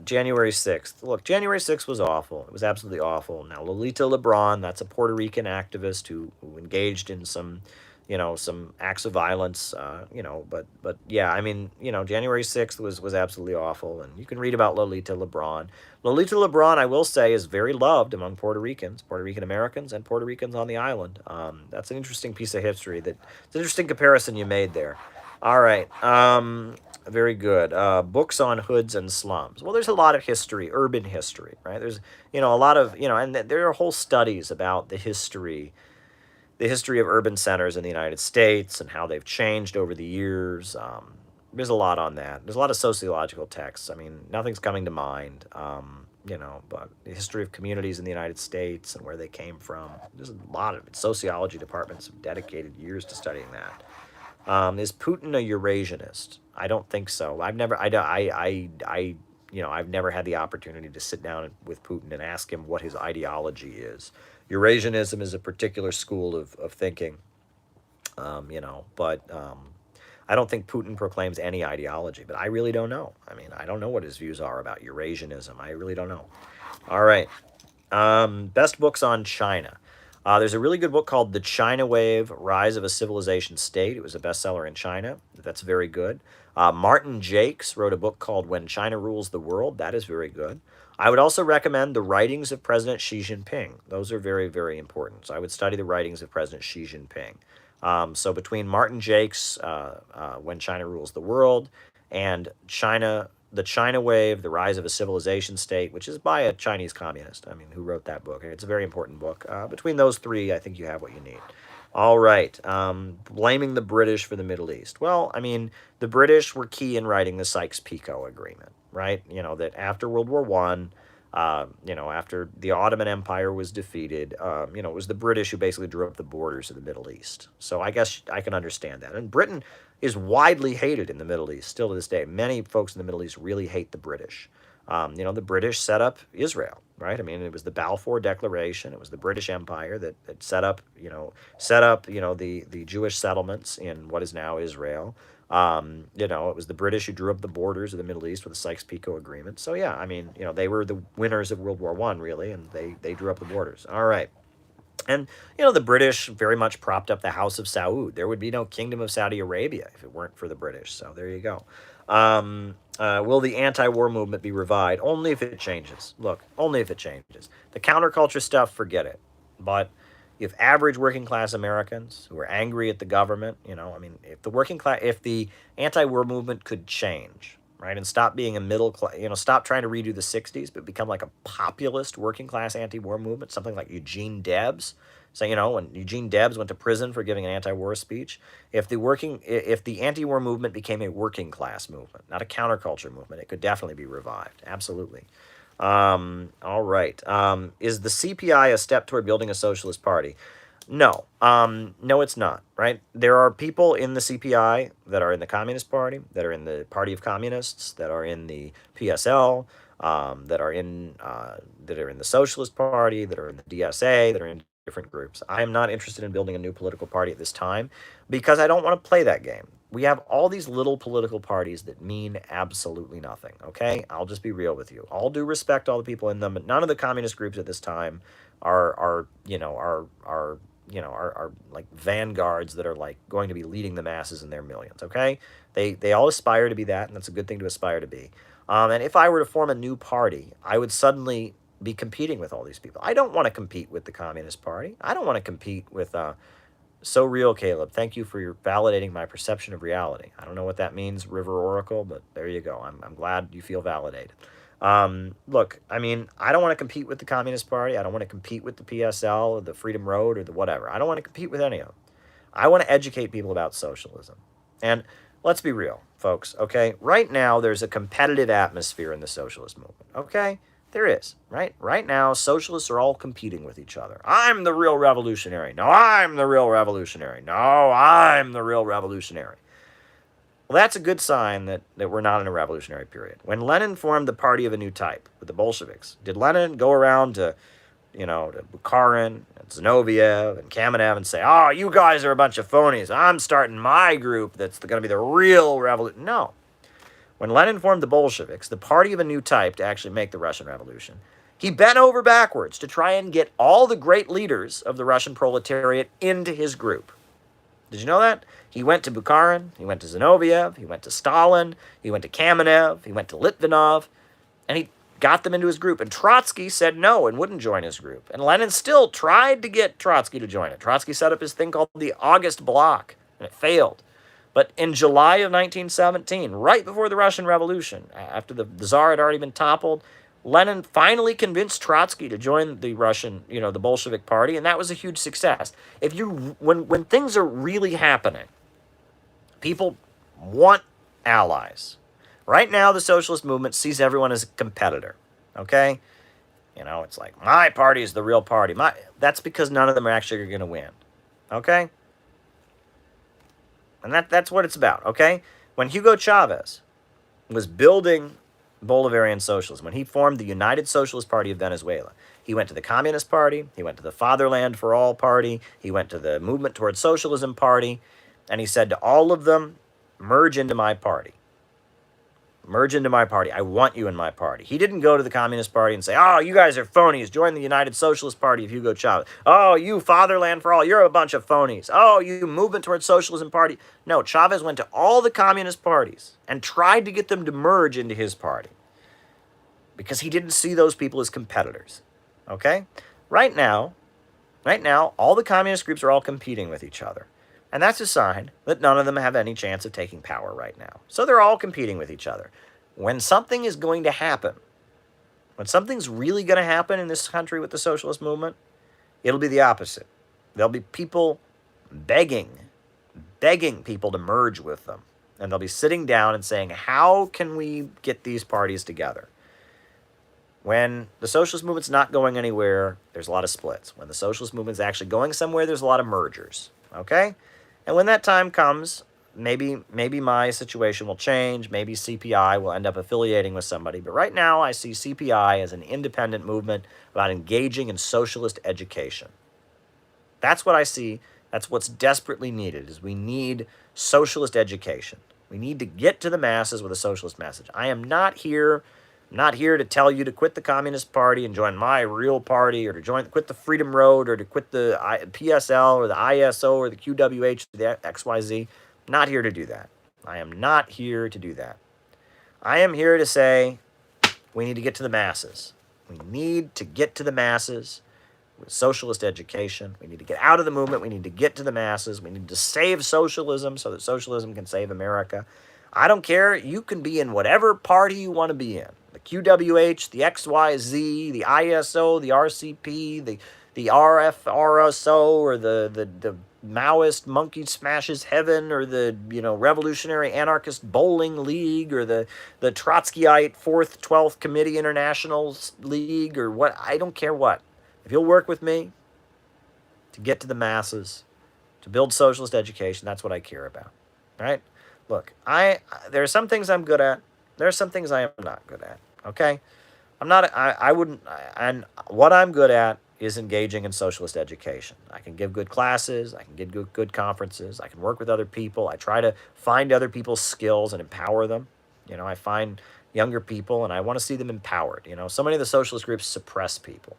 January 6th. Look, January 6th was awful. It was absolutely awful. Now, Lolita LeBron, that's a Puerto Rican activist who engaged in some acts of violence, but yeah, January 6th was absolutely awful, and you can read about Lolita LeBron. Lolita LeBron, I will say, is very loved among Puerto Ricans, Puerto Rican Americans, and Puerto Ricans on the island. That's an interesting piece of history. It's an interesting comparison you made there. All right. Very good. Books on hoods and slums. Well, there's a lot of history, urban history, right? There's, a lot of, and there are whole studies about the history of urban centers in the United States and how they've changed over the years. There's a lot on that. There's a lot of sociological texts. Nothing's coming to mind, but the history of communities in the United States and where they came from. There's a lot of sociology departments have dedicated years to studying that. Is Putin a Eurasianist? I don't think so. I've never had the opportunity to sit down with Putin and ask him what his ideology is. Eurasianism is a particular school of thinking, but I don't think Putin proclaims any ideology, but I really don't know. I mean, I don't know what his views are about Eurasianism. I really don't know. All right. Best books on China. There's a really good book called The China Wave, Rise of a Civilization State. It was a bestseller in China. That's very good. Martin Jakes wrote a book called When China Rules the World. That is very good. I would also recommend the writings of President Xi Jinping. Those are very, very important. So I would study the writings of President Xi Jinping. So between Martin Jakes, When China Rules the World, and The China Wave, The Rise of a Civilization State, which is by a Chinese communist, I mean, who wrote that book. It's a very important book. Between those three, I think you have what you need. All right. Blaming the British for the Middle East. Well, I mean, the British were key in writing the Sykes-Picot Agreement, right? You know, that after World War I, after the Ottoman Empire was defeated, it was the British who basically drew up the borders of the Middle East. So I guess I can understand that. And Britain is widely hated in the Middle East, still to this day. Many folks in the Middle East really hate the British. The British set up Israel, right? I mean, it was the Balfour Declaration. It was the British Empire that set up, the Jewish settlements in what is now Israel. It was the British who drew up the borders of the Middle East with the Sykes-Picot Agreement. So yeah, I mean, they were the winners of World War I, really, and they drew up the borders. All right. And, the British very much propped up the House of Saud. There would be no Kingdom of Saudi Arabia if it weren't for the British. So there you go. Will the anti-war movement be revived? Only if it changes. Look, only if it changes. The counterculture stuff, forget it. But if average working class Americans who are angry at the government, if the anti-war movement could change, right, and stop being a middle class, stop trying to redo the 60s, but become like a populist working class anti-war movement, something like Eugene Debs. So, when Eugene Debs went to prison for giving an anti-war speech, if the anti-war movement became a working class movement, not a counterculture movement, it could definitely be revived. Absolutely. All right. Is the CPI a step toward building a socialist party? No. No, it's not, right? There are people in the CPI that are in the Communist Party, that are in the Party of Communists, that are in the PSL, that are in the Socialist Party, that are in the DSA, that are in different groups. I am not interested in building a new political party at this time because I don't want to play that game. We have all these little political parties that mean absolutely nothing, okay? I'll just be real with you. All due respect to all the people in them, but none of the communist groups at this time are like vanguards that are like going to be leading the masses in their millions, okay? They all aspire to be that, and that's a good thing to aspire to be. And if I were to form a new party, I would suddenly be competing with all these people. I don't want to compete with the Communist Party. I don't want to compete with So Real, Caleb. Thank you for your validating my perception of reality. I don't know what that means, River Oracle, but there you go. I'm glad you feel validated. Look, I mean, I don't want to compete with the Communist Party. I don't want to compete with the PSL or the Freedom Road or the whatever. I don't want to compete with any of them. I want to educate people about socialism. And let's be real, folks, okay? Right now, there's a competitive atmosphere in the socialist movement, okay? There is, right? Right now, socialists are all competing with each other. I'm the real revolutionary. No, I'm the real revolutionary. No, I'm the real revolutionary. Well, that's a good sign that we're not in a revolutionary period. When Lenin formed the party of a new type with the Bolsheviks, did Lenin go around to Bukharin and Zinoviev and Kamenev and say, oh, you guys are a bunch of phonies. I'm starting my group that's going to be the real revolution? No. When Lenin formed the Bolsheviks, the party of a new type to actually make the Russian Revolution, he bent over backwards to try and get all the great leaders of the Russian proletariat into his group. Did you know that? He went to Bukharin, he went to Zinoviev, he went to Stalin, he went to Kamenev, he went to Litvinov, and he got them into his group. And Trotsky said no and wouldn't join his group. And Lenin still tried to get Trotsky to join it. Trotsky set up his thing called the August Bloc, and it failed. But in July of 1917, right before the Russian Revolution, after the Tsar had already been toppled, Lenin finally convinced Trotsky to join the Russian, the Bolshevik Party, and that was a huge success. When things are really happening, people want allies. Right now, the socialist movement sees everyone as a competitor, okay? It's like, my party is the real party. That's because none of them are actually going to win, okay? And that's what it's about, okay? When Hugo Chavez was building Bolivarian socialism, when he formed the United Socialist Party of Venezuela, he went to the Communist Party, he went to the Fatherland for All Party, he went to the Movement Towards Socialism Party, and he said to all of them, merge into my party. Merge into my party. I want you in my party. He didn't go to the Communist Party and say, oh, you guys are phonies. Join the United Socialist Party of Hugo Chavez. Oh, you Fatherland for All, you're a bunch of phonies. Oh, you Movement Towards Socialism Party. No, Chavez went to all the communist parties and tried to get them to merge into his party because he didn't see those people as competitors. Okay? Right now, all the communist groups are all competing with each other. And that's a sign that none of them have any chance of taking power right now. So they're all competing with each other. When something is going to happen, when something's really going to happen in this country with the socialist movement, it'll be the opposite. There'll be people begging people to merge with them. And they'll be sitting down and saying, how can we get these parties together? When the socialist movement's not going anywhere, there's a lot of splits. When the socialist movement's actually going somewhere, there's a lot of mergers. Okay? And when that time comes, maybe my situation will change. Maybe CPI will end up affiliating with somebody. But right now, I see CPI as an independent movement about engaging in socialist education. That's what I see. That's what's desperately needed, is we need socialist education. We need to get to the masses with a socialist message. I am not here to tell you to quit the Communist Party and join my real party, or to quit the Freedom Road, or to quit the PSL or the ISO or the QWH or the XYZ. Not here to do that. I am not here to do that. I am here to say we need to get to the masses. We need to get to the masses with socialist education. We need to get out of the movement. We need to get to the masses. We need to save socialism so that socialism can save America. I don't care. You can be in whatever party you want to be in. The QWH, the XYZ, the ISO, the RCP, the RFRSO, or the Maoist Monkey Smashes Heaven, or the Revolutionary Anarchist Bowling League, or the Trotskyite 4th, 12th Committee International League, or what. I don't care what. If you'll work with me to get to the masses, to build socialist education, that's what I care about. All right? Look, there are some things I'm good at. There are some things I am not good at. Okay? And what I'm good at is engaging in socialist education. I can give good classes. I can give good conferences. I can work with other people. I try to find other people's skills and empower them. I find younger people and I want to see them empowered. So many of the socialist groups suppress people,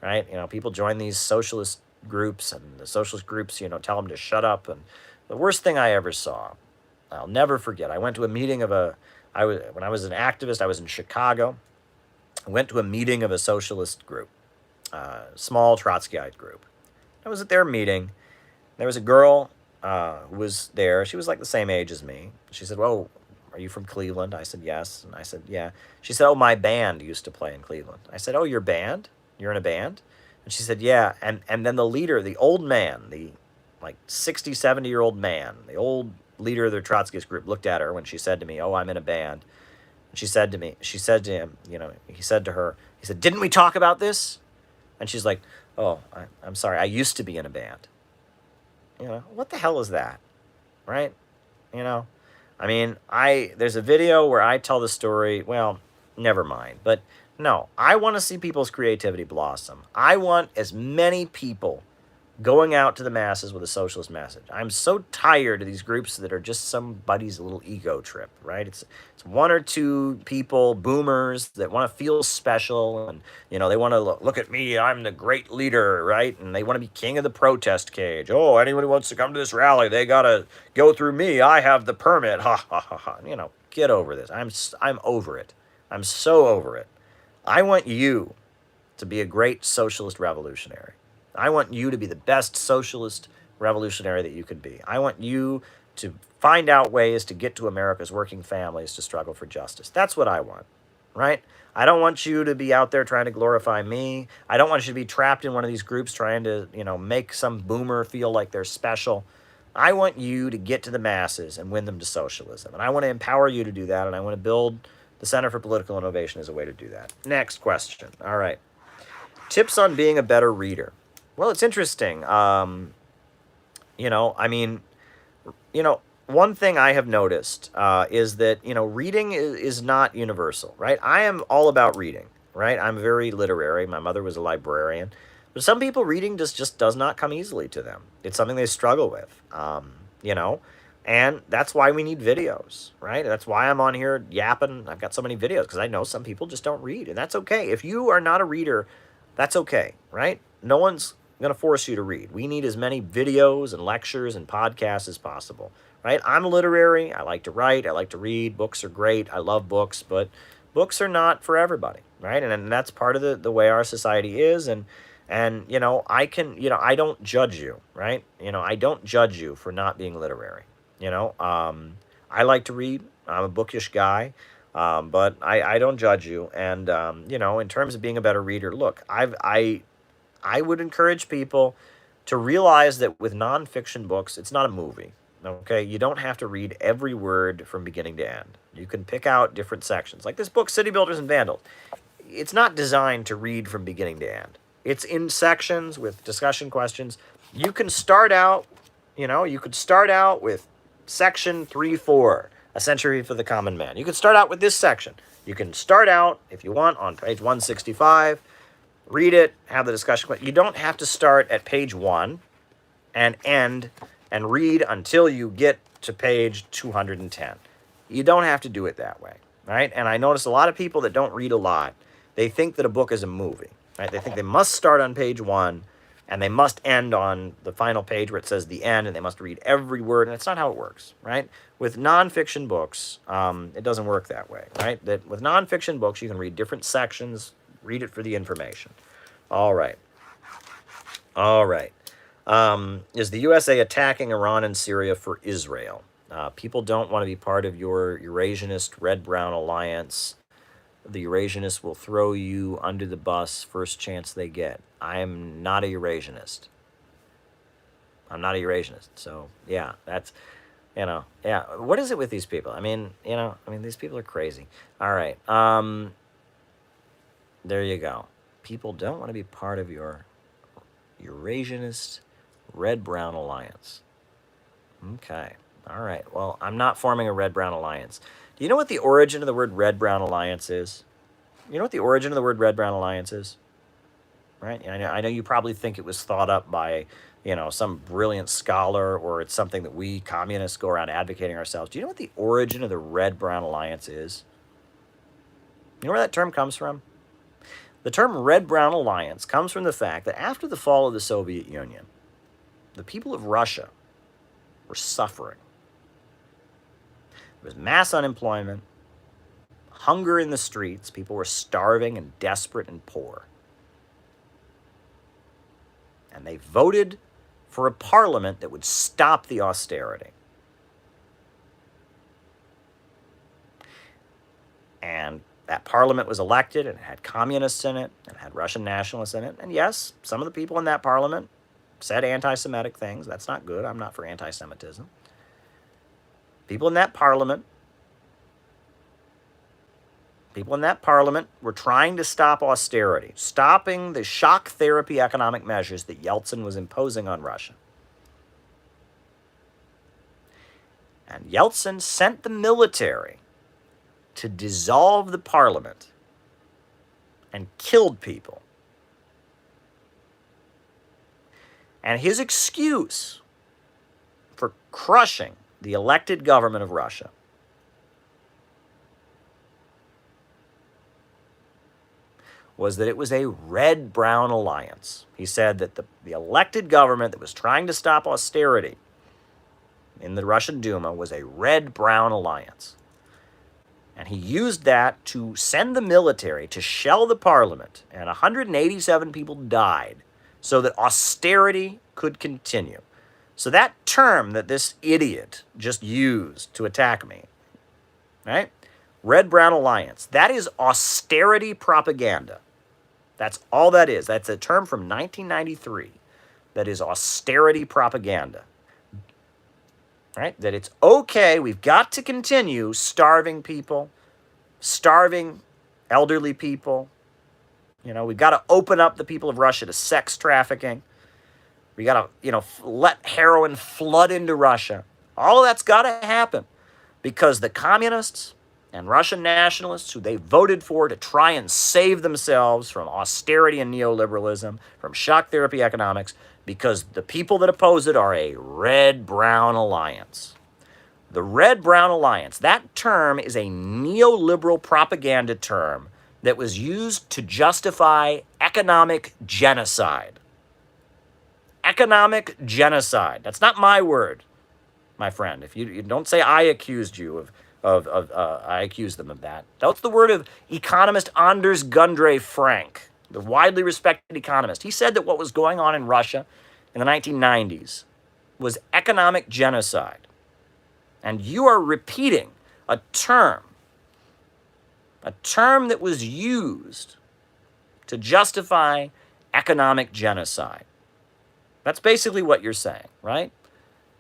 right? People join these socialist groups, and the socialist groups, tell them to shut up. And the worst thing I ever saw, I'll never forget. I went to a meeting of when I was an activist, I was in Chicago. I went to a meeting of a socialist group, small Trotskyite group. I was at their meeting. There was a girl who was there. She was like the same age as me. She said, well, are you from Cleveland? I said, yes. And I said, yeah. She said, oh, my band used to play in Cleveland. I said, oh, your band? You're in a band? And she said, yeah. And then the leader, the old man, the 60, 70-year-old man, the old leader of the Trotskyist group, looked at her when she said to me, oh, I'm in a band. And she said to him, he said to her, he said, didn't we talk about this? And she's like, oh, I'm sorry, I used to be in a band. What the hell is that? Right? There's a video where I tell the story, well, never mind. But no, I want to see people's creativity blossom. I want as many people going out to the masses with a socialist message. I'm so tired of these groups that are just somebody's little ego trip, right? It's one or two people, boomers, that want to feel special, and they want to look at me, I'm the great leader, right? And they want to be king of the protest cage. Oh, anyone who wants to come to this rally, they got to go through me. I have the permit. Ha ha ha ha. Get over this. I'm over it. I'm so over it. I want you to be a great socialist revolutionary. I want you to be the best socialist revolutionary that you could be. I want you to find out ways to get to America's working families to struggle for justice. That's what I want, right? I don't want you to be out there trying to glorify me. I don't want you to be trapped in one of these groups trying to, make some boomer feel like they're special. I want you to get to the masses and win them to socialism. And I want to empower you to do that, and I want to build the Center for Political Innovation as a way to do that. Next question. All right. Tips on being a better reader. Well, it's interesting. One thing I have noticed is that, reading is not universal, right? I am all about reading, right? I'm very literary. My mother was a librarian. But some people, reading just does not come easily to them. It's something they struggle with, And that's why we need videos, right? That's why I'm on here yapping. I've got so many videos because I know some people just don't read, and that's okay. If you are not a reader, that's okay, right? No one's going to force you to read. We need as many videos and lectures and podcasts as possible, right? I'm literary. I like to write. I like to read. Books are great. I love books, but books are not for everybody, right? And that's part of the way our society is, and you know, I can, you know, I don't judge you, right? You know, I don't judge you for not being literary. You know, I like to read. I'm a bookish guy, but I don't judge you. And you know, in terms of being a better reader, look, I would encourage people to realize that with nonfiction books, it's not a movie. Okay, you don't have to read every word from beginning to end. You can pick out different sections, like this book, City Builders and Vandals. It's not designed to read from beginning to end. It's in sections with discussion questions. You can start out, you know, you could start out with Section 3-4, A Century for the Common Man. You can start out with this section. You can start out, if you want, on page 165, read it, have the discussion. You don't have to start at page 1 and end and read until you get to page 210. You don't have to do it that way, right? And I notice a lot of people that don't read a lot, they think that a book is a movie, right? They think they must start on page 1 and they must end on the final page where it says the end, and they must read every word, and that's not how it works, right? With nonfiction books, it doesn't work that way, right? That with nonfiction books, you can read different sections, read it for the information. All right. All right. Is the USA attacking Iran and Syria for Israel? People don't want to be part of your Eurasianist red-brown alliance. The Eurasianists will throw you under the bus first chance they get. I am not a Eurasianist. I'm not a Eurasianist. So, yeah, that's, you know, yeah. What is it with these people? I mean, you know, these people are crazy. All right. There you go. People don't want to be part of your Eurasianist red-brown alliance. Okay. All right. Well, I'm not forming a red-brown alliance. Do you know what the origin of the word red-brown alliance is? You know what the origin of the word red-brown alliance is? Right? I know you probably think it was thought up by, you know, some brilliant scholar, or it's something that we communists go around advocating ourselves. Do you know what the origin of the red-brown alliance is? You know where that term comes from? The term red-brown alliance comes from the fact that after the fall of the Soviet Union, the people of Russia were suffering. There was mass unemployment, hunger in the streets. People were starving and desperate and poor. And they voted for a parliament that would stop the austerity. And that parliament was elected, and it had communists in it, and it had Russian nationalists in it. And yes, some of the people in that parliament said anti-Semitic things. That's not good. I'm not for anti-Semitism. People in that parliament were trying to stop austerity, stopping the shock therapy economic measures that Yeltsin was imposing on Russia. And Yeltsin sent the military to dissolve the parliament and killed people. And his excuse for crushing the elected government of Russia was that it was a red-brown alliance. He said that the elected government that was trying to stop austerity in the Russian Duma was a red-brown alliance. And he used that to send the military to shell the parliament, and 187 people died so that austerity could continue. So that term that this idiot just used to attack me, right? Red-brown alliance, that is austerity propaganda. That's all that is. That's a term from 1993 that is austerity propaganda. Right? That it's okay, we've got to continue starving people, starving elderly people. You know, we've got to open up the people of Russia to sex trafficking. We got to, you know, let heroin flood into Russia. All of that's got to happen because the communists and Russian nationalists who they voted for to try and save themselves from austerity and neoliberalism, from shock therapy economics, because the people that oppose it are a red-brown alliance. The Red-Brown Alliance, that term is a neoliberal propaganda term that was used to justify economic genocide. Economic genocide. That's not my word, my friend. If you don't say I accused you I accused them of that. That's the word of economist Anders Gundre Frank, the widely respected economist. He said that what was going on in Russia in the 1990s was economic genocide. And you are repeating a term that was used to justify economic genocide. That's basically what you're saying, right?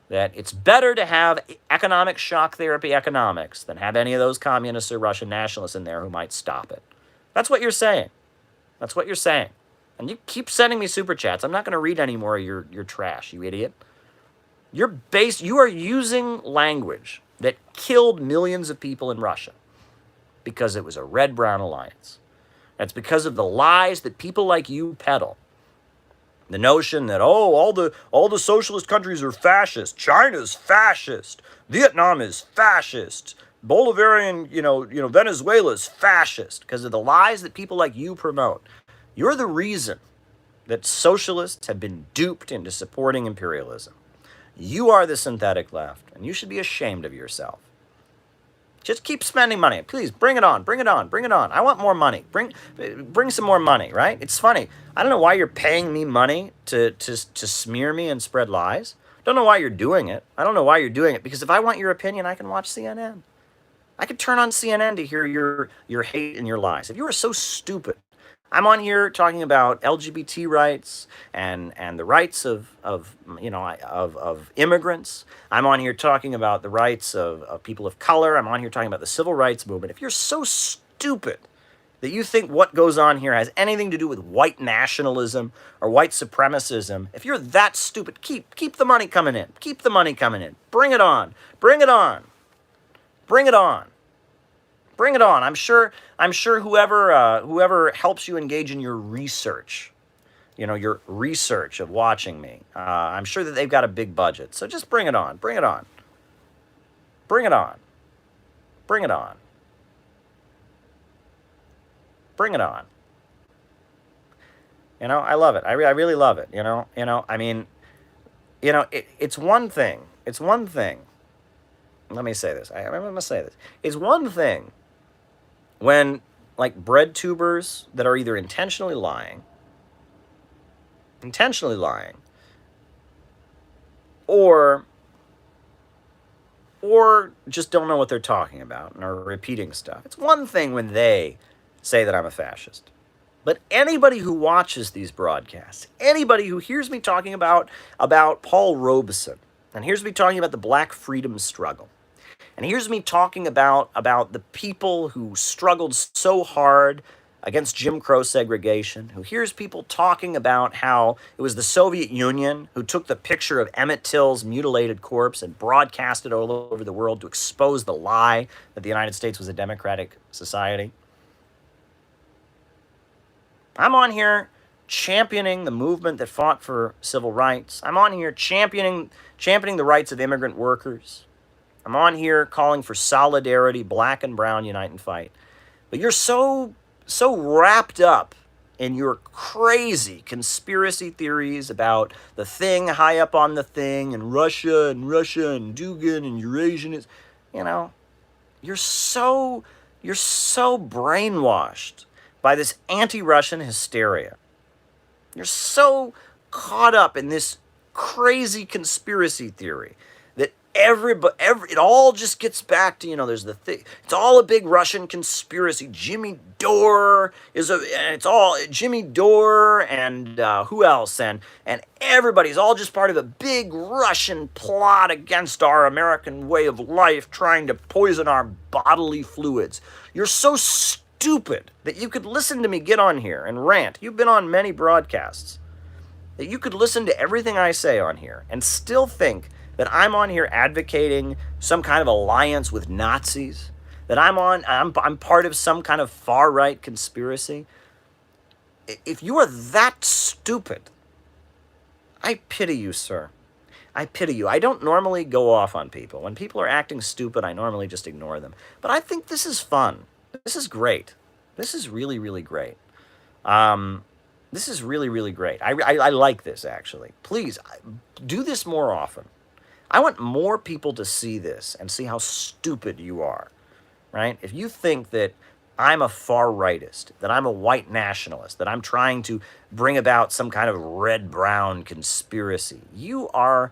That it's better to have economic shock therapy economics than have any of those communists or Russian nationalists in there who might stop it. That's what you're saying. That's what you're saying. And you keep sending me super chats. I'm not going to read any more of your trash, you idiot. You are using language that killed millions of people in Russia because it was a red-brown alliance. That's because of the lies that people like you peddle. The notion that, all the socialist countries are fascist. China's fascist. Vietnam is fascist. Bolivarian, Venezuela's fascist. Because of the lies that people like you promote. You're the reason that socialists have been duped into supporting imperialism. You are the synthetic left, and you should be ashamed of yourself. Just keep spending money. Please, bring it on, bring it on, bring it on. I want more money. Bring some more money, right? It's funny. I don't know why you're paying me money to smear me and spread lies. Don't know why you're doing it. I don't know why you're doing it, because if I want your opinion, I can watch CNN. I could turn on CNN to hear your hate and your lies. If you were so stupid, I'm on here talking about LGBT rights and the rights of immigrants. I'm on here talking about the rights of people of color. I'm on here talking about the civil rights movement. If you're so stupid that you think what goes on here has anything to do with white nationalism or white supremacism, if you're that stupid, keep the money coming in. Keep the money coming in. Bring it on. Bring it on. Bring it on. Bring it on. I'm sure whoever helps you engage in your research, your research of watching me, I'm sure that they've got a big budget. So just bring it on. Bring it on. Bring it on. Bring it on. Bring it on. I love it. I really love it. It's one thing. It's one thing. Let me say this. I'm going to say this. It's one thing when, like, bread tubers that are either intentionally lying, or just don't know what they're talking about and are repeating stuff. It's one thing when they say that I'm a fascist. But anybody who watches these broadcasts, anybody who hears me talking about Paul Robeson, and hears me talking about the Black freedom struggle, and here's me talking about the people who struggled so hard against Jim Crow segregation, who hears people talking about how it was the Soviet Union who took the picture of Emmett Till's mutilated corpse and broadcast it all over the world to expose the lie that the United States was a democratic society. I'm on here championing the movement that fought for civil rights. I'm on here championing the rights of immigrant workers. I'm on here calling for solidarity, black and brown, unite and fight. But you're so wrapped up in your crazy conspiracy theories about the thing high up on the thing and Russia and Dugan and Eurasian. You're so brainwashed by this anti-Russian hysteria. You're so caught up in this crazy conspiracy theory that it all just gets back to, there's the thing. It's all a big Russian conspiracy. Jimmy Dore and who else? And everybody's all just part of a big Russian plot against our American way of life, trying to poison our bodily fluids. You're so stupid that you could listen to me get on here and rant. You've been on many broadcasts. That you could listen to everything I say on here and still think that I'm on here advocating some kind of alliance with Nazis, that I'm part of some kind of far-right conspiracy. If you are that stupid, I pity you, sir. I pity you. I don't normally go off on people. When people are acting stupid, I normally just ignore them. But I think this is fun. This is great. This is really, really great. This is really, really great. I like this, actually. Please, do this more often. I want more people to see this and see how stupid you are, right? If you think that I'm a far rightist, that I'm a white nationalist, that I'm trying to bring about some kind of red-brown conspiracy, you are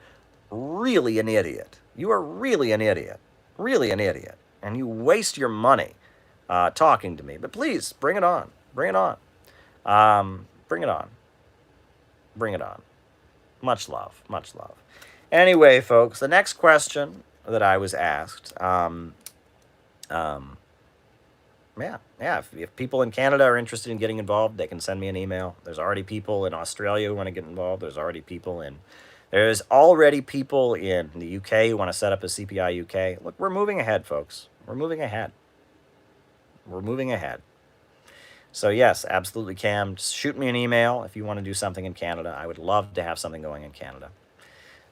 really an idiot. You are really an idiot. Really an idiot. And you waste your money talking to me. But please, bring it on. Bring it on. Bring it on. Bring it on. Much love. Much love. Anyway, folks, the next question that I was asked, if people in Canada are interested in getting involved, they can send me an email. There's already people in Australia who want to get involved. There's already people in the UK who want to set up a CPI UK. Look, we're moving ahead, folks. We're moving ahead. We're moving ahead. So yes, absolutely, Cam. Just shoot me an email if you want to do something in Canada. I would love to have something going in Canada.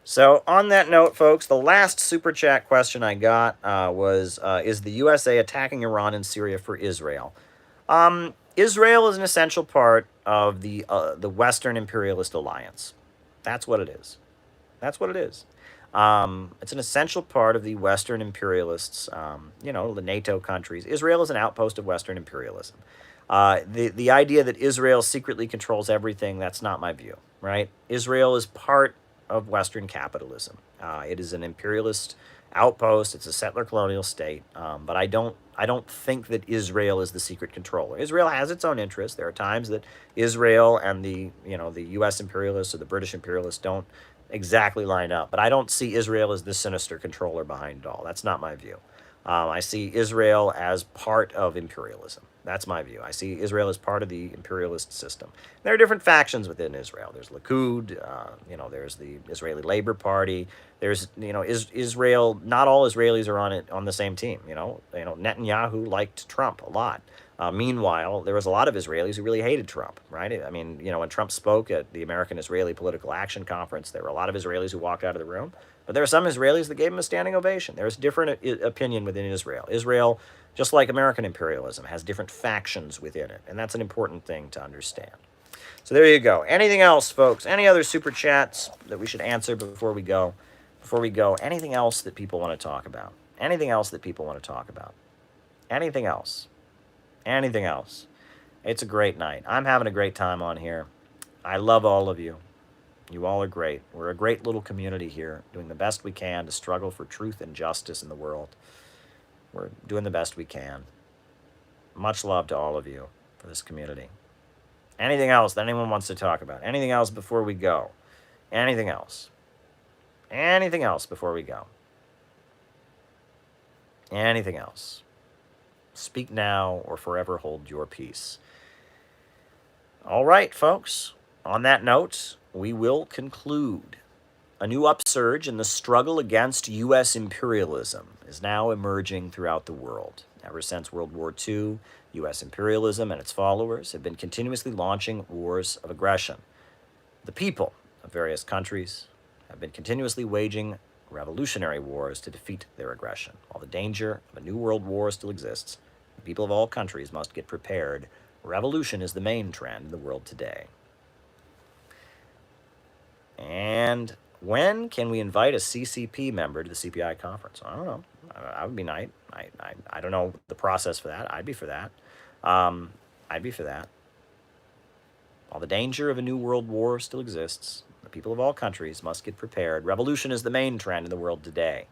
So on that note, folks, the last super chat question I got was, is the USA attacking Iran and Syria for Israel? Israel is an essential part of the Western imperialist alliance. That's what it is. That's what it is. It's an essential part of the Western imperialists, the NATO countries. Israel is an outpost of Western imperialism. The idea that Israel secretly controls everything, that's not my view, right? Israel is part of Western capitalism. It is an imperialist outpost. It's a settler colonial state. But I don't think that Israel is the secret controller. Israel has its own interests. There are times that Israel and the U.S. imperialists or the British imperialists don't exactly line up. But I don't see Israel as the sinister controller behind it all. That's not my view. I see Israel as part of imperialism. That's my view. I see Israel as part of the imperialist system. There are different factions within Israel. There's Likud, there's the Israeli Labor Party. There's, Israel, not all Israelis are on the same team. Netanyahu liked Trump a lot. Meanwhile, there was a lot of Israelis who really hated Trump, right? I mean, when Trump spoke at the American-Israeli Political Action Conference, there were a lot of Israelis who walked out of the room. But there are some Israelis that gave him a standing ovation. There's different opinion within Israel. Israel, just like American imperialism, has different factions within it. And that's an important thing to understand. So there you go. Anything else, folks? Any other super chats that we should answer before we go? Anything else that people want to talk about? Anything else that people want to talk about? Anything else? Anything else? It's a great night. I'm having a great time on here. I love all of you. You all are great. We're a great little community here, doing the best we can to struggle for truth and justice in the world. We're doing the best we can. Much love to all of you for this community. Anything else that anyone wants to talk about? Anything else before we go? Anything else? Anything else before we go? Anything else? Speak now or forever hold your peace. All right, folks. On that note, we will conclude. A new upsurge in the struggle against U.S. imperialism is now emerging throughout the world. Ever since World War II, U.S. imperialism and its followers have been continuously launching wars of aggression. The people of various countries have been continuously waging revolutionary wars to defeat their aggression. While the danger of a new world war still exists, the people of all countries must get prepared. Revolution is the main trend in the world today. And when can we invite a CCP member to the CPI conference? I don't know. That would be nice. I don't know the process for that. I'd be for that. I'd be for that. While the danger of a new world war still exists, the people of all countries must get prepared. Revolution is the main trend in the world today.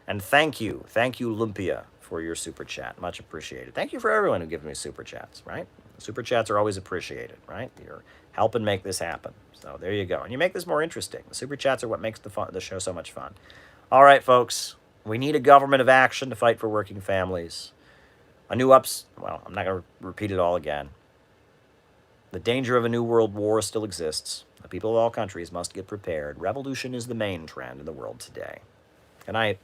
And thank you, Lumpia, for your super chat. Much appreciated. Thank you for everyone who gives me super chats, right? Super chats are always appreciated, right? You're helping make this happen. So there you go. And you make this more interesting. The super chats are what makes the show so much fun. All right, folks. We need a government of action to fight for working families. I'm not going to repeat it all again. The danger of a new world war still exists. The people of all countries must get prepared. Revolution is the main trend in the world today. Good night.